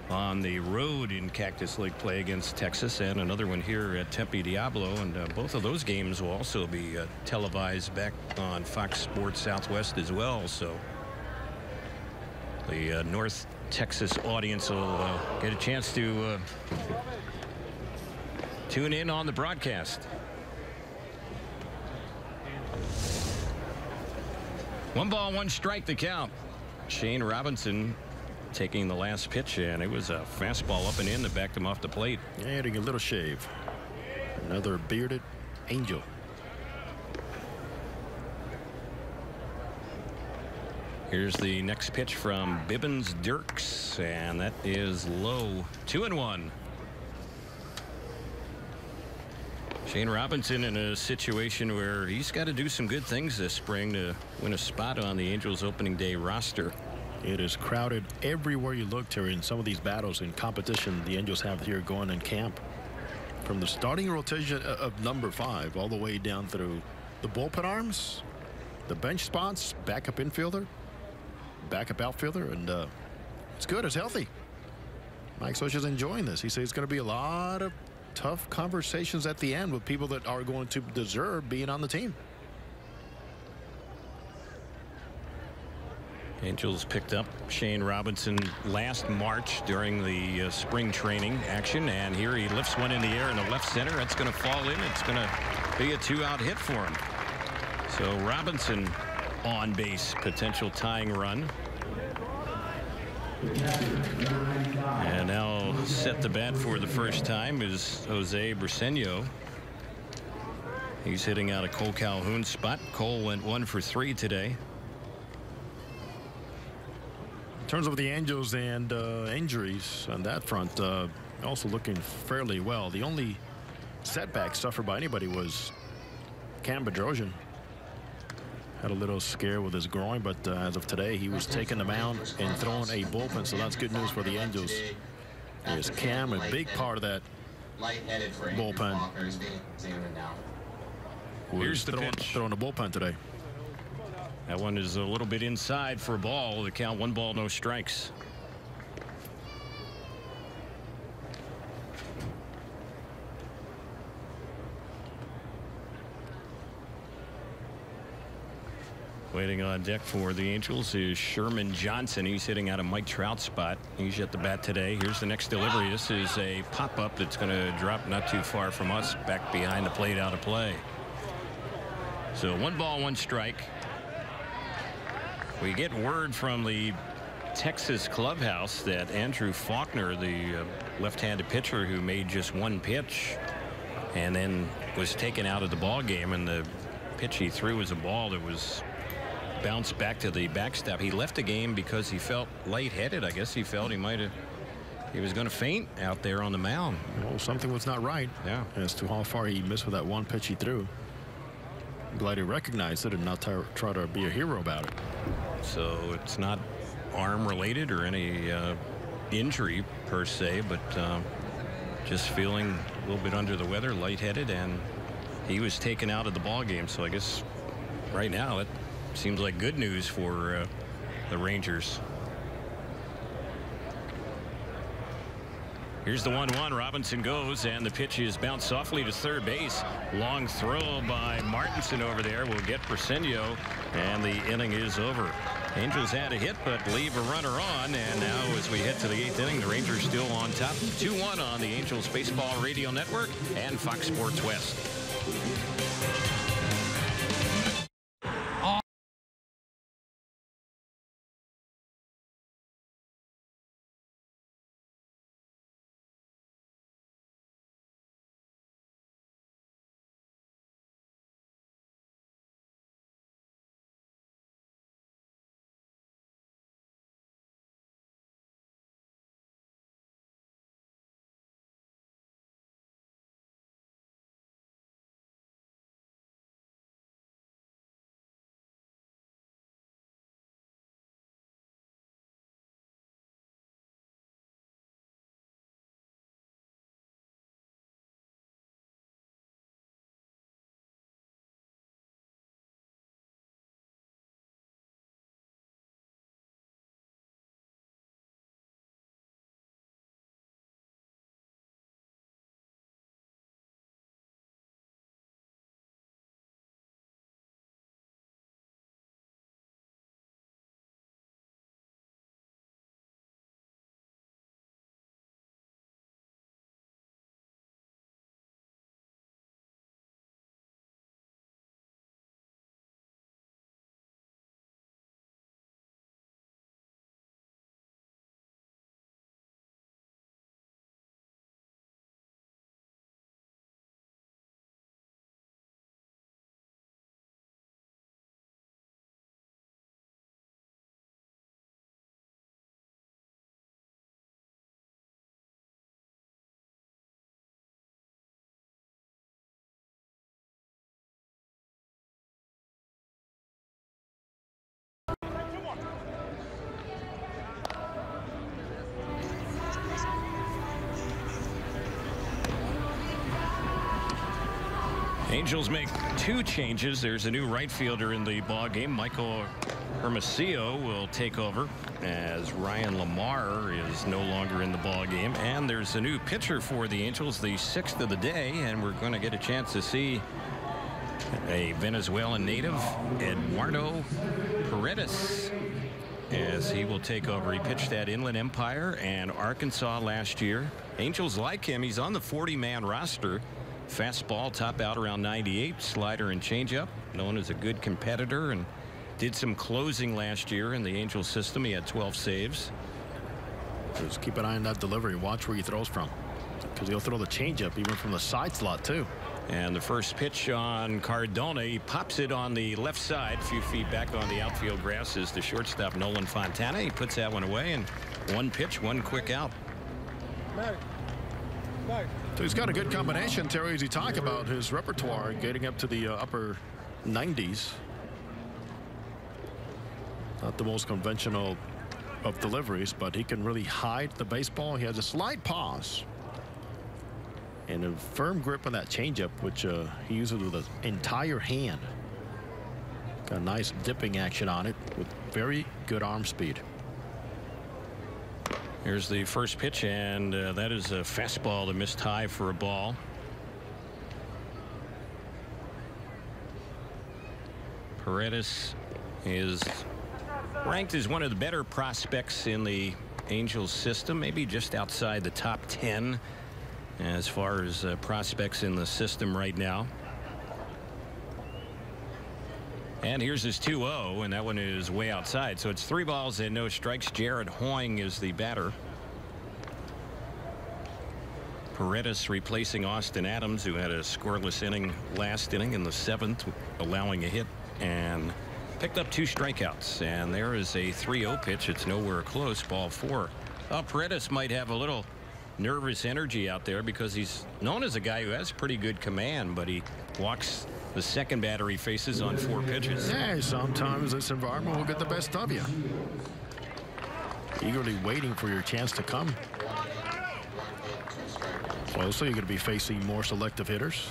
on the road in Cactus League play against Texas, and another one here at Tempe Diablo, and both of those games will also be televised back on Fox Sports Southwest as well. So the North Texas audience will get a chance to tune in on the broadcast. 1 ball, 1 strike to count. Shane Robinson taking the last pitch, and it was a fastball up and in that backed him off the plate. Adding a little shave. Another bearded Angel. Here's the next pitch from Bibbins Dirks, and that is low. 2-1. Shane Robinson in a situation where he's got to do some good things this spring to win a spot on the Angels opening day roster. It is crowded everywhere you look, Terry, in some of these battles and competition the Angels have here going in camp. From the starting rotation of number 5 all the way down through the bullpen arms, the bench spots, backup infielder, backup outfielder, and it's good. It's healthy. Mike Scioscia's enjoying this. He says it's going to be a lot of tough conversations at the end with people that are going to deserve being on the team. Angels picked up Shane Robinson last March during the spring training action, and here he lifts one in the air in the left center. That's going to fall in. It's going to be a 2-out hit for him. So Robinson on base, potential tying run. And now set the bat for the first time is Jose Briseño. He's hitting out a Cole Calhoun spot. Cole went 1 for 3 today. In terms of the Angels and injuries on that front, also looking fairly well. The only setback suffered by anybody was Cam Bedrosian. Had a little scare with his groin, but as of today, he was taking the mound and throwing a bullpen, so that's good news for the Angels. Is Cam a big part of that bullpen? Here's the pitch. Throwing the bullpen today. That one is a little bit inside for a ball. The count 1 ball, no strikes. Waiting on deck for the Angels is Sherman Johnson. He's hitting out of Mike Trout's spot. He's at the bat today. Here's the next delivery. This is a pop-up that's going to drop not too far from us, back behind the plate, out of play. So 1 ball, 1 strike. We get word from the Texas clubhouse that Andrew Faulkner, the left-handed pitcher who made just 1 pitch and then was taken out of the ball game, and the pitch he threw was a ball that was bounced back to the backstop. He left the game because he felt lightheaded. I guess he felt he was going to faint out there on the mound. Well, something was not right. Yeah. As to how far he missed with that 1 pitch he threw. I'm glad he recognized it and not try to be a hero about it. So it's not arm related or any injury per se, but just feeling a little bit under the weather, lightheaded, and he was taken out of the ball game. So I guess right now it seems like good news for the Rangers. Here's the 1-1. Robinson goes, and the pitch is bounced softly to third base. Long throw by Martinson over there will get Presidio, and the inning is over. Angels had a hit but leave a runner on, and now as we head to the 8th inning, the Rangers still on top 2-1 on the Angels Baseball Radio Network and Fox Sports West. Angels make 2 changes. There's a new right fielder in the ball game. Michael Hermosillo will take over as Ryan Lamar is no longer in the ball game. And there's a new pitcher for the Angels, the 6th of the day, and we're going to get a chance to see a Venezuelan native, Eduardo Paredes, as he will take over. He pitched at Inland Empire and Arkansas last year. Angels like him. He's on the 40-man roster. Fastball top out around 98, slider and changeup, known as a good competitor, and did some closing last year in the Angels system. He had 12 saves. Just keep an eye on that delivery. Watch where he throws from, because he'll throw the changeup even from the side slot too. And the first pitch on Cardona, he pops it on the left side, a few feet back on the outfield grass is the shortstop Nolan Fontana. He puts that one away, and one pitch, one quick out. So he's got a good combination, Terry, as you talk about his repertoire getting up to the upper 90s. Not the most conventional of deliveries, but he can really hide the baseball. He has a slight pause and a firm grip on that changeup, which he uses with his entire hand. Got a nice dipping action on it with very good arm speed. Here's the first pitch, and that is a fastball that missed high for a ball. Paredes is ranked as one of the better prospects in the Angels system, maybe just outside the top 10 as far as prospects in the system right now. And here's his 2-0, and that one is way outside. So it's 3 balls and no strikes. Jared Hoying is the batter. Paredes replacing Austin Adams, who had a scoreless inning last inning in the 7th, allowing a hit and picked up 2 strikeouts. And there is a 3-0 pitch. It's nowhere close. Ball 4. Paredes might have a little nervous energy out there because he's known as a guy who has pretty good command, but he walks the second batter he faces on 4 pitches. Yeah, sometimes this environment will get the best of you. Eagerly waiting for your chance to come. Also, you're going to be facing more selective hitters.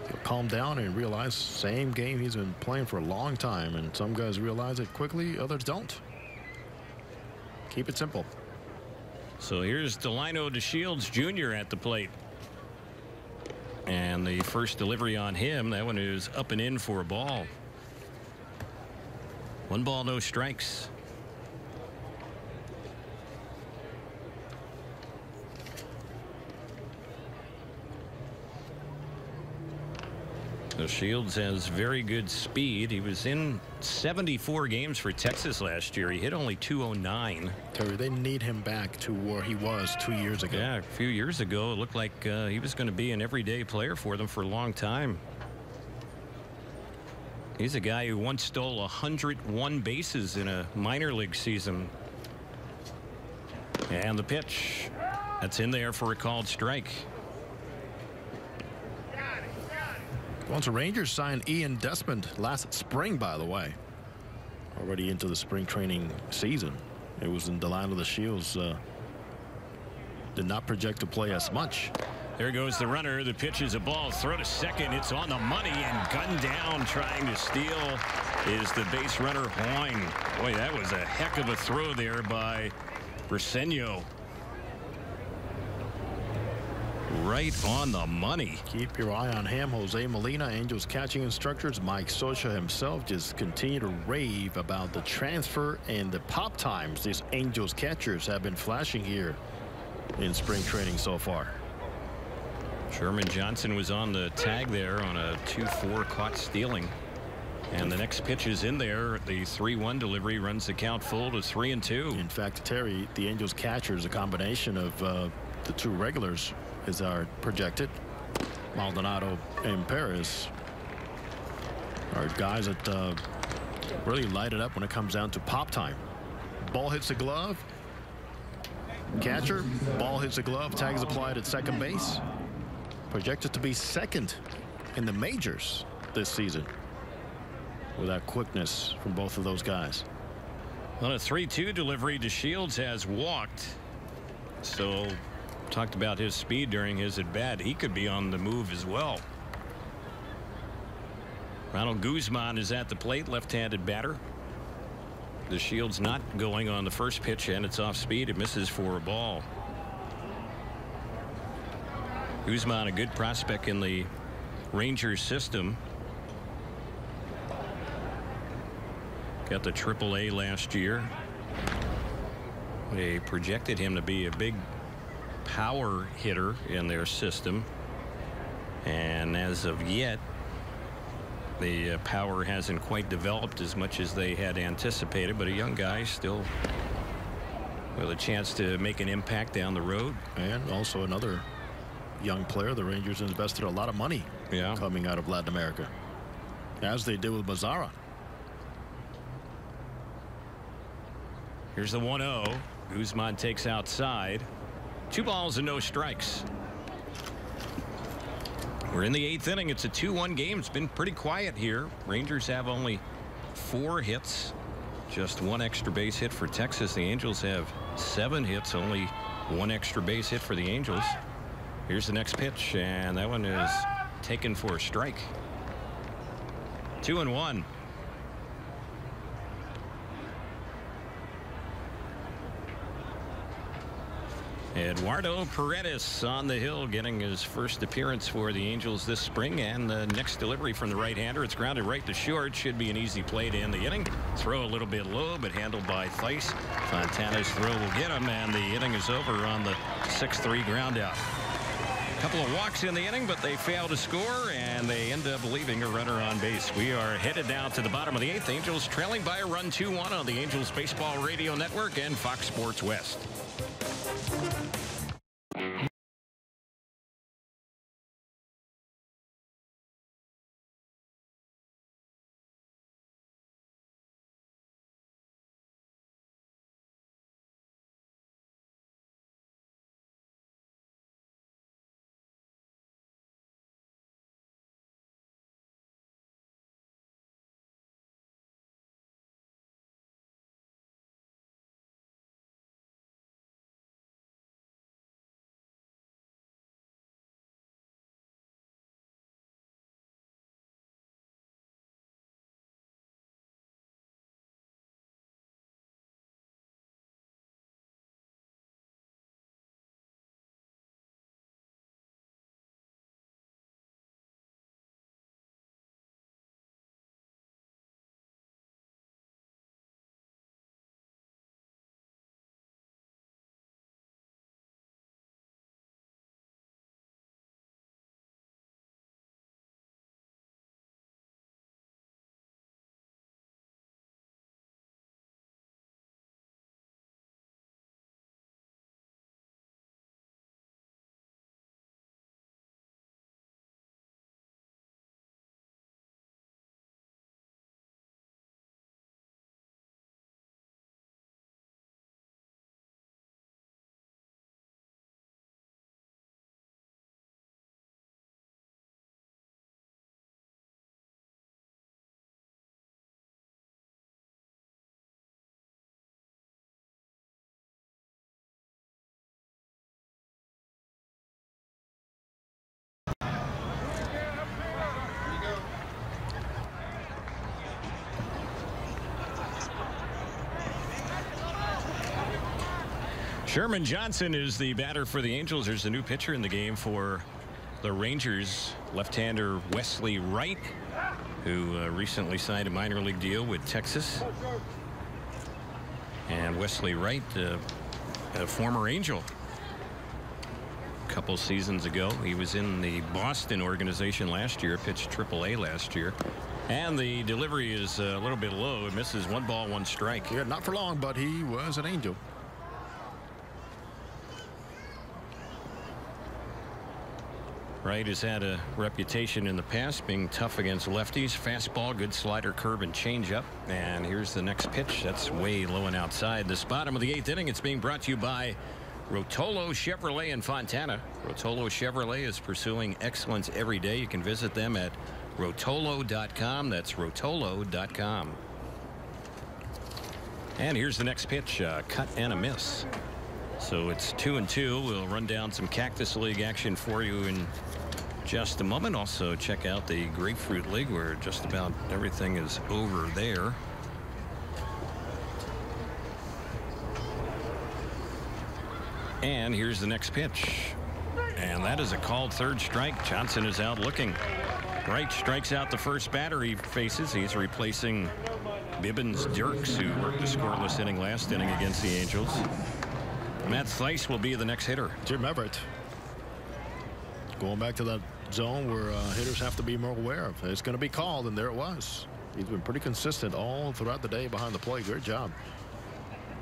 He'll calm down and realize same game he's been playing for a long time, and some guys realize it quickly, others don't. Keep it simple. So here's Delino DeShields Jr. at the plate. And the first delivery on him, that one is up and in for a ball. 1 ball, no strikes. DeShields has very good speed. He was in 74 games for Texas last year. He hit only 209. Terry, they need him back to where he was 2 years ago. Yeah, a few years ago, it looked like he was going to be an everyday player for them for a long time. He's a guy who once stole 101 bases in a minor league season. And the pitch, that's in there for a called strike. Once the Rangers signed Ian Desmond last spring, by the way. Already into the spring training season. It was in Delino DeShields. Did not project to play as much. There goes the runner. The pitch is a ball. Throw to second. It's on the money and gunned down. Trying to steal is the base runner Hoying. Boy, that was a heck of a throw there by Briseño. Right on the money. Keep your eye on him. Jose Molina, Angels catching instructors. Mike Scioscia himself just continue to rave about the transfer and the pop times these Angels catchers have been flashing here in spring training so far. Sherman Johnson was on the tag there on a 2-4 caught stealing. And the next pitch is in there. The 3-1 delivery runs the count full to 3-2. In fact, Terry, the Angels catchers, a combination of the 2 regulars is our projected. Maldonado and Perez are guys that really light it up when it comes down to pop time. Ball hits the glove. Catcher, ball hits the glove. Tag is applied at second base. Projected to be second in the majors this season with that quickness from both of those guys. On a 3-2 delivery, DeShields has walked. So talked about his speed during his at bat. He could be on the move as well. Ronald Guzman is at the plate, left-handed batter. DeShields not going on the first pitch, and it's off speed. It misses for a ball. Guzman, a good prospect in the Rangers system. Got the AAA last year. They projected him to be a big power hitter in their system, and as of yet the power hasn't quite developed as much as they had anticipated, but a young guy still with a chance to make an impact down the road. And also another young player. The Rangers invested a lot of money coming out of Latin America, as they did with Mazzara. Here's the 1-0. Guzman takes outside. 2 balls and no strikes. We're in the 8th inning. It's a 2-1 game. It's been pretty quiet here. Rangers have only 4 hits. Just 1 extra base hit for Texas. The Angels have 7 hits. Only 1 extra base hit for the Angels. Here's the next pitch, and that one is taken for a strike. 2-1. Eduardo Paredes on the hill, getting his first appearance for the Angels this spring, and the next delivery from the right-hander. It's grounded right to short. Should be an easy play to end the inning. Throw a little bit low, but handled by Theis. Fontana's throw will get him, and the inning is over on the 6-3 ground out. A couple of walks in the inning, but they fail to score, and they end up leaving a runner on base. We are headed now to the bottom of the 8th. Angels trailing by a run 2-1 on the Angels Baseball Radio Network and Fox Sports West. Sherman Johnson is the batter for the Angels. There's a new pitcher in the game for the Rangers, left-hander Wesley Wright, who recently signed a minor league deal with Texas. And Wesley Wright, a former Angel. A couple seasons ago, he was in the Boston organization last year, pitched AAA last year. And the delivery is a little bit low. It misses 1 ball, 1 strike. Yeah, not for long, but he was an Angel. Wright has had a reputation in the past being tough against lefties. Fastball, good slider, curve, and changeup. And here's the next pitch. That's way low and outside. This bottom of the 8th inning. It's being brought to you by Rotolo Chevrolet in Fontana. Rotolo Chevrolet is pursuing excellence every day. You can visit them at rotolo.com. That's rotolo.com. And here's the next pitch. Cut and a miss. So it's 2-2. We'll run down some Cactus League action for you in just a moment. Also check out the Grapefruit League, where just about everything is over there. And here's the next pitch. And that is a called 3rd strike. Johnson is out looking. Wright strikes out the first batter he faces. He's replacing Bibbins Dirks, who worked a scoreless inning last inning against the Angels. Matt Theis will be the next hitter. Jim Everett going back to that zone where hitters have to be more aware of. It's going to be called, and there it was. He's been pretty consistent all throughout the day behind the plate. Great job.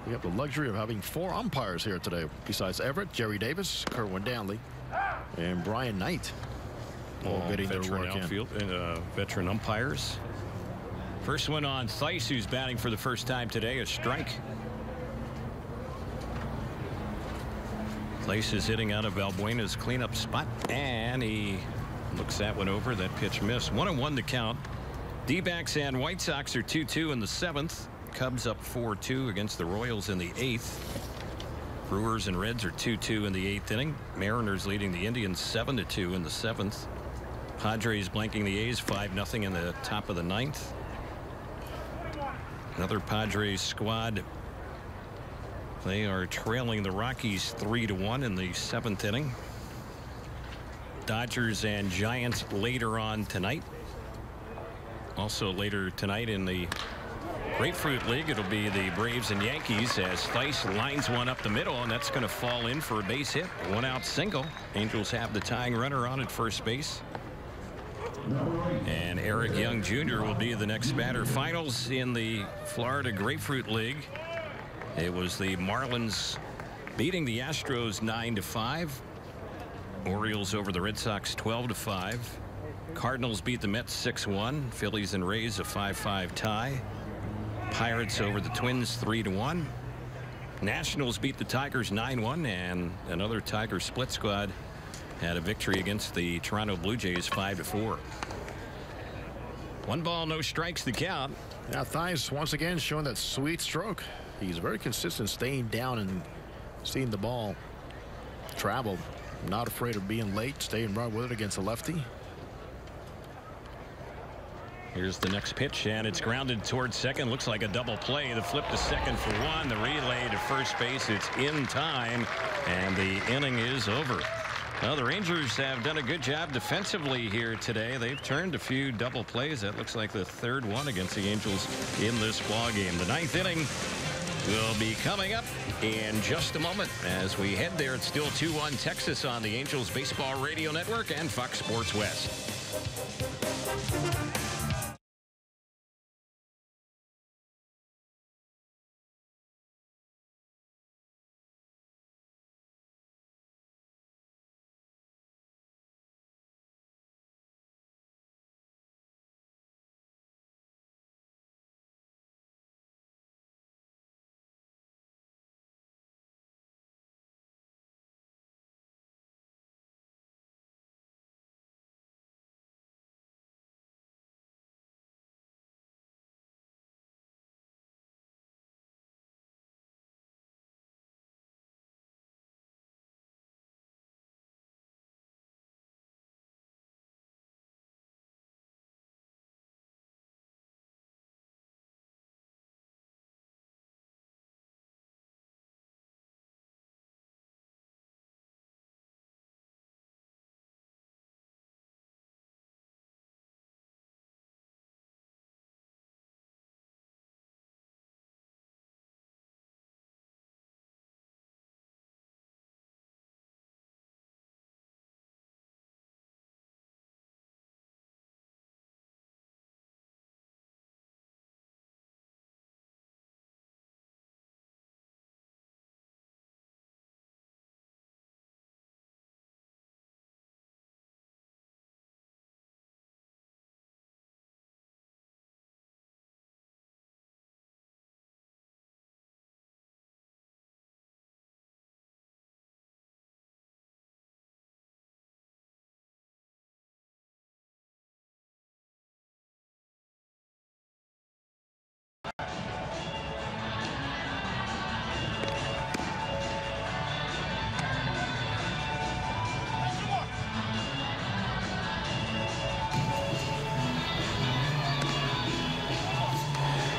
We have the luxury of having 4 umpires here today, besides Everett, Jerry Davis, Kerwin Danley, and Brian Knight. All getting their veteran work in. outfield and veteran umpires. First one on Theis, who's batting for the first time today. A strike. Theis is hitting out of Valbuena's cleanup spot, and he looks that one over. That pitch missed. 1-1 to count. D-backs and White Sox are 2-2 in the 7th. Cubs up 4-2 against the Royals in the 8th. Brewers and Reds are 2-2 in the 8th inning. Mariners leading the Indians 7-2 in the 7th. Padres blanking the A's 5-0 in the top of the 9th. Another Padres squad. They are trailing the Rockies 3-1 in the 7th inning. Dodgers and Giants later on tonight. Also later tonight in the Grapefruit League, it'll be the Braves and Yankees as Theis lines one up the middle, and that's going to fall in for a base hit. 1-out single. Angels have the tying runner on at first base. And Eric Young Jr. will be the next batter. Finals in the Florida Grapefruit League. It was the Marlins beating the Astros 9-5. Orioles over the Red Sox 12-5. Cardinals beat the Mets 6-1. Phillies and Rays a 5-5 tie. Pirates over the Twins 3-1. Nationals beat the Tigers 9-1, and another Tiger split squad had a victory against the Toronto Blue Jays 5-4. 1 ball, no strikes, the count. Now Theis once again showing that sweet stroke. He's very consistent, staying down and seeing the ball travel. Not afraid of being late, staying right with it against a lefty. Here's the next pitch, and it's grounded towards second. Looks like a double play. The flip to second for one. The relay to first base. It's in time, and the inning is over. Well, the Rangers have done a good job defensively here today. They've turned a few double plays. That looks like the third one against the Angels in this ball game. The 9th inning will be coming up in just a moment. As we head there, it's still 2-1 Texas on the Angels Baseball Radio Network and Fox Sports West.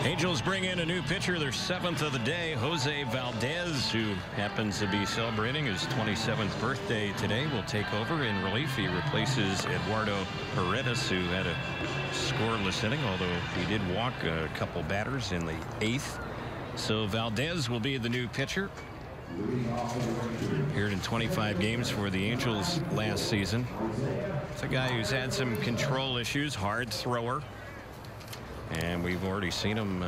Angels bring in a new pitcher, their 7th of the day, Jose Valdez, who happens to be celebrating his 27th birthday today, will take over in relief. He replaces Eduardo Paredes, who had a scoreless inning, although he did walk a couple batters in the 8th. So Valdez will be the new pitcher. Appeared in 25 games for the Angels last season. It's a guy who's had some control issues, hard thrower. And we've already seen him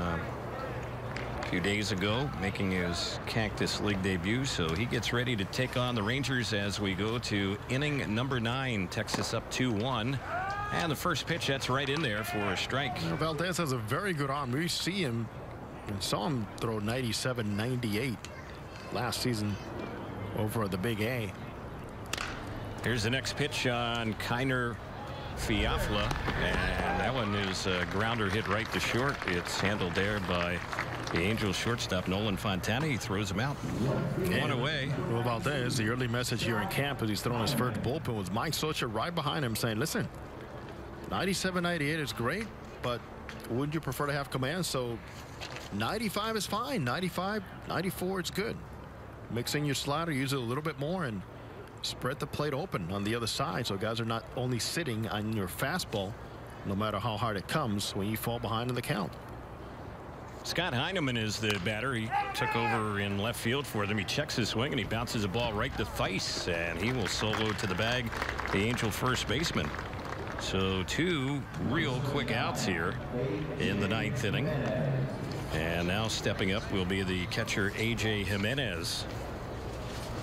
a few days ago, making his Cactus League debut. So he gets ready to take on the Rangers as we go to inning number 9. Texas up 2-1. And the first pitch, that's right in there for a strike. Valdez has a very good arm. We see him and saw him throw 97, 98 last season over at the Big A. Here's the next pitch on Kiner Fiafla, and that one is a grounder hit right to short. It's handled there by the Angels shortstop Nolan Fontana. He throws him out. One away. Well, Valdez, the early message here in camp as he's throwing his first bullpen was Mike Socha right behind him saying, listen, 97, 98 is great, but wouldn't you prefer to have command? So 95 is fine. 95, 94, it's good. Mix in your slider, use it a little bit more, and spread the plate open on the other side so guys are not only sitting on your fastball no matter how hard it comes when you fall behind in the count. Scott Heineman is the batter. He took over in left field for them. He checks his swing and he bounces the ball right to Theis, and he will solo to the bag, the Angel first baseman. So 2 real quick outs here in the 9th inning. And now stepping up will be the catcher A.J. Jimenez.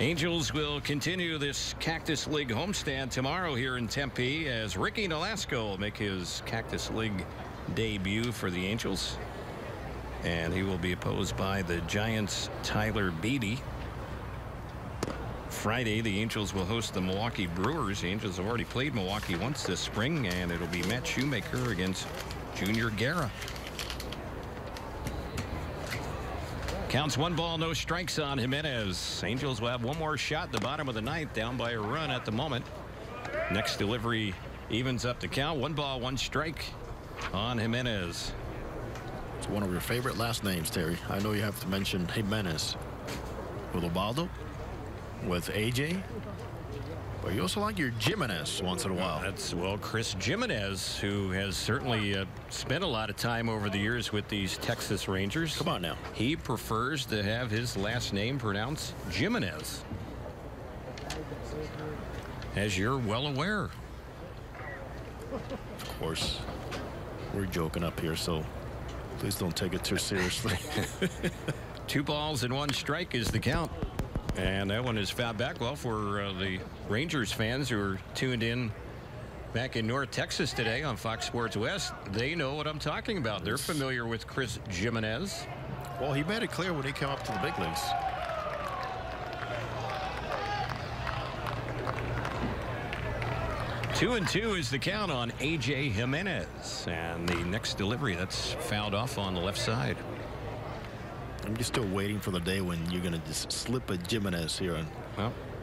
Angels will continue this Cactus League homestand tomorrow here in Tempe as Ricky Nolasco will make his Cactus League debut for the Angels. And he will be opposed by the Giants' Tyler Beatty. Friday, the Angels will host the Milwaukee Brewers. The Angels have already played Milwaukee once this spring, and it'll be Matt Shoemaker against Junior Guerra. Counts 1 ball, no strikes on Jimenez. Angels will have one more shot at the bottom of the 9th, down by a run at the moment. Next delivery evens up the count. 1 ball, 1 strike on Jimenez. It's one of your favorite last names, Terry. I know you have to mention Jimenez with Ubaldo, with AJ, but you also like your Jimenez once in a while. That's, well, Chris Jimenez, who has certainly spent a lot of time over the years with these Texas Rangers. Come on now. He prefers to have his last name pronounced Jimenez, as you're well aware. Of course, we're joking up here, so please don't take it too seriously. 2 balls and 1 strike is the count. And that one is fouled back. Well, for the Rangers fans who are tuned in back in North Texas today on Fox Sports West, they know what I'm talking about. They're familiar with Chris Jimenez. Well, he made it clear when he came up to the big leagues. Two and 2 is the count on A.J. Jimenez. And the next delivery, that's fouled off on the left side. I'm just still waiting for the day when you're going to just slip a Jimenez here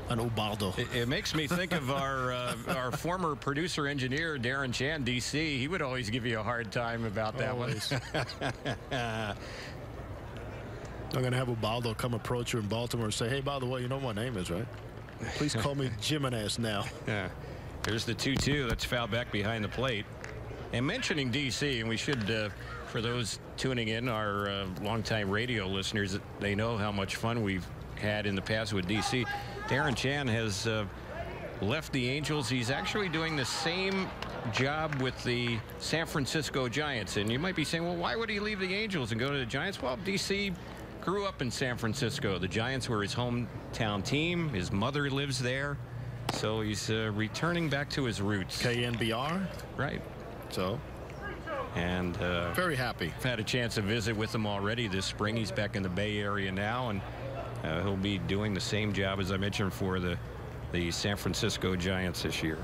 on Ubaldo. It makes me think of our former producer engineer, Darren Chan, D.C. He would always give you a hard time about that one. I'm going to have Ubaldo come approach you in Baltimore and say, hey, by the way, you know what my name is, right? Please call me Jimenez now. Yeah. Here's the 2-2. That's fouled back behind the plate. And mentioning D.C., and we should, for those tuning in, our longtime radio listeners, they know how much fun we've had in the past with D.C. Darren Chan has left the Angels. He's actually doing the same job with the San Francisco Giants. And you might be saying, well, why would he leave the Angels and go to the Giants? Well, D.C. grew up in San Francisco. The Giants were his hometown team. His mother lives there. So he's returning back to his roots. KNBR? Right. So? And very happy. I've had a chance to visit with him already this spring. He's back in the Bay Area now, and he'll be doing the same job, as I mentioned, for the San Francisco Giants this year.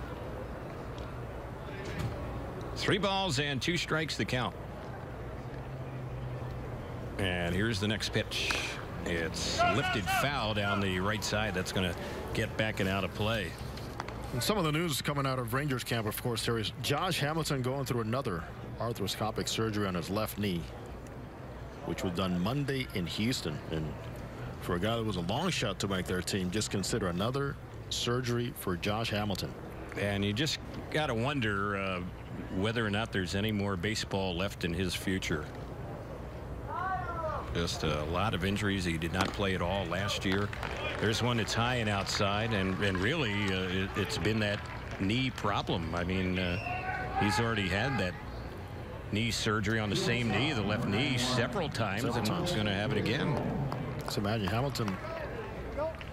3 balls and 2 strikes the count. And here's the next pitch. It's lifted foul down the right side. That's going to get back and out of play. And some of the news coming out of Rangers camp, of course, there is Josh Hamilton going through another arthroscopic surgery on his left knee, which was done Monday in Houston. And for a guy that was a long shot to make their team, just consider another surgery for Josh Hamilton. And you just got to wonder whether or not there's any more baseball left in his future. Just a lot of injuries. He did not play at all last year. There's one that's high and outside, and really it's been that knee problem. I mean, he's already had that knee surgery on the same knee, the left knee, several times, and he's going to have it again. Just imagine Hamilton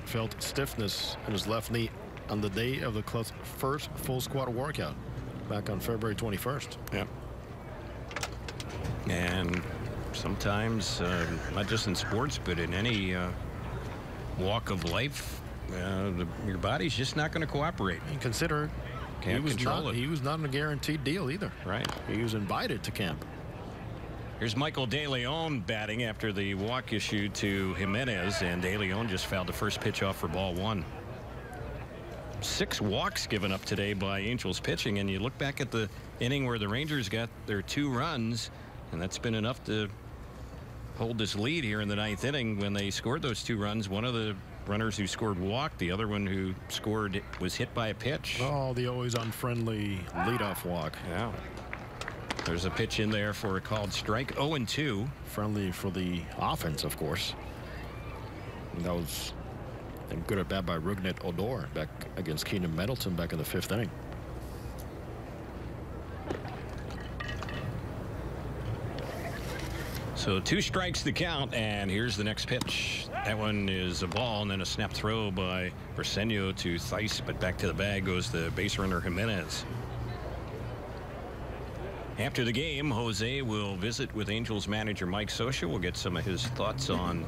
felt stiffness in his left knee on the day of the club's first full squad workout back on February 21st. Yep. And sometimes, not just in sports, but in any walk of life, your body's just not going to cooperate. And consider Can't control it. He was not in a guaranteed deal either. Right. He was invited to camp. Here's Michael De Leon batting after the walk issue to Jimenez, and De Leon just fouled the first pitch off for ball 1. 6 walks given up today by Angels pitching, and you look back at the inning where the Rangers got their 2 runs, and that's been enough to hold this lead here in the 9th inning. When they scored those 2 runs, one of the runners who scored walked, the other one who scored was hit by a pitch. Oh, the always unfriendly leadoff walk. Yeah. There's a pitch in there for a called strike. 0-2. Friendly for the offense, of course. And that was good at bat by Rougned Odor back against Keenan Middleton back in the 5th inning. So 2 strikes to count, and here's the next pitch. That one is a ball, and then a snap throw by Briseño to Theis, but back to the bag goes the base runner Jimenez. After the game, Jose will visit with Angels manager Mike Scioscia. We'll get some of his thoughts on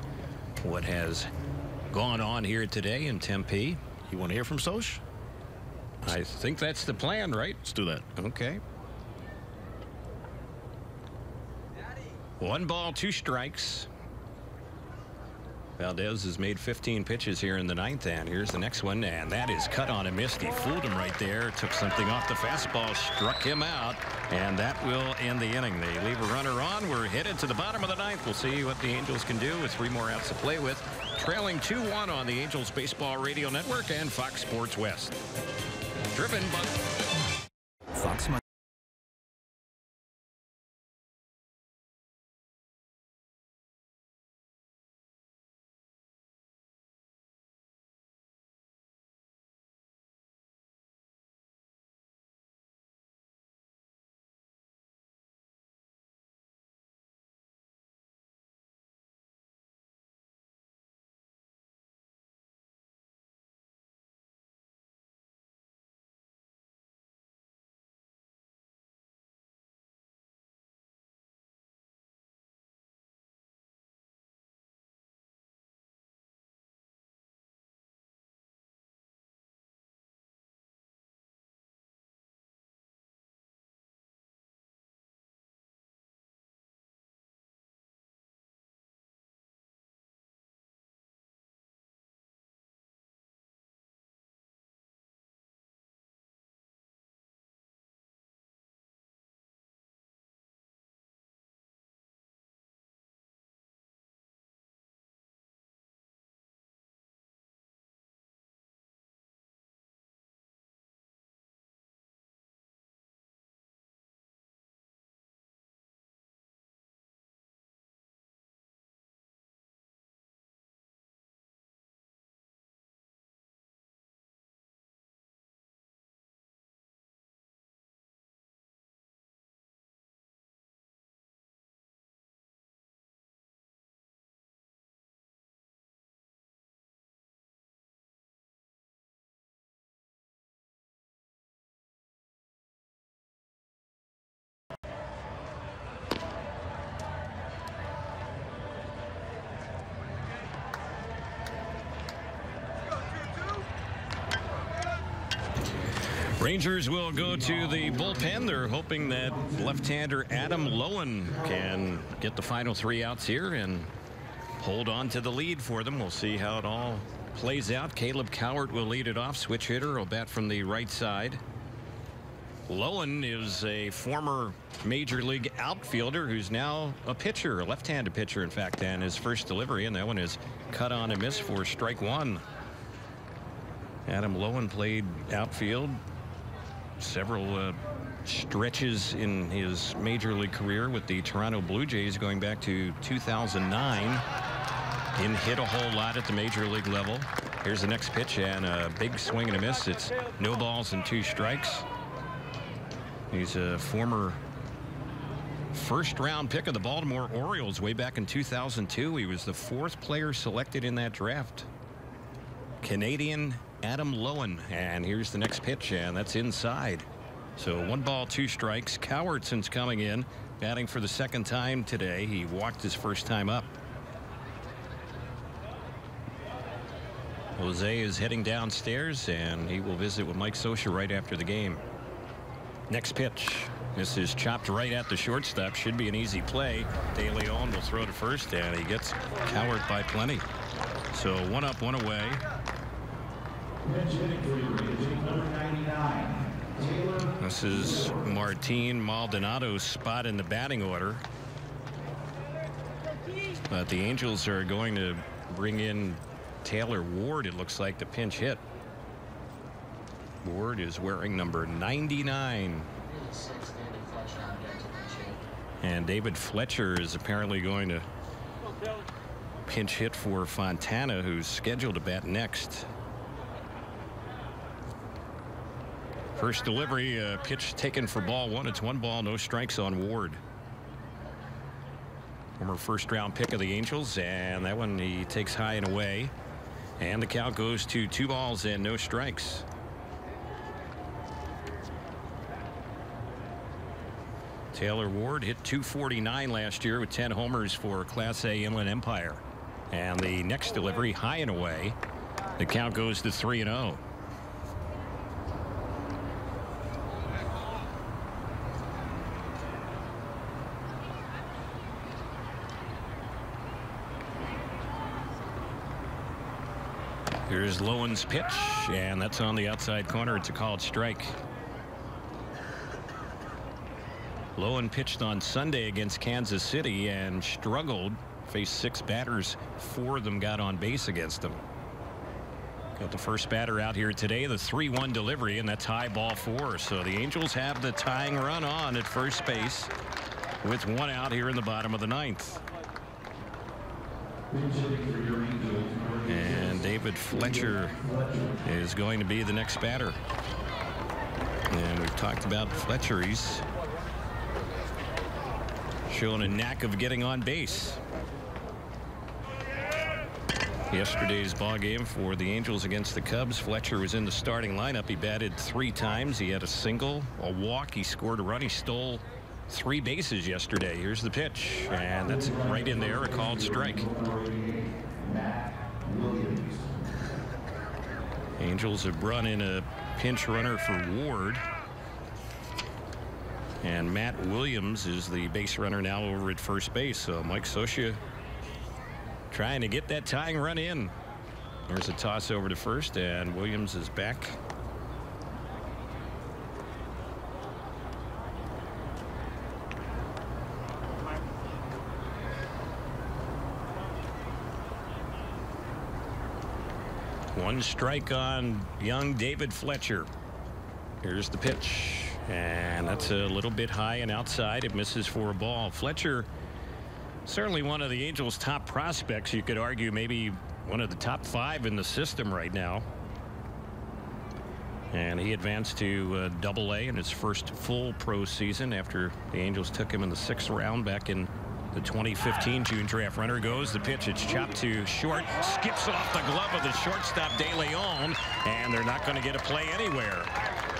what has gone on here today in Tempe. You want to hear from Scioscia? I think that's the plan, right? Let's do that. Okay. 1 ball, 2 strikes. Valdez has made 15 pitches here in the 9th, and here's the next one, and that is cut on a missed. He fooled him right there, took something off the fastball, struck him out, and that will end the inning. They leave a runner on. We're headed to the bottom of the 9th. We'll see what the Angels can do with 3 more outs to play with. Trailing 2-1 on the Angels Baseball Radio Network and Fox Sports West. Driven by Fox. Rangers will go to the bullpen. They're hoping that left-hander Adam Lowen can get the final 3 outs here and hold on to the lead for them. We'll see how it all plays out. Caleb Cowart will lead it off. Switch hitter will bat from the right side. Lowen is a former major league outfielder who's now a pitcher, a left-handed pitcher, in fact, and his first delivery, and that one is cut on and miss for strike 1. Adam Lowen played outfield several stretches in his major league career with the Toronto Blue Jays going back to 2009. Didn't hit a whole lot at the major league level. Here's the next pitch, and a big swing and a miss. It's no balls and 2 strikes. He's a former first-round pick of the Baltimore Orioles way back in 2002. He was the 4th player selected in that draft. Canadian Adam Lowen. And here's the next pitch, and that's inside. So 1 ball, 2 strikes. Cowardson's coming in, batting for the 2nd time today. He walked his first time up. Jose is heading downstairs, and he will visit with Mike Scioscia right after the game. Next pitch. This is chopped right at the shortstop. Should be an easy play. De Leon will throw to first, and he gets Cowart by plenty. So 1 up, 1 away. This is Martin Maldonado's spot in the batting order. But the Angels are going to bring in Taylor Ward, it looks like, the pinch hit. Ward is wearing number 99. And David Fletcher is apparently going to pinch hit for Fontana, who's scheduled to bat next. First delivery, pitch taken for ball 1. It's 1 ball, no strikes on Ward. Former first-round pick of the Angels, and that one he takes high and away. And the count goes to 2 balls and no strikes. Taylor Ward hit .249 last year with 10 homers for Class A Inland Empire. And the next delivery, high and away. The count goes to 3-0. Here's Lowen's pitch, and that's on the outside corner. It's a called strike. Lowen pitched on Sunday against Kansas City and struggled. Faced 6 batters. 4 of them got on base against him. Got the first batter out here today, the 3-1 delivery, and that's high, ball 4. So the Angels have the tying run on at first base with 1 out here in the bottom of the 9th. And David Fletcher is going to be the next batter. And we've talked about Fletcher. He's showing a knack of getting on base. Yesterday's ball game for the Angels against the Cubs, Fletcher was in the starting lineup. He batted 3 times. He had a single, a walk. He scored a run. He stole 3 bases yesterday. Here's the pitch, and that's right in there, a called strike. Angels have brought in a pinch runner for Ward, and Matt Williams is the base runner now over at first base. So Mike Scioscia trying to get that tying run in. There's a toss over to first, and Williams is back. One strike on young David Fletcher. Here's the pitch, and that's a little bit high and outside. It misses for a ball. Fletcher, certainly one of the Angels' top prospects. You could argue maybe one of the top 5 in the system right now. And he advanced to Double-A in his first full pro season after the Angels took him in the 6th round back in the 2015 June draft. Runner goes, the pitch, it's chopped to short, skips off the glove of the shortstop De Leon, and they're not going to get a play anywhere.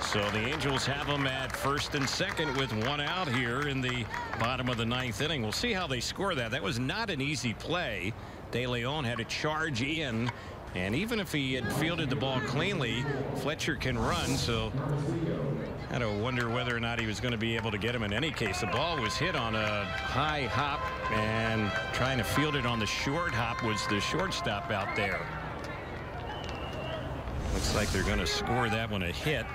So the Angels have them at first and second with 1 out here in the bottom of the 9th inning. We'll see how they score that. That was not an easy play. De Leon had to charge in, and even if he had fielded the ball cleanly, Fletcher can run. So I had to wonder whether or not he was going to be able to get him in any case. The ball was hit on a high hop, and trying to field it on the short hop was the shortstop out there. Looks like they're going to score that one a hit.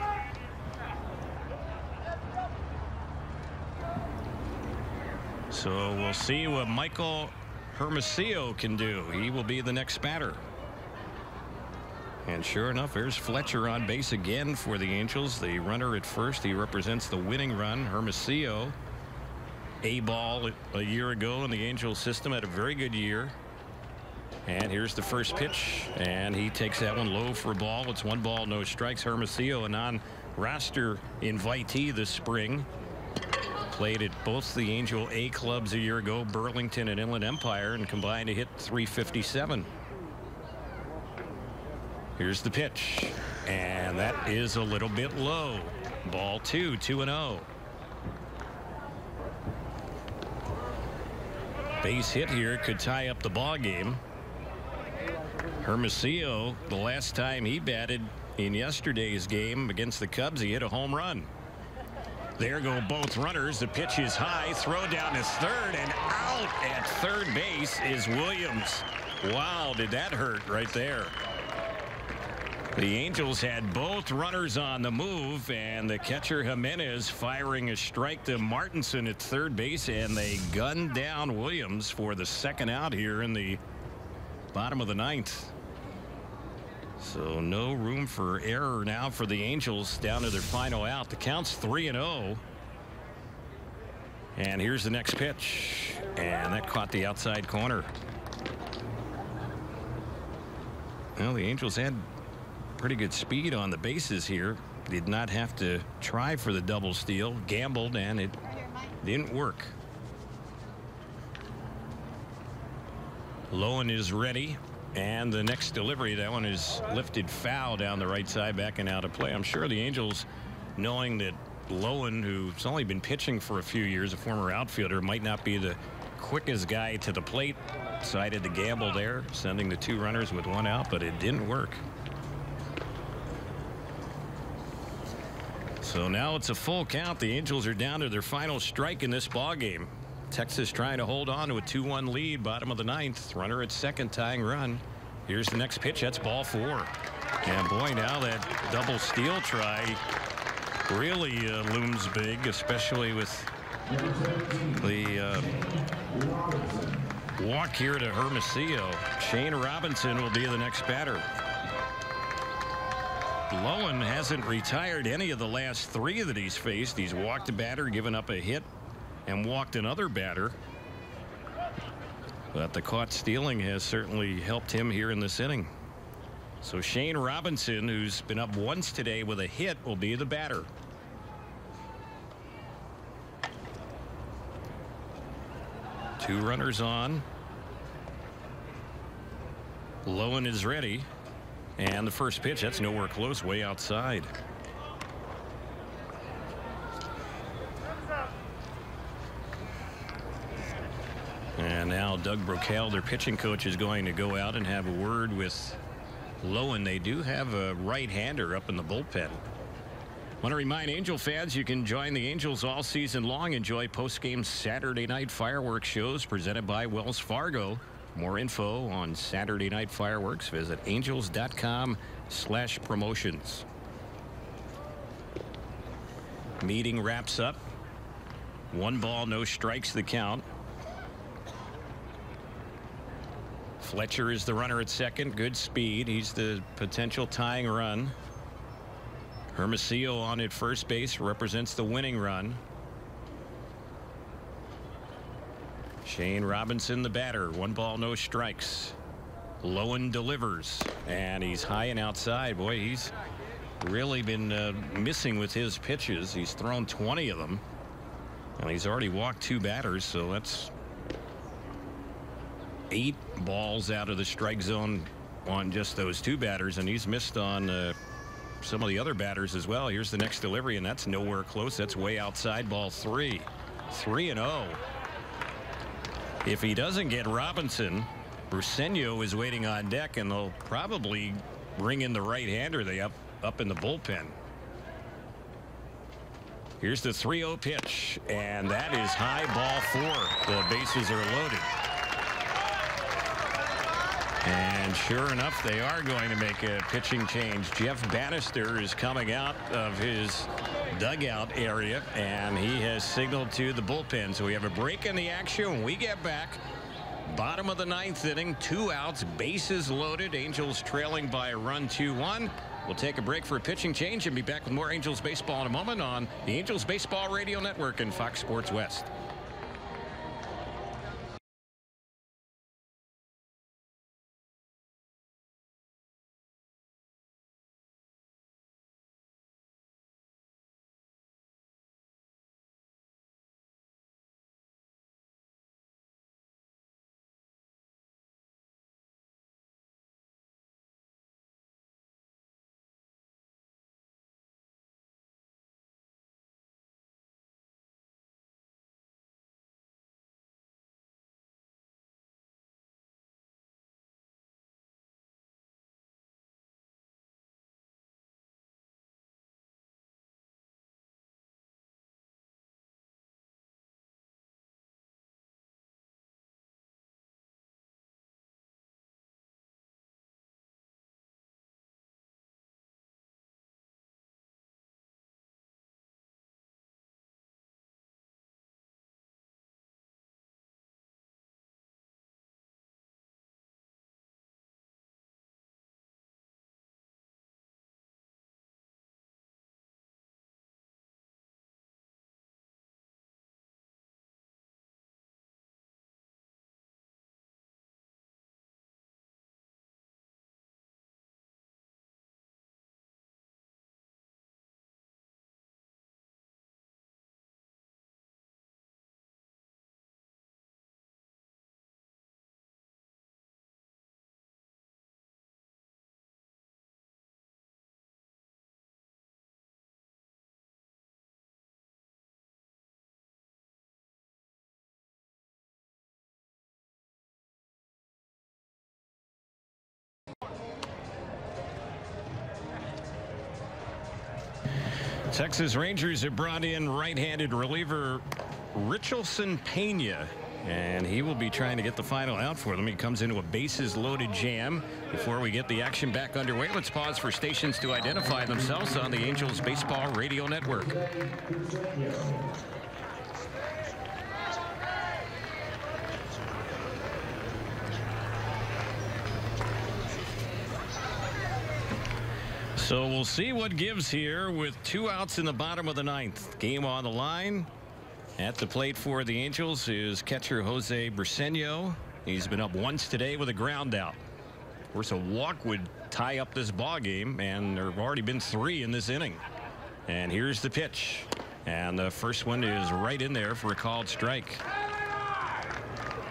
So we'll see what Michael Hermosillo can do. He will be the next batter. And sure enough, there's Fletcher on base again for the Angels. The runner at first. He represents the winning run. Hermosillo, a ball a year ago in the Angels system, had a very good year. And here's the first pitch, and he takes that one low for a ball. It's 1 ball, no strikes. Hermosillo, a non-roster invitee this spring, played at both the Angel A clubs a year ago, Burlington and Inland Empire, and combined to hit .357. Here's the pitch, and that is a little bit low. Ball 2, 2-0. Base hit here could tie up the ball game. Hermosillo, the last time he batted in yesterday's game against the Cubs, he hit a home run. There go both runners. The pitch is high. Throw down to third, and out at third base is Williams. Wow, did that hurt right there. The Angels had both runners on the move, and the catcher Jimenez firing a strike to Martinson at third base, and they gunned down Williams for the second out here in the bottom of the ninth. So no room for error now for the Angels down to their final out. The count's 3-0. And here's the next pitch, and that caught the outside corner. Well, the Angels had pretty good speed on the bases here. Did not have to try for the double steal. Gambled, and it didn't work. Lowen is ready, and the next delivery, that one is lifted foul down the right side, back and out of play. I'm sure the Angels, knowing that Lowen, who's only been pitching for a few years, a former outfielder, might not be the quickest guy to the plate, decided to gamble there, sending the two runners with one out, but it didn't work. So now it's a full count. The Angels are down to their final strike in this ball game. Texas trying to hold on to a 2-1 lead, bottom of the ninth. Runner at second, tying run. Here's the next pitch. That's ball 4. And boy, now that double steal try really looms big, especially with the walk here to Hermosillo. Shane Robinson will be the next batter. Lowen hasn't retired any of the last 3 that he's faced. He's walked a batter, given up a hit, and walked another batter. But the caught stealing has certainly helped him here in this inning. So Shane Robinson, who's been up once today with a hit, will be the batter. Two runners on. Lowen is ready. And the first pitch, that's nowhere close, way outside. And now Doug Brocail, their pitching coach, is going to go out and have a word with Lowen. They do have a right-hander up in the bullpen. Want to remind Angel fans you can join the Angels all season long. Enjoy post-game Saturday night fireworks shows presented by Wells Fargo. More info on Saturday night fireworks, visit angels.com/promotions. Meeting wraps up. 1 ball, no strikes, the count. Fletcher is the runner at second. Good speed. He's the potential tying run. Hermosillo on at first base represents the winning run. Shane Robinson, the batter. 1 ball, no strikes. Lowen delivers, and he's high and outside. Boy, he's really been missing with his pitches. He's thrown 20 of them, and he's already walked 2 batters, so that's 8 balls out of the strike zone on just those 2 batters, and he's missed on some of the other batters as well. Here's the next delivery, and that's nowhere close. That's way outside, ball 3. 3-0. If he doesn't get Robinson, Brusenio is waiting on deck, and they'll probably bring in the right-hander they up in the bullpen. Here's the 3-0 pitch, and that is high, ball 4. The bases are loaded. And sure enough, they are going to make a pitching change. Jeff Bannister is coming out of his dugout area, and he has signaled to the bullpen. So we have a break in the action. When we get back, bottom of the 9th inning, 2 outs, bases loaded. Angels trailing by a run, 2-1. We'll take a break for a pitching change and be back with more Angels baseball in a moment on the Angels Baseball Radio Network and Fox Sports West. Texas Rangers have brought in right-handed reliever Richelson Pena, and he will be trying to get the final out for them. He comes into a bases-loaded jam. Before we get the action back underway, let's pause for stations to identify themselves on the Angels Baseball Radio Network. So we'll see what gives here with 2 outs in the bottom of the 9th. Game on the line. At the plate for the Angels is catcher Jose Briseño. He's been up once today with a ground out. Of course, a walk would tie up this ball game, and there have already been 3 in this inning. And here's the pitch. And the first one is right in there for a called strike.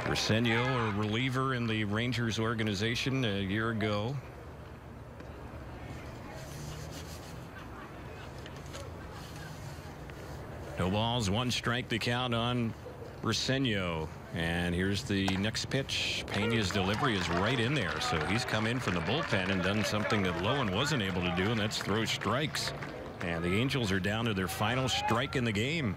Briseño, a reliever in the Rangers organization a year ago. No balls, 1 strike to count on Briseño. And here's the next pitch. Pena's delivery is right in there. So he's come in from the bullpen and done something that Lowen wasn't able to do, and that's throw strikes. And the Angels are down to their final strike in the game.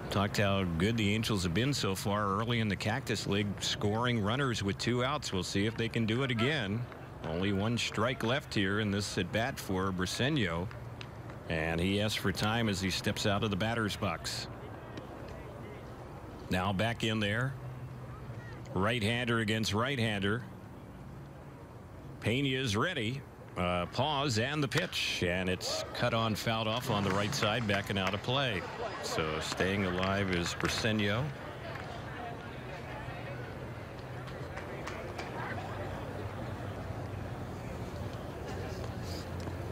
Talked how good the Angels have been so far early in the Cactus League, scoring runners with 2 outs. We'll see if they can do it again. Only 1 strike left here in this at bat for Briseño. And he asks for time as he steps out of the batter's box. Now back in there. Right-hander against right-hander. Pena is ready. Pause and the pitch. And it's cut on, fouled off on the right side, backing out of play. So staying alive is Briseño.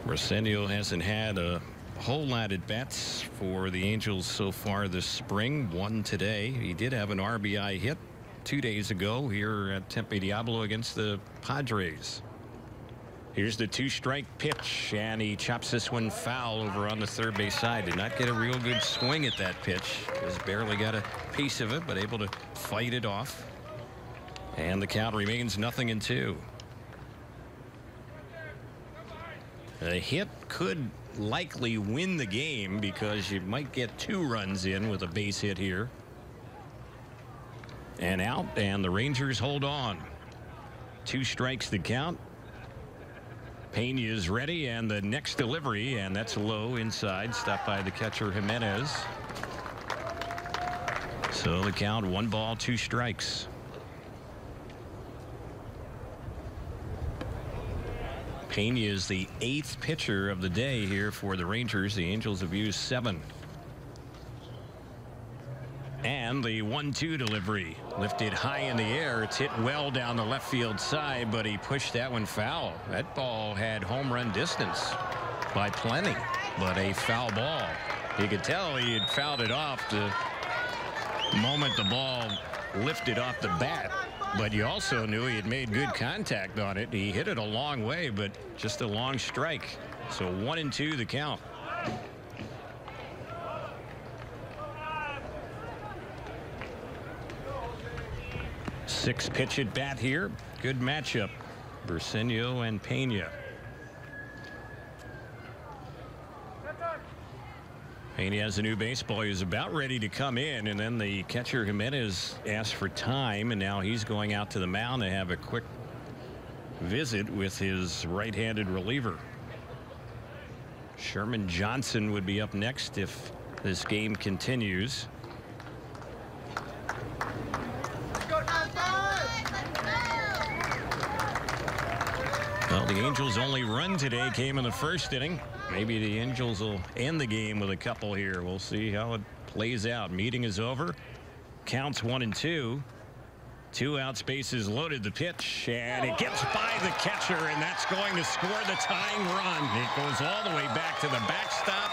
Briseño hasn't had a whole lot at bats for the Angels so far this spring. 1 today. He did have an RBI hit 2 days ago here at Tempe Diablo against the Padres. Here's the 2-strike pitch, and he chops this one foul over on the third base side. Did not get a real good swing at that pitch. Just barely got a piece of it, but able to fight it off. And the count remains 0-2. A hit could likely win the game because you might get 2 runs in with a base hit here. And out, and the Rangers hold on. 2 strikes to count. Pena is ready, and the next delivery, and that's low inside, stopped by the catcher Jimenez. So the count 1 ball, 2 strikes. Pena is the 8th pitcher of the day here for the Rangers. The Angels have used 7. And the 1-2 delivery lifted high in the air. It's hit well down the left field side, but he pushed that one foul. That ball had home run distance by plenty, but a foul ball. You could tell he had fouled it off the moment the ball lifted off the bat. But you also knew he had made good contact on it. He hit it a long way, but just a long strike. So 1-2 the count. Sixth pitch at bat here. Good matchup. Briseño and Pena. Pena has a new baseball. He was about ready to come in, and then the catcher Jimenez asked for time, and now he's going out to the mound to have a quick visit with his right-handed reliever. Sherman Johnson would be up next if this game continues. Well, the Angels' only run today came in the first inning. Maybe the Angels will end the game with a couple here. We'll see how it plays out. Meeting is over. Counts 1-2. 2 outs, bases loaded. The pitch, and it gets by the catcher, and that's going to score the tying run. It goes all the way back to the backstop.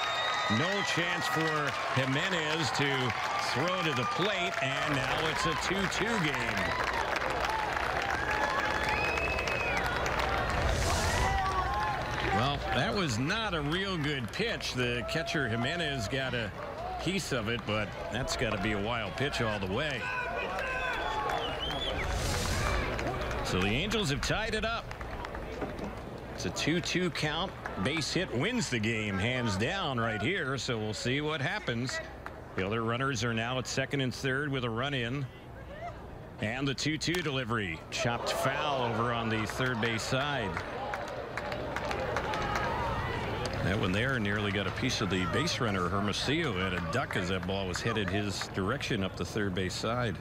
No chance for Jimenez to throw to the plate, and now it's a 2-2 game. Well, that was not a real good pitch. The catcher Jimenez got a piece of it, but that's got to be a wild pitch all the way. So the Angels have tied it up. It's a 2-2 count. Base hit wins the game hands down right here. So we'll see what happens. The other runners are now at second and third with a run in. And the 2-2 delivery. Chopped foul over on the third base side. That one there nearly got a piece of the base runner. Hermosillo had a duck as that ball was headed his direction up the third base side.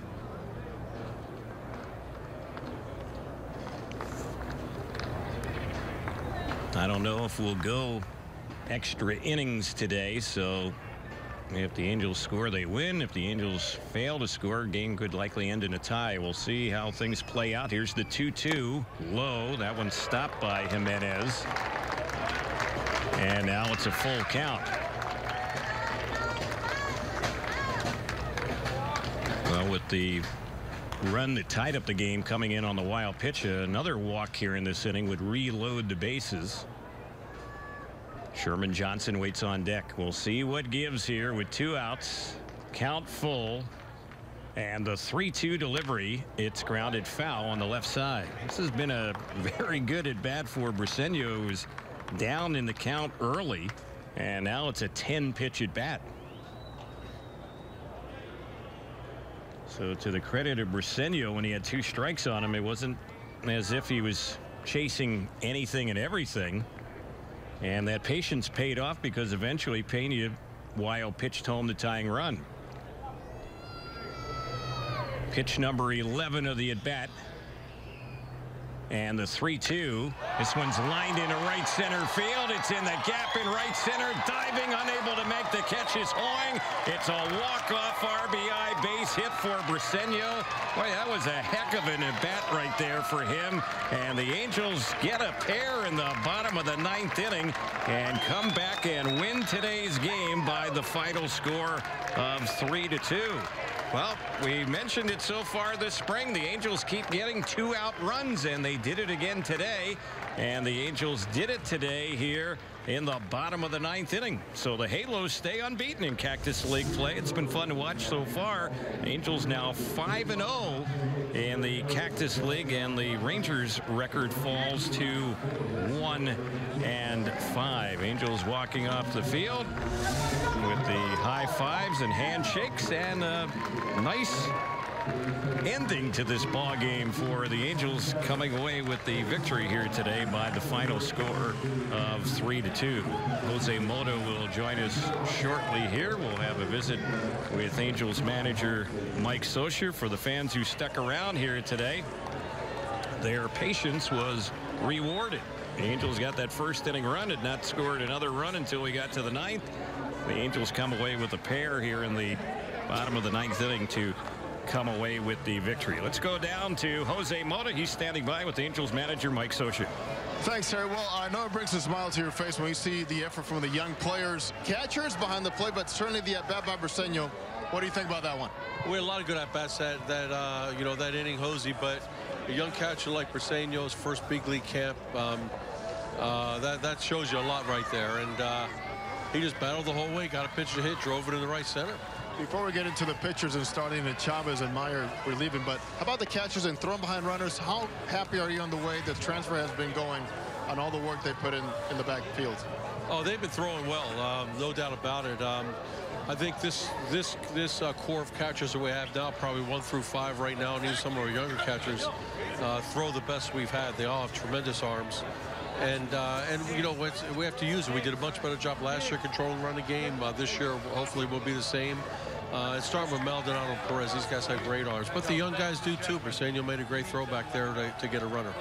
I don't know if we'll go extra innings today, so if the Angels score, they win. If the Angels fail to score, game could likely end in a tie. We'll see how things play out. Here's the 2-2 low. That one's stopped by Jimenez. And now it's a full count. Well, with the run that tied up the game coming in on the wild pitch, another walk here in this inning would reload the bases. Sherman Johnson waits on deck. We'll see what gives here with 2 outs. Count full. And the 3-2 delivery. It's grounded foul on the left side. This has been a very good at bat for Briseño, who was down in the count early. And now it's a 10-pitch at bat. So to the credit of Briseño, when he had 2 strikes on him, it wasn't as if he was chasing anything and everything. And that patience paid off because eventually Pena wild pitched home the tying run. Pitch number 11 of the at bat. And the 3-2. This one's lined into right center field. It's in the gap in right center. Diving, unable to make the catch is Hoying. It's a walk-off RBI base hit for Briseño. Boy, that was a heck of an at-bat right there for him. And the Angels get a pair in the bottom of the 9th inning and come back and win today's game by the final score of 3-2. Well, we mentioned it so far this spring. The Angels keep getting 2-out runs, and they did it again today. And the Angels did it today here in the bottom of the 9th inning. So the Halos stay unbeaten in Cactus League play. It's been fun to watch so far. Angels now 5-0 in the Cactus League, and the Rangers record falls to 1-5. Angels walking off the field with the high fives and handshakes, and a nice ending to this ball game for the Angels, coming away with the victory here today by the final score of 3-2. Jose Mota will join us shortly here. We'll have a visit with Angels manager Mike Scioscia. For the fans who stuck around here today, their patience was rewarded. The Angels got that first inning run, had not scored another run until we got to the 9th. The Angels come away with a pair here in the bottom of the 9th inning to come away with the victory. Let's go down to Jose Mota. He's standing by with the Angels manager Mike Scioscia. Thanks, Terry. Well, I know it brings a smile to your face when you see the effort from the young players, catchers behind the plate, but certainly the at-bat by Briseño. What do you think about that one? We had a lot of good at-bats that inning, Jose, but a young catcher like Briseño's first big league camp, that shows you a lot right there. And he just battled the whole way, got a pitch to hit, drove it in the right center. Before we get into the pitchers and starting at Chavez and Meyer relieving, but how about the catchers and throwing behind runners? How happy are you on the way the transfer has been going on all the work they put in the backfield? Oh, they've been throwing well, no doubt about it. I think this core of catchers that we have now, probably 1 through 5 right now, and even some of our younger catchers throw the best we've had. They all have tremendous arms. And you know, we have to use it. We did a much better job last year controlling run the game. This year, hopefully, will be the same. It's starting with Maldonado Perez. These guys have great arms, but the young guys do too. Briseño made a great throw back there to get a runner.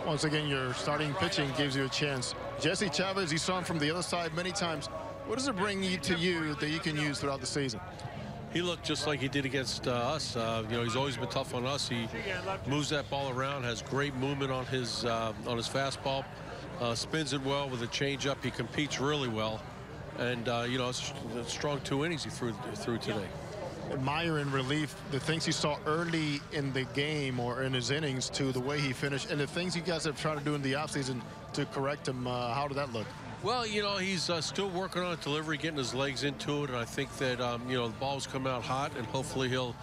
Once again, your starting pitching gives you a chance. Jesse Chavez, you saw him from the other side many times. What does it bring to you that you can use throughout the season? He looked just like he did against us. You know, he's always been tough on us. He moves that ball around, has great movement on his fastball. Spins it well with a changeup. He competes really well, and you know, it's a strong 2 innings he threw today. Meyer in relief, the things you saw early in the game or in his innings to the way he finished, and the things you guys have tried to do in the offseason to correct him, how did that look? Well, you know, he's still working on delivery, getting his legs into it, and I think that you know, the ball's coming out hot, and hopefully he'll,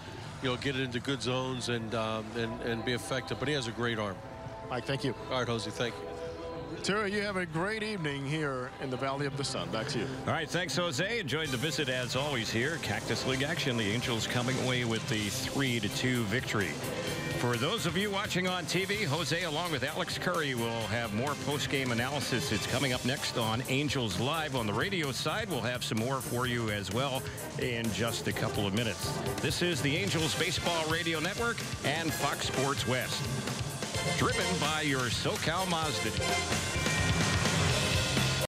you know, get it into good zones and be effective. But he has a great arm. Mike, thank you. All right, Jose, thank you. Terry, you have a great evening here in the Valley of the Sun. Back to you. All right, thanks, Jose. Enjoyed the visit as always here. Cactus League action. The Angels coming away with the 3-2 victory. For those of you watching on TV, Jose, along with Alex Curry, will have more post-game analysis. It's coming up next on Angels Live. On the radio side, we'll have some more for you as well in just a couple of minutes. This is the Angels Baseball Radio Network and Fox Sports West. Driven by your SoCal Mazda.